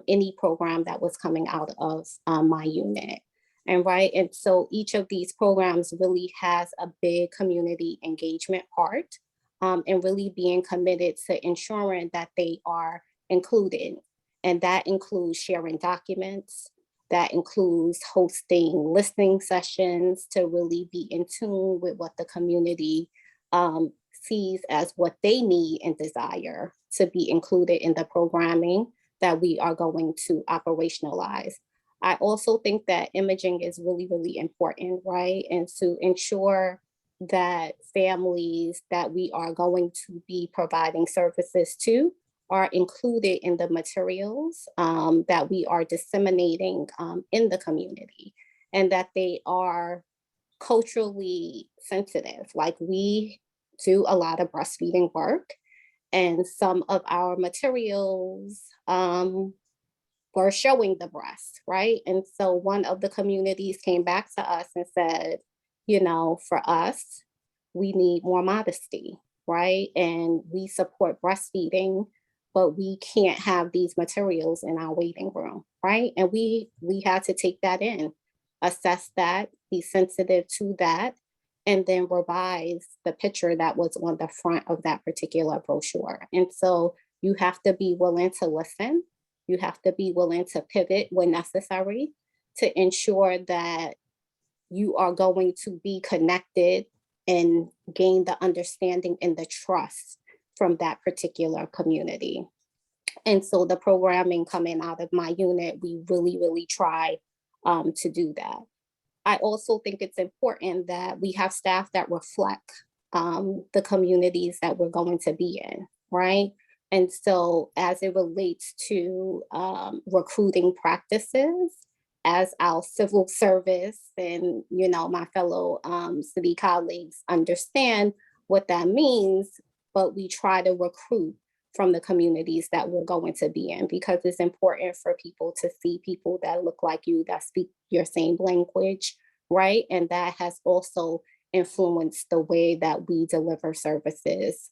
any program that was coming out of my unit. And so each of these programs really has a big community engagement part, and really being committed to ensuring that they are included. And that includes sharing documents, that includes hosting listening sessions to really be in tune with what the community sees as what they need and desire to be included in the programming that we are going to operationalize. I also think that imaging is really, really important, right? And to ensure that families that we are going to be providing services to are included in the materials that we are disseminating in the community, and that they are culturally sensitive. Like, we do a lot of breastfeeding work, and some of our materials were showing the breast, right? And so one of the communities came back to us and said, for us, we need more modesty, right? And we support breastfeeding, but we can't have these materials in our waiting room, right? And we had to take that in, assess that, be sensitive to that, and then revise the picture that was on the front of that particular brochure. And so you have to be willing to listen. You have to be willing to pivot when necessary to ensure that you are going to be connected and gain the understanding and the trust from that particular community. And so the programming coming out of my unit, we really, really try to do that. I also think it's important that we have staff that reflect the communities that we're going to be in, right? And so as it relates to recruiting practices, as our civil service and, my fellow city colleagues understand what that means, but we try to recruit from the communities that we're going to be in, because it's important for people to see people that look like you, that speak your same language, right? And that has also influenced the way that we deliver services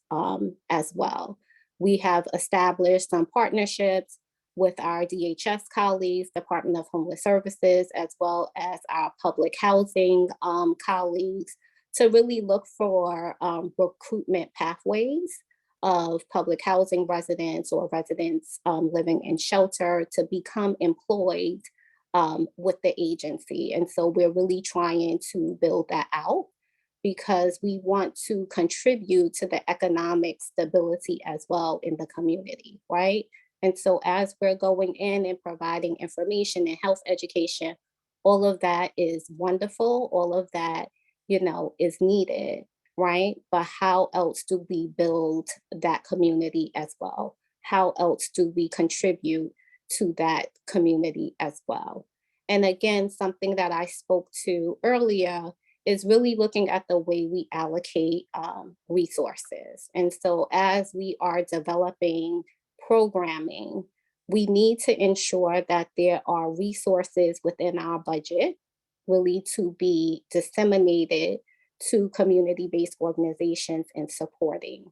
as well. We have established some partnerships with our DHS colleagues, Department of Homeless Services, as well as our public housing colleagues, to really look for recruitment pathways of public housing residents or residents living in shelter to become employed with the agency. And so we're really trying to build that out, because we want to contribute to the economic stability as well in the community, right? And so as we're going in and providing information and health education, all of that is wonderful, all of that, is needed, right? But how else do we build that community as well? How else do we contribute to that community as well? And again, something that I spoke to earlier is really looking at the way we allocate resources. And so as we are developing programming, we need to ensure that there are resources within our budget really to be disseminated to community-based organizations and supporting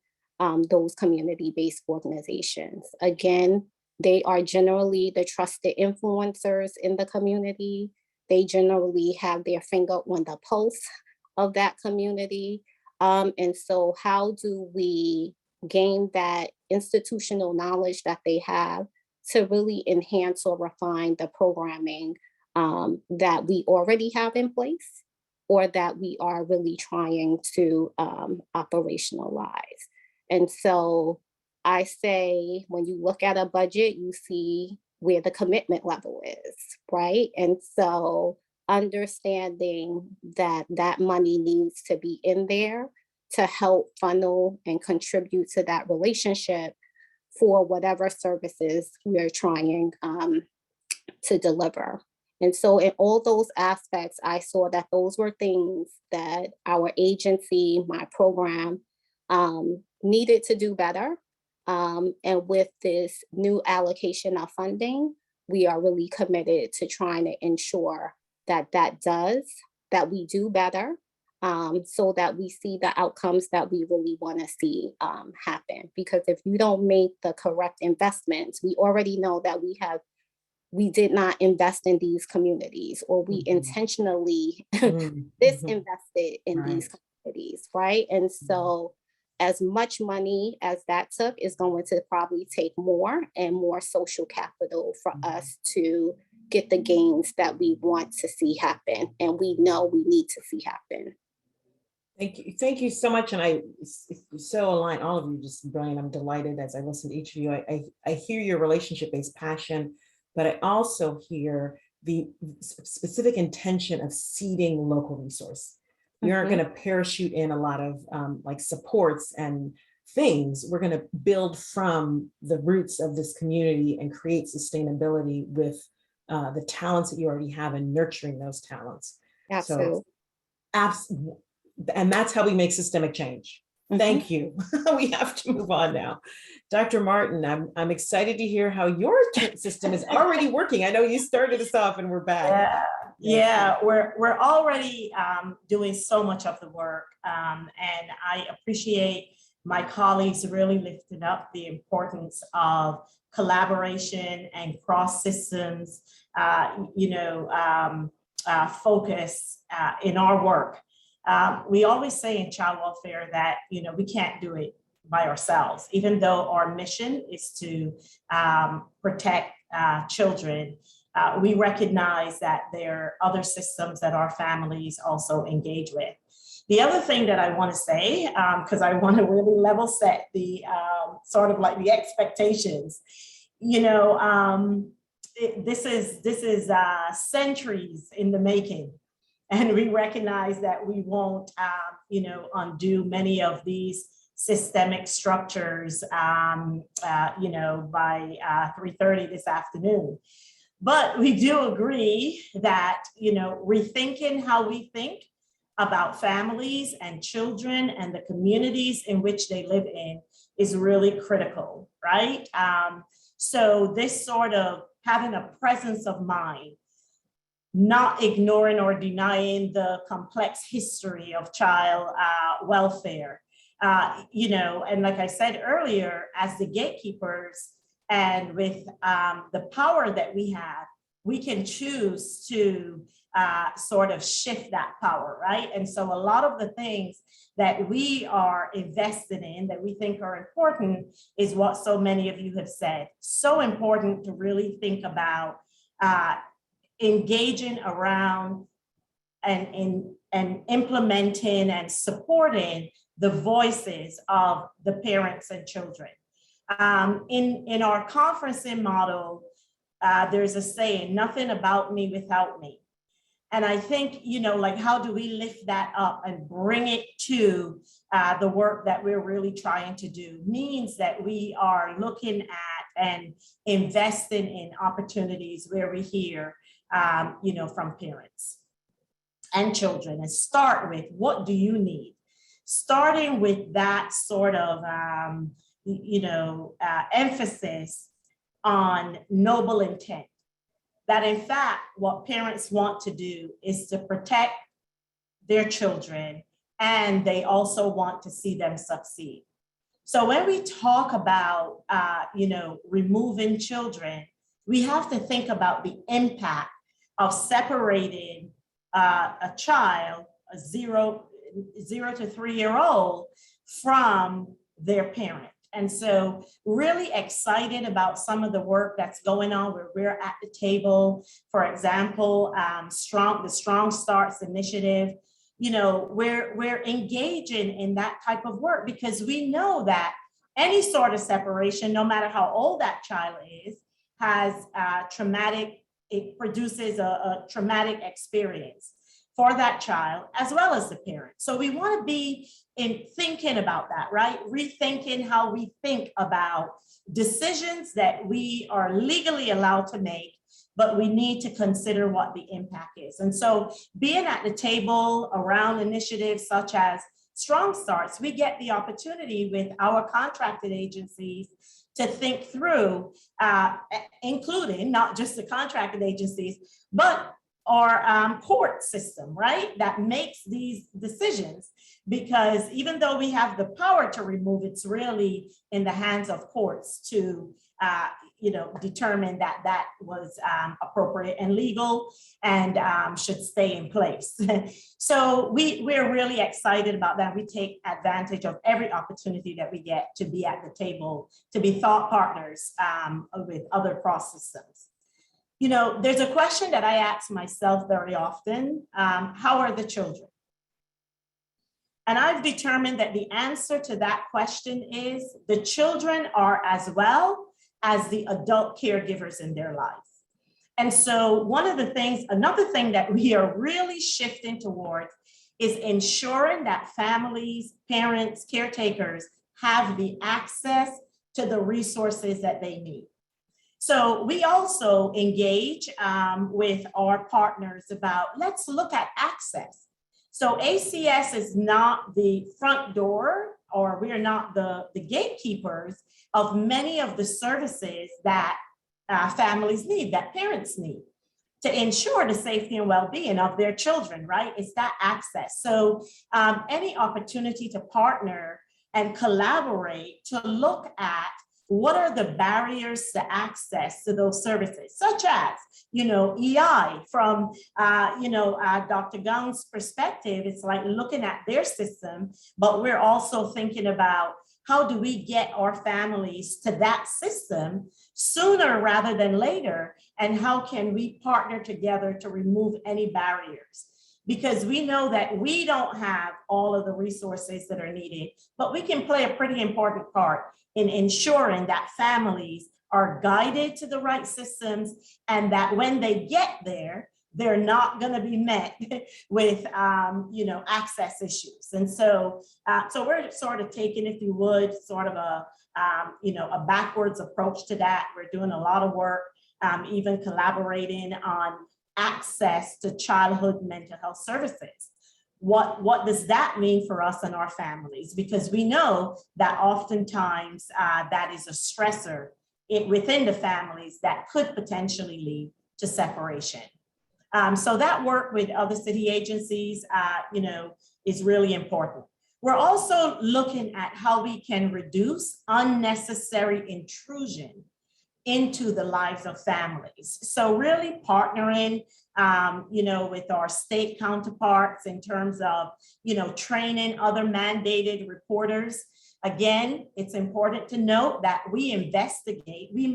those community-based organizations. Again, They are generally the trusted influencers in the community. They generally have their finger on the pulse of that community. And so how do we gain that institutional knowledge that they have to really enhance or refine the programming that we already have in place, or that we are really trying to operationalize? And so I say, when you look at a budget, you see where the commitment level is, right? And so understanding that that money needs to be in there to help funnel and contribute to that relationship for whatever services we're trying to deliver. And so in all those aspects, I saw that those were things that our agency, my program, needed to do better. And with this new allocation of funding, we are really committed to trying to ensure that that we do better, so that we see the outcomes that we really want to see happen. Because if you don't make the correct investments, we already know that we did not invest in these communities, or we intentionally disinvested in these communities, right? And so as much money as that took is going to probably take more and more social capital for us to get the gains that we want to see happen, and we know we need to see happen. Thank you so much. And I so align, all of you, just brilliant. I'm delighted as I listen to each of you. I hear your relationship-based passion, but I also hear the specific intention of seeding local resource. We aren't going to parachute in a lot of like supports and things. We're going to build from the roots of this community and create sustainability with the talents that you already have and nurturing those talents. Absolutely. So, and that's how we make systemic change. Thank you. We have to move on now. Dr. Martin, I'm excited to hear how your system is already working. I know you started us off and we're back. Yeah, we're already doing so much of the work, and I appreciate my colleagues really lifting up the importance of collaboration and cross systems, focus in our work. We always say in child welfare that we can't do it by ourselves, even though our mission is to protect children. We recognize that there are other systems that our families also engage with. The other thing that I want to say, because I want to really level set the sort of like the expectations, this is centuries in the making. And we recognize that we won't, undo many of these systemic structures, by 3:30 this afternoon. But we do agree that, rethinking how we think about families and children and the communities in which they live in is really critical, right? So this sort of having a presence of mind, not ignoring or denying the complex history of child welfare, and like I said earlier, as the gatekeepers and with the power that we have, we can choose to sort of shift that power, right? And so a lot of the things that we are invested in that we think are important is what so many of you have said. So important to really think about engaging around and implementing and supporting the voices of the parents and children. In our conferencing model, there's a saying, nothing about me without me. And I think, how do we lift that up and bring it to the work that we're really trying to do means that we are looking at and investing in opportunities where we hear, from parents and children, and start with, what do you need? Starting with that sort of, emphasis on noble intent. That in fact, what parents want to do is to protect their children, and they also want to see them succeed. So when we talk about, removing children, we have to think about the impact of separating a child, a 0 to 3-year-old, from their parent. And so really excited about some of the work that's going on where we're at the table. For example, the Strong Starts initiative, we're engaging in that type of work because we know that any sort of separation, no matter how old that child is, has it produces a traumatic experience for that child as well as the parent. So we want to be thinking about that, right? Rethinking how we think about decisions that we are legally allowed to make, but we need to consider what the impact is. And so being at the table around initiatives such as Strong Starts, we get the opportunity with our contracted agencies to think through, including not just the contracted agencies, but our court system, right? That makes these decisions, because even though we have the power to remove, it's really in the hands of courts to, determine that that was appropriate and legal and should stay in place. So we're really excited about that. We take advantage of every opportunity that we get to be at the table, to be thought partners with other cross systems. There's a question that I ask myself very often, how are the children? And I've determined that the answer to that question is the children are as well as the adult caregivers in their lives. And so another thing that we are really shifting towards is ensuring that families, parents, caretakers have the access to the resources that they need. So we also engage with our partners about, let's look at access. So ACS is not the front door, or we are not the gatekeepers of many of the services that families need, that parents need to ensure the safety and well-being of their children, right? It's that access. So any opportunity to partner and collaborate to look at what are the barriers to access to those services, such as, EI from, Dr. Gung's perspective, it's like looking at their system, but we're also thinking about how do we get our families to that system sooner rather than later, and how can we partner together to remove any barriers? Because we know that we don't have all of the resources that are needed, but we can play a pretty important part in ensuring that families are guided to the right systems, and that when they get there, they're not going to be met with, access issues. And so we're sort of taking, if you would, sort of a backwards approach to that. We're doing a lot of work, even collaborating on access to childhood mental health services. What does that mean for us and our families? Because we know that oftentimes that is a stressor within the families that could potentially lead to separation. So that work with other city agencies, is really important. We're also looking at how we can reduce unnecessary intrusion into the lives of families. So really partnering, with our state counterparts in terms of, training other mandated reporters. Again, it's important to note that we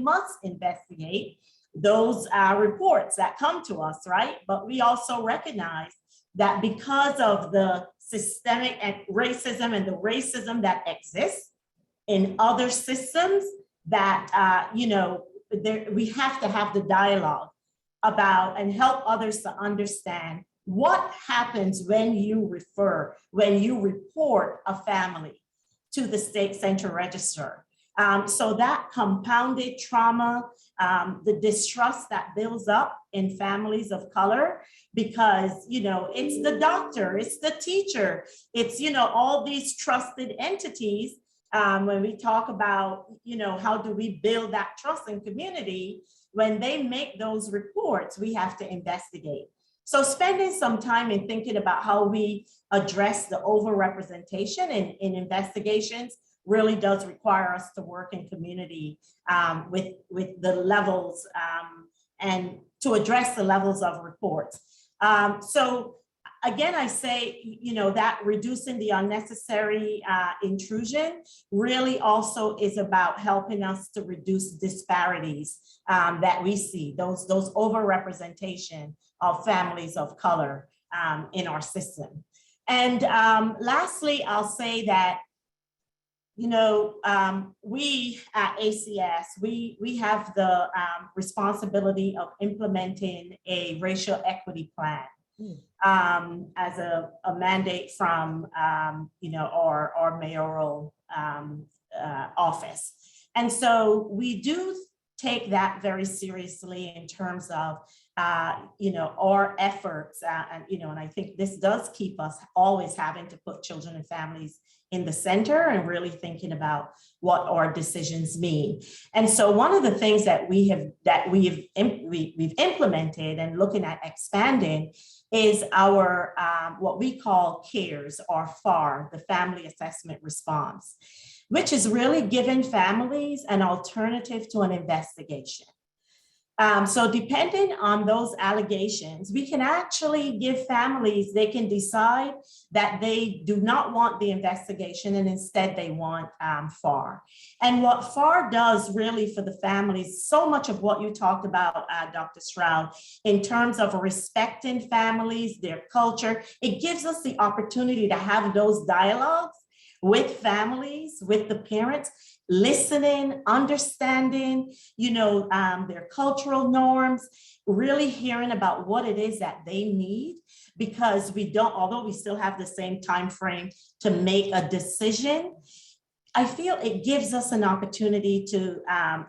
must investigate those reports that come to us, right? But we also recognize that because of the systemic racism and the racism that exists in other systems, that, we have to have the dialogue about and help others to understand what happens when you report a family to the state central register. So that compounded trauma, the distrust that builds up in families of color, because, it's the doctor, it's the teacher, it's, all these trusted entities. When we talk about, how do we build that trust in community, when they make those reports, we have to investigate. So spending some time in thinking about how we address the overrepresentation in investigations really does require us to work in community with the levels and to address the levels of reports. So again, I say, that reducing the unnecessary intrusion really also is about helping us to reduce disparities that we see, those overrepresentation of families of color in our system. And lastly, I'll say that, we at ACS, we have the responsibility of implementing a racial equity plan as a mandate from, our mayoral office. And so we do take that very seriously in terms of, our efforts. And I think this does keep us always having to put children and families in the center and really thinking about what our decisions mean. And so one of the things that we've implemented and looking at expanding is our what we call CARES, or FAR, the Family Assessment Response, which is really giving families an alternative to an investigation. So depending on those allegations, we can actually give families, they can decide that they do not want the investigation and instead they want FAR. And what FAR does really for the families, so much of what you talked about, Dr. Stroud, in terms of respecting families, their culture, it gives us the opportunity to have those dialogues with families, with the parents, listening, understanding, their cultural norms, really hearing about what it is that they need, because although we still have the same time frame to make a decision, I feel it gives us an opportunity to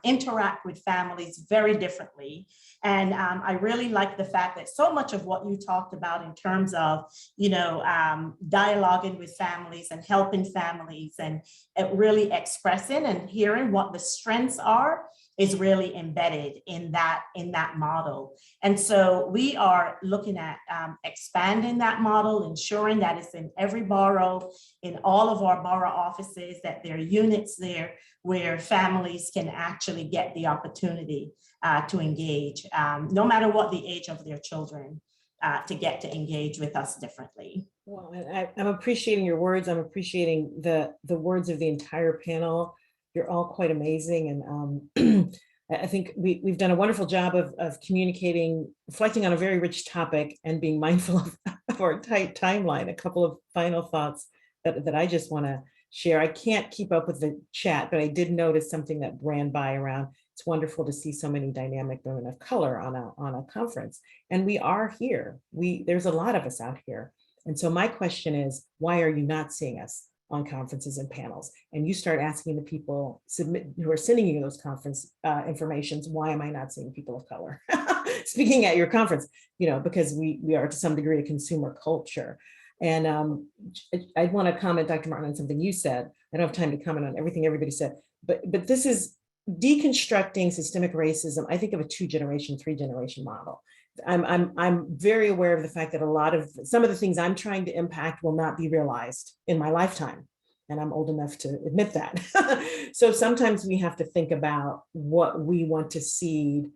interact with families very differently. And I really like the fact that so much of what you talked about in terms of, dialoguing with families and helping families and really expressing and hearing what the strengths are is really embedded in that model. And so we are looking at expanding that model, ensuring that it's in every borough, in all of our borough offices, that there are units there where families can actually get the opportunity to engage, no matter what the age of their children, to get to engage with us differently. Well, I'm appreciating your words. I'm appreciating the words of the entire panel. You're all quite amazing. And I think we've done a wonderful job of communicating, reflecting on a very rich topic and being mindful of our tight timeline. A couple of final thoughts that I just want to share. I can't keep up with the chat, but I did notice something that ran by around. It's wonderful to see so many dynamic women of color on a conference. And we are here. There's a lot of us out here. And so my question is, why are you not seeing us on conferences and panels? And you start asking the people who are sending you those conference informations, why am I not seeing people of color speaking at your conference? Because we are to some degree a consumer culture. And I want to comment, Dr. Martin, on something you said. I don't have time to comment on everything everybody said, but this is deconstructing systemic racism. I think of a 2-generation, 3-generation model. I'm very aware of the fact that some of the things I'm trying to impact will not be realized in my lifetime. And I'm old enough to admit that. So sometimes we have to think about what we want to seed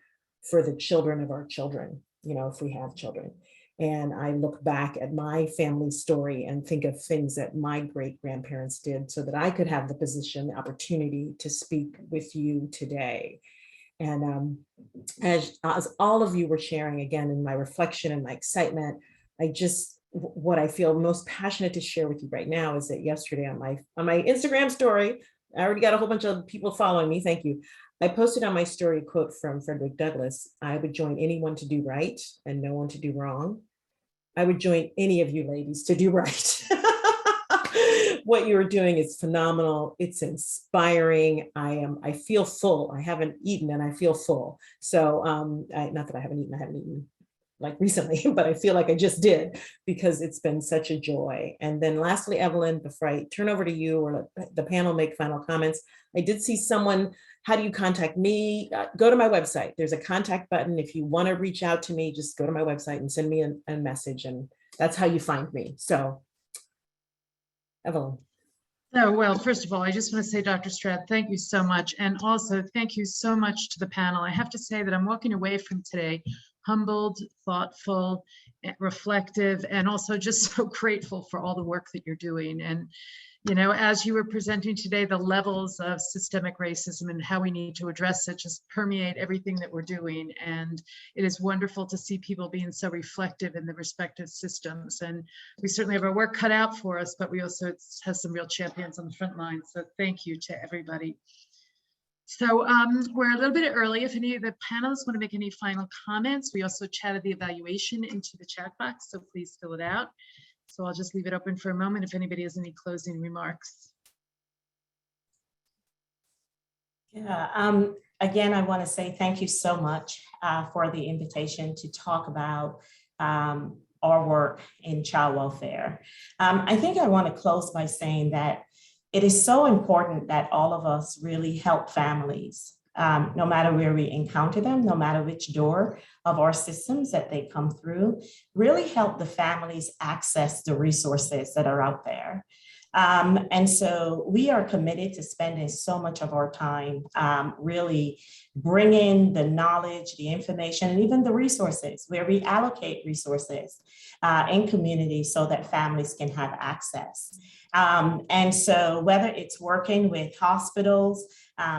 for the children of our children, if we have children. And I look back at my family story and think of things that my great-grandparents did so that I could have the position, the opportunity to speak with you today. And as all of you were sharing, again, in my reflection and my excitement, what I feel most passionate to share with you right now is that yesterday on my Instagram story, I already got a whole bunch of people following me, thank you. I posted on my story a quote from Frederick Douglass: I would join anyone to do right and no one to do wrong. I would join any of you ladies to do right. What you are doing is phenomenal. It's inspiring. I feel full. I haven't eaten and I feel full. So not that I haven't eaten like recently, but I feel like I just did, because it's been such a joy. And then lastly, Evelyn, before I turn over to you or let the panel make final comments, I did see someone, how do you contact me? Go to my website. There's a contact button. If you want to reach out to me, just go to my website and send me a message, and that's how you find me. So, Evelyn. Oh, well, first of all, I just want to say, Dr. Stroud, thank you so much. And also thank you so much to the panel. I have to say that I'm walking away from today humbled, thoughtful, reflective, and also just so grateful for all the work that you're doing. And, you know, as you were presenting today, the levels of systemic racism and how we need to address it just permeate everything that we're doing. And it is wonderful to see people being so reflective in the respective systems. And we certainly have our work cut out for us, but we also have some real champions on the front line. So thank you to everybody. So we're a little bit early. If any of the panelists want to make any final comments, we also chatted the evaluation into the chat box, so please fill it out. So I'll just leave it open for a moment if anybody has any closing remarks. Yeah, again, I want to say thank you so much for the invitation to talk about our work in child welfare. I think I want to close by saying that it is so important that all of us really help families, no matter where we encounter them, no matter which door of our systems that they come through, really help the families access the resources that are out there. And so we are committed to spending so much of our time really bringing the knowledge, the information, and even the resources where we allocate resources in communities so that families can have access. And so whether it's working with hospitals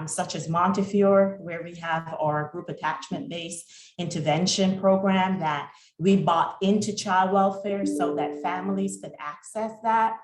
such as Montefiore, where we have our group attachment-based intervention program that we bought into child welfare so that families could access that,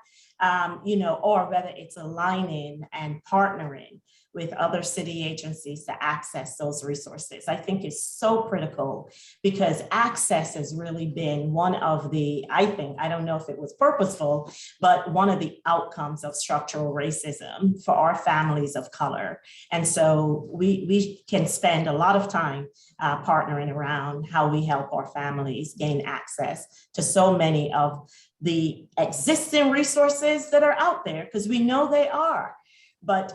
you know, or whether it's aligning and partnering with other city agencies to access those resources. I think is so critical because access has really been one of the, I don't know if it was purposeful, but one of the outcomes of structural racism for our families of color. And so we can spend a lot of time partnering around how we help our families gain access to so many of the existing resources that are out there, because we know they are. But,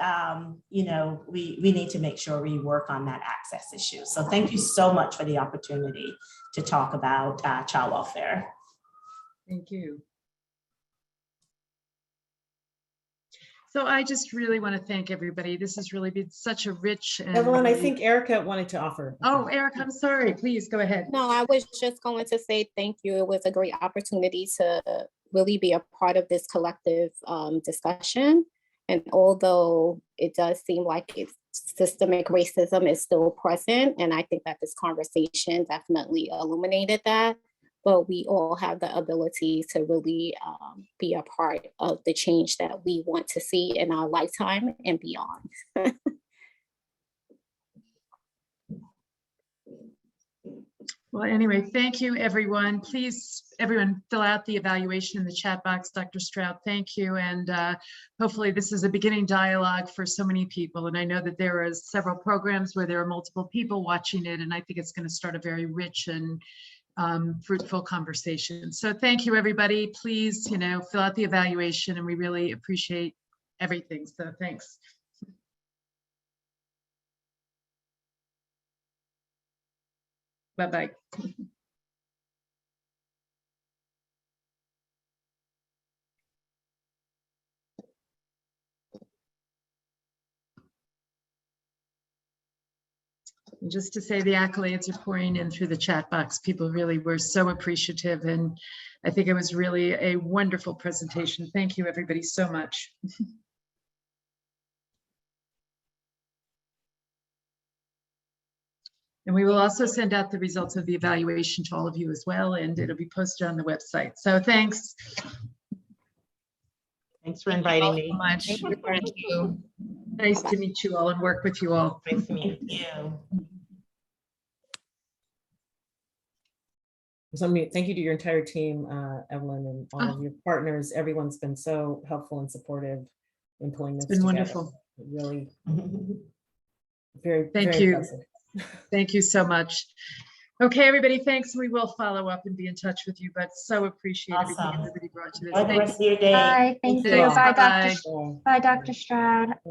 you know, we need to make sure we work on that access issue. So thank you so much for the opportunity to talk about child welfare. Thank you. So I just really want to thank everybody. This has really been such a rich and Evelyn, I think Erica wanted to offer. Oh, Erica, I'm sorry. Please go ahead. No, I was just going to say thank you. It was a great opportunity to really be a part of this collective discussion. And although it does seem like systemic racism is still present, and I think that this conversation definitely illuminated that, but we all have the ability to really be a part of the change that we want to see in our lifetime and beyond. Well, anyway, thank you, everyone. Please, everyone, fill out the evaluation in the chat box. Dr. Stroud, thank you. And hopefully this is a beginning dialogue for so many people. And I know that there are several programs where there are multiple people watching it, and I think it's going to start a very rich and fruitful conversation. So thank you, everybody. Please, you know, fill out the evaluation, and we really appreciate everything. So thanks. Bye-bye. And just to say the accolades are pouring in through the chat box. People really were so appreciative, and I think it was really a wonderful presentation. Thank you, everybody, so much. And we will also send out the results of the evaluation to all of you as well, and it'll be posted on the website. So thanks. Thanks for inviting me. So much. Thank you. Nice to meet you all and work with you all. Nice to meet you. Thank you. So thank you to your entire team, Evelyn, and all of your partners. Everyone's been so helpful and supportive in pulling this together. It's been wonderful. Really, very, Thank very you. impressive. Thank you so much. Okay, everybody, thanks. We will follow up and be in touch with you, but so appreciate everything Awesome. everybody brought to this. Have a good rest of your day. Bye. Thank you. Thanks. Bye, Bye. Dr. Stroud.